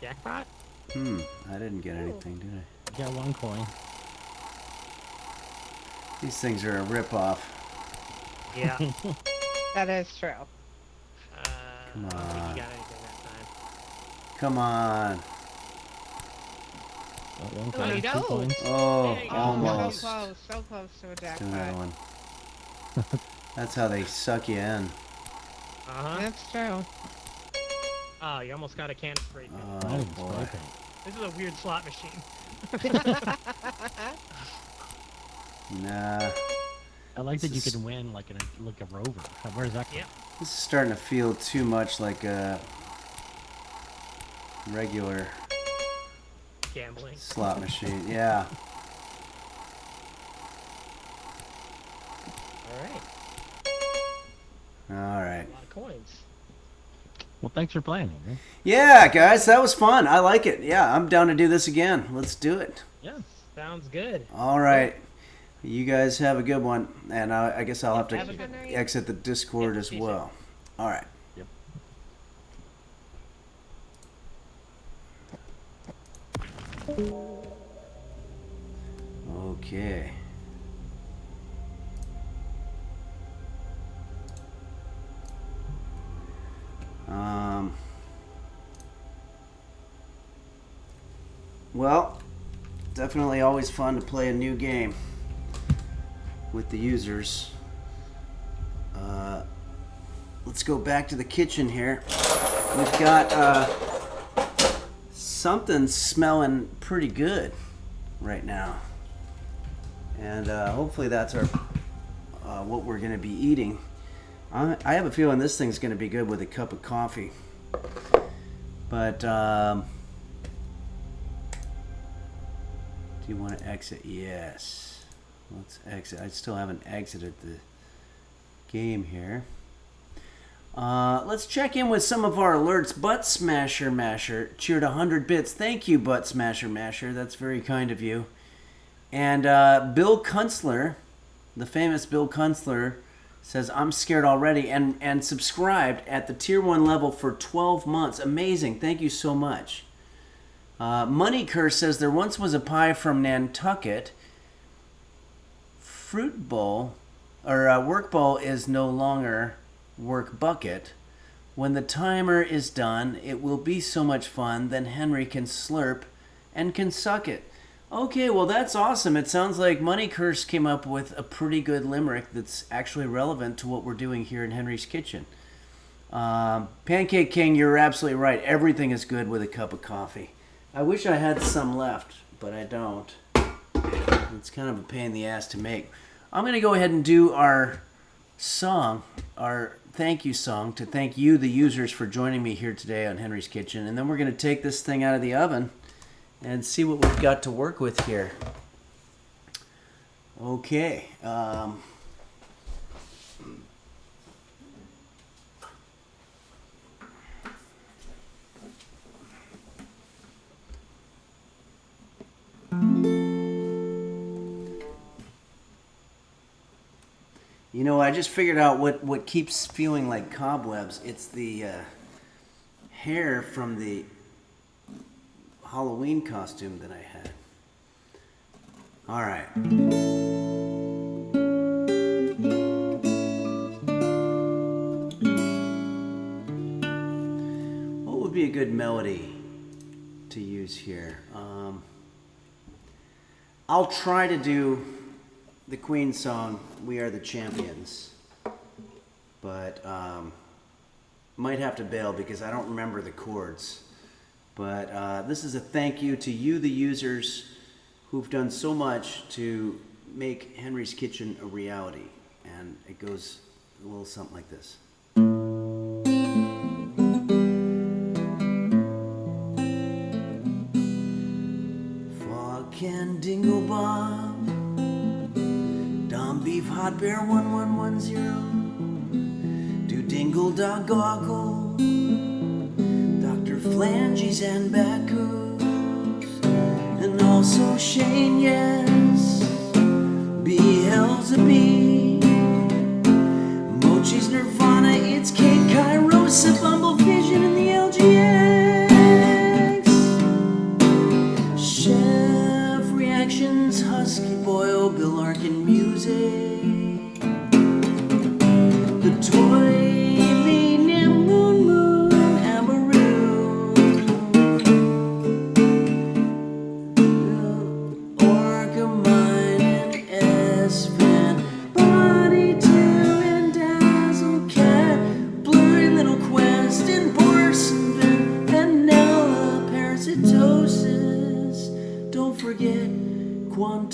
Speaker 16: Jackpot?
Speaker 13: I didn't get anything, did I?
Speaker 15: You got one coin.
Speaker 13: These things are a rip-off.
Speaker 16: Yeah.
Speaker 17: That is true.
Speaker 13: Come
Speaker 16: I don't think
Speaker 13: on.
Speaker 16: you got anything that time.
Speaker 13: Come on.
Speaker 15: One
Speaker 17: There
Speaker 15: coin,
Speaker 17: you
Speaker 15: 2
Speaker 17: go.
Speaker 15: coins.
Speaker 13: Oh,
Speaker 16: There you go.
Speaker 13: almost.
Speaker 17: So close to a
Speaker 13: Do
Speaker 17: jackpot.
Speaker 13: another one. That's how they suck you in.
Speaker 16: Uh-huh.
Speaker 17: That's true.
Speaker 16: Oh, you almost got a can of spray paint.
Speaker 13: Oh,
Speaker 15: Not even
Speaker 13: boy.
Speaker 15: spray paint.
Speaker 16: This is a weird slot machine.
Speaker 13: Nah.
Speaker 15: I like that you
Speaker 13: This is-
Speaker 15: can win like a rover. Where's that come
Speaker 16: Yep.
Speaker 13: This is starting to feel too much like a regular
Speaker 16: gambling
Speaker 13: slot machine. Yeah. All right.
Speaker 16: A lot of coins.
Speaker 15: Well, thanks for playing. Man.
Speaker 13: Yeah, guys, that was fun. I like it. Yeah, I'm down to do this again. Let's do it.
Speaker 16: Yeah, sounds good.
Speaker 13: All right. You guys have a good one. And I guess I'll have to exit the Discord as well. All right.
Speaker 15: Yep.
Speaker 13: Okay. Well, definitely always fun to play a new game with the users. Let's go back to the kitchen here. We've got something smelling pretty good right now, and hopefully that's our what we're going to be eating. I have a feeling this thing's going to be good with a cup of coffee. But do you want to exit? Yes. Let's exit. I still haven't exited the game here. Let's check in with some of our alerts. Butt Smasher Masher cheered 100 bits. Thank you, Butt Smasher Masher. That's very kind of you. And Bill Kunstler, the famous Bill Kunstler, says, I'm scared already, and subscribed at the tier 1 level for 12 months. Amazing. Thank you so much. Money Curse says, there once was a pie from Nantucket. Fruit bowl, or work bowl is no longer work bucket. When the timer is done, it will be so much fun. Then Henry can slurp and can suck it. Okay, well that's awesome. It sounds like Money Curse came up with a pretty good limerick that's actually relevant to what we're doing here in Henry's Kitchen. Pancake King, you're absolutely right. Everything is good with a cup of coffee. I wish I had some left, but I don't. It's kind of a pain in the ass to make. I'm going to go ahead and do our song, our thank you song, to thank you, the users, for joining me here today on Henry's Kitchen. And then we're going to take this thing out of the oven and see what we've got to work with here. Okay. You know, I just figured out what keeps feeling like cobwebs. It's the hair from the Halloween costume that I had. All right. What would be a good melody to use here? I'll try to do the Queen song, We Are the Champions, but might have to bail because I don't remember the chords. But this is a thank you to you, the users, who've done so much to make Henry's Kitchen a reality. And it goes a little something like this. Fucking Dingle Bob, Dom Beef Hot Bear 1110, Do Dingle Dog Goggle, Flanges and Bacchus, and also Shane, yes, Beelzebub, Mochi's Nirvana, it's Kate Kairosa, Bumble Vision, and the LGX, Chef Reactions, Husky Boyle, Bill Arkin Music, The Toy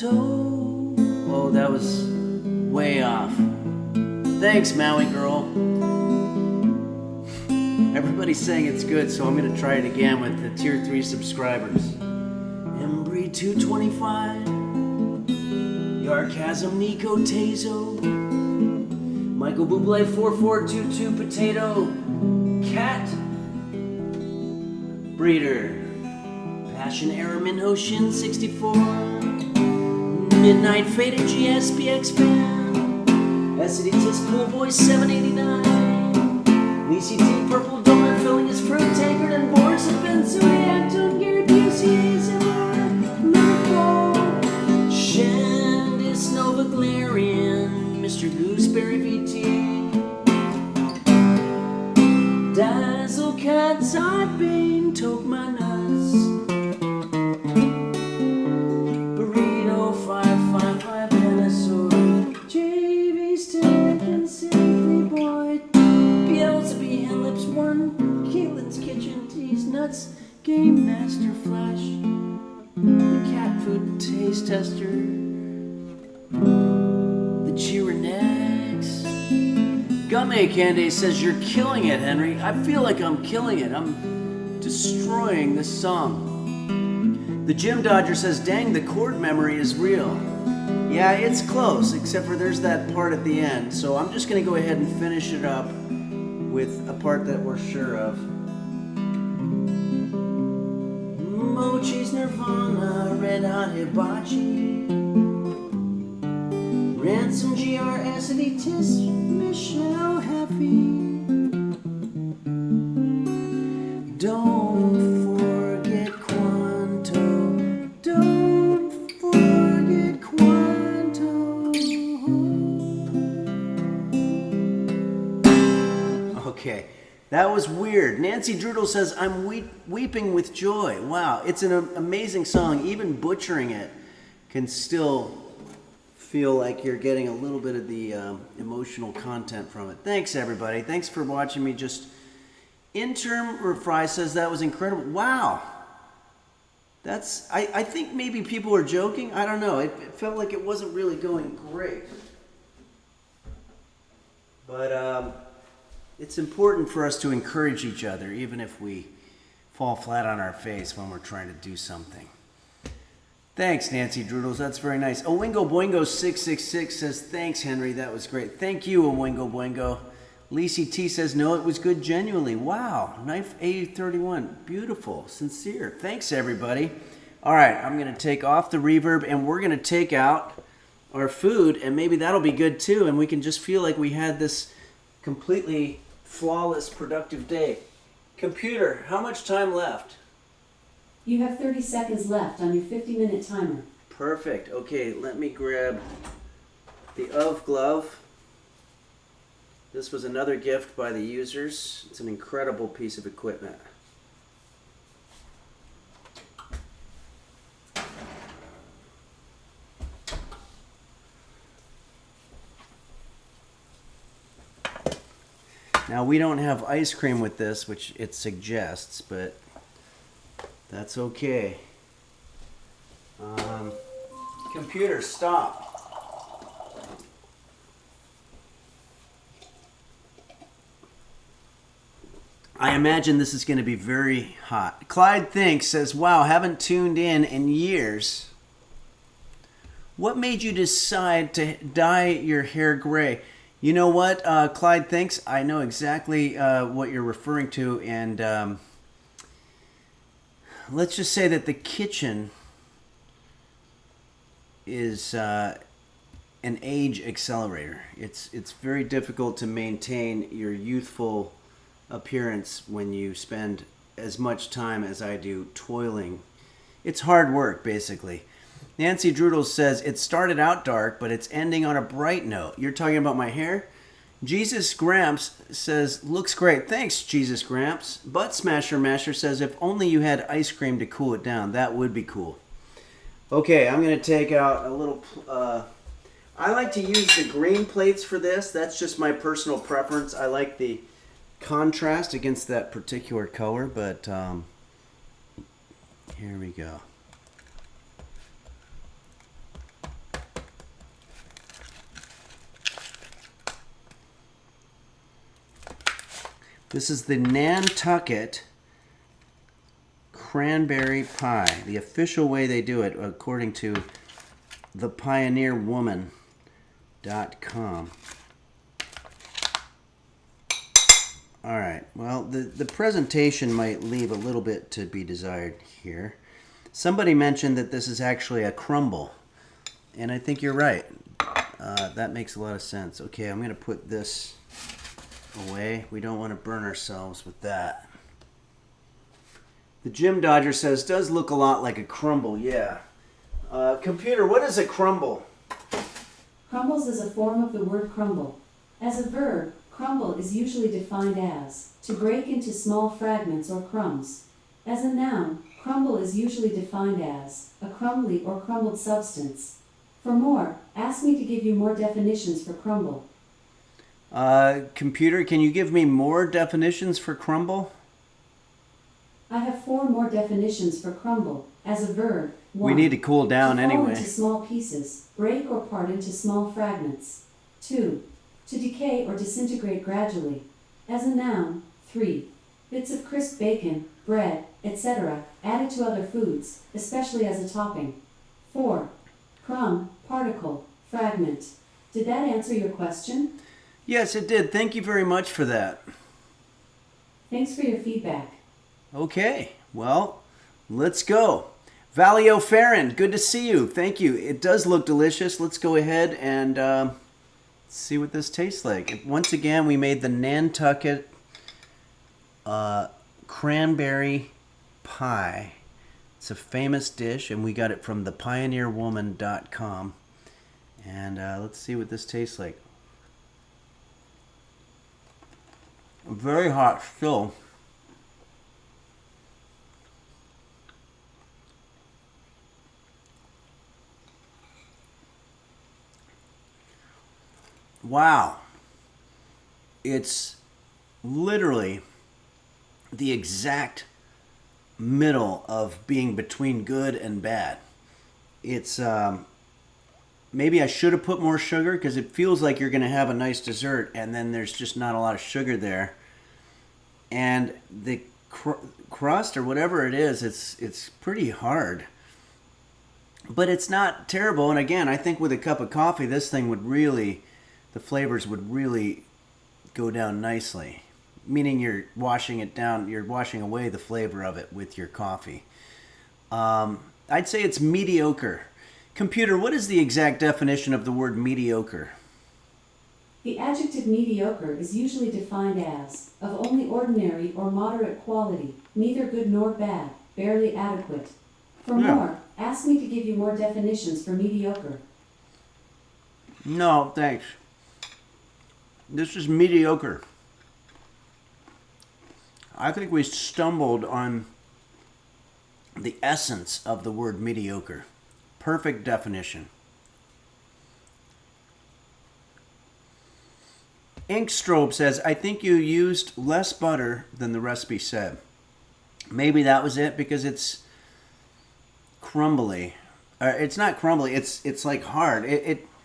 Speaker 13: Oh, that was way off. Thanks, Maui Girl. Everybody's saying it's good, so I'm going to try it again with the tier 3 subscribers. Embry 225, Yarchasm Nico Tazo, Michael Bublé 4422 Potato, Cat Breeder, Passion Era Minho Shin 64, Midnight Fader GSPX Fan, SCD Tis Pool Boy 789, Lacey T Purple Donut filling his fruit tankard and boards have been Zodiac Tone Gary Busey ASMR, Miracle, Shandis Nova Glarian, Mr. Gooseberry VT, Dazzle Cat Zodbane Toke My Nuts, Burrito 555 Dinosaur, JV Stick and Simply Boy, Beelzebub Hand Lips 1, Caitlin's Kitchen Teas Nuts, Game Master Flash, the Cat Food Taste Tester, the Chironex, Gummy Candy says you're killing it, Henry. I feel like I'm killing it. I'm destroying this song. The Jim Dodger says, dang, the chord memory is real. Yeah, it's close, except for there's that part at the end. So I'm just going to go ahead and finish it up with a part that we're sure of. Mochi's Nirvana, Red Hot Hibachi, Ransom GR Acid Tis, Michelle Happy. Don't forget Quanto. Don't forget Quanto. Okay, that was weird. Nancy Drudel says, I'm weeping with joy. Wow, it's an amazing song. Even butchering it can still feel like you're getting a little bit of the emotional content from it. Thanks, everybody. Thanks for watching me. Just Interim Refry says that was incredible. Wow. That's, I think maybe people are joking. I don't know. It felt like it wasn't really going great. But it's important for us to encourage each other, even if we fall flat on our face when we're trying to do something. Thanks, Nancy Drudels. That's very nice. Owingo Boingo 666 says, thanks, Henry. That was great. Thank you, Owingo Boingo. Lacey T says, no, it was good genuinely. Wow. Knife A31. Beautiful. Sincere. Thanks, everybody. All right. I'm going to take off the reverb, and we're going to take out our food, and maybe that'll be good, too, and we can just feel like we had this completely flawless, productive day. Computer, how much time left?
Speaker 14: You have 30 seconds left on your 50-minute timer.
Speaker 13: Perfect. Okay, let me grab the UV glove. This was another gift by the users. It's an incredible piece of equipment. Now, we don't have ice cream with this, which it suggests, but that's okay. Computer, stop. I imagine this is going to be very hot. Clyde Thinks says, wow, haven't tuned in years. What made you decide to dye your hair gray? You know what, Clyde Thinks, I know exactly what you're referring to, and let's just say that the kitchen is an age accelerator. It's very difficult to maintain your youthful appearance when you spend as much time as I do toiling. It's hard work, basically. Nancy Drudel says, it started out dark, but it's ending on a bright note. You're talking about my hair? Jesus Gramps says, looks great. Thanks, Jesus Gramps. Butt Smasher Masher says, if only you had ice cream to cool it down. That would be cool. Okay, I'm going to take out a little... I like to use the green plates for this. That's just my personal preference. I like the contrast against that particular color, but here we go. This is the Nantucket Cranberry Pie, the official way they do it, according to thepioneerwoman.com. All right, well, the presentation might leave a little bit to be desired here. Somebody mentioned that this is actually a crumble, and I think you're right. That makes a lot of sense. Okay, I'm going to put this away. We don't want to burn ourselves with that. The Jim Dodger says, does look a lot like a crumble, yeah. Computer, what is a crumble?
Speaker 14: Crumbles is a form of the word crumble. As a verb, crumble is usually defined as to break into small fragments or crumbs. As a noun, crumble is usually defined as a crumbly or crumbled substance. For more, ask me to give you more definitions for crumble.
Speaker 13: Computer, can you give me more definitions for crumble?
Speaker 14: I have 4 more definitions for crumble. As a verb, 1.
Speaker 13: We need to cool down
Speaker 14: to fall
Speaker 13: anyway.
Speaker 14: into small pieces, break or part into small fragments. 2. To decay or disintegrate gradually. As a noun, 3. Bits of crisp bacon, bread, etc., added to other foods, especially as a topping. 4. Crumb, particle, fragment. Did that answer your question?
Speaker 13: Yes, it did. Thank you very much for that.
Speaker 14: Thanks for your feedback.
Speaker 13: Okay, well, let's go. Valio Farron, good to see you. Thank you. It does look delicious. Let's go ahead and see what this tastes like. Once again, we made the Nantucket Cranberry Pie. It's a famous dish, and we got it from thepioneerwoman.com. And let's see what this tastes like. Very hot still. Wow. It's literally the exact middle of being between good and bad. It's maybe I should have put more sugar because it feels like you're going to have a nice dessert and then there's just not a lot of sugar there. And the crust or whatever it is, it's pretty hard. But it's not terrible. And again, I think with a cup of coffee, this thing would really, the flavors would really go down nicely. Meaning you're washing it down, you're washing away the flavor of it with your coffee. I'd say it's mediocre. Computer, what is the exact definition of the word mediocre?
Speaker 14: The adjective mediocre is usually defined as of only ordinary or moderate quality, neither good nor bad, barely adequate. For more, ask me to give you more definitions for mediocre.
Speaker 13: No, thanks. This is mediocre. I think we stumbled on the essence of the word mediocre. Perfect definition. Inkstrobe says, I think you used less butter than the recipe said. Maybe that was it because it's crumbly. It's not crumbly, it's like hard.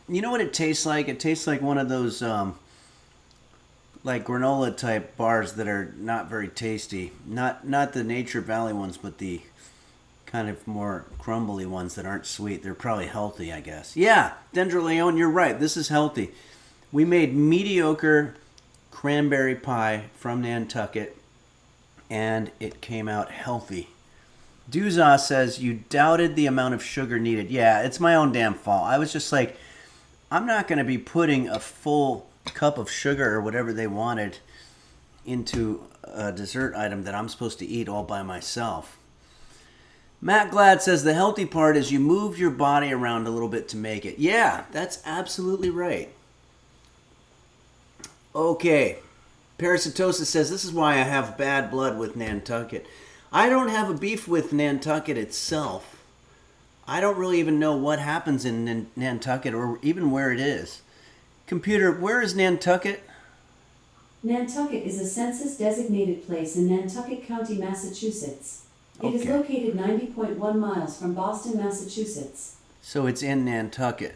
Speaker 13: You know what it tastes like? It tastes like one of those like granola type bars that are not very tasty. Not the Nature Valley ones, but the kind of more crumbly ones that aren't sweet. They're probably healthy, I guess. Yeah, Dendroleon, you're right. This is healthy. We made mediocre cranberry pie from Nantucket, and it came out healthy. Duzah says, you doubted the amount of sugar needed. Yeah, it's my own damn fault. I was just like, I'm not going to be putting a full cup of sugar or whatever they wanted into a dessert item that I'm supposed to eat all by myself. Matt Glad says the healthy part is you move your body around a little bit to make it. Yeah, that's absolutely right. Okay. Parasitosis says this is why I have bad blood with Nantucket. I don't have a beef with Nantucket itself. I don't really even know what happens in Nantucket or even where it is. Computer, where is Nantucket?
Speaker 14: Nantucket is a census-designated place in Nantucket County, Massachusetts. It is located 90.1 miles from Boston, Massachusetts.
Speaker 13: So it's in Nantucket.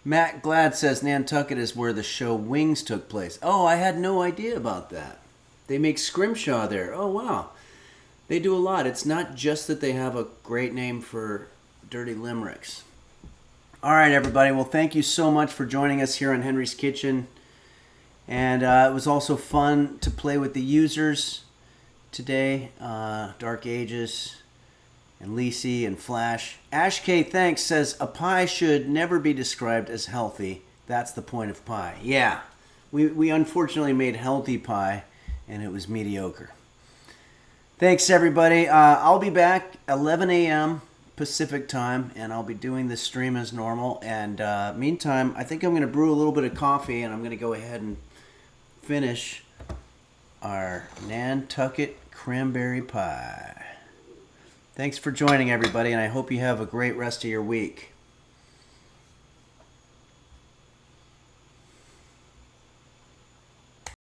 Speaker 13: Matt Glad says Nantucket is where the show Wings took place. Oh, I had no idea about that. They make scrimshaw there. Oh, wow. They do a lot. It's not just that they have a great name for dirty limericks. All right, everybody. Well, thank you so much for joining us here on Henry's Kitchen. And it was also fun to play with the users today. Dark Ages and Lisi and Flash. Ash K. Thanks says, a pie should never be described as healthy. That's the point of pie. Yeah. We unfortunately made healthy pie, and it was mediocre. Thanks, everybody. I'll be back 11 a.m. Pacific time, and I'll be doing this stream as normal. And meantime, I think I'm going to brew a little bit of coffee, and I'm going to go ahead and finish our Nantucket Cranberry Pie. Thanks for joining, everybody, and I hope you have a great rest of your week.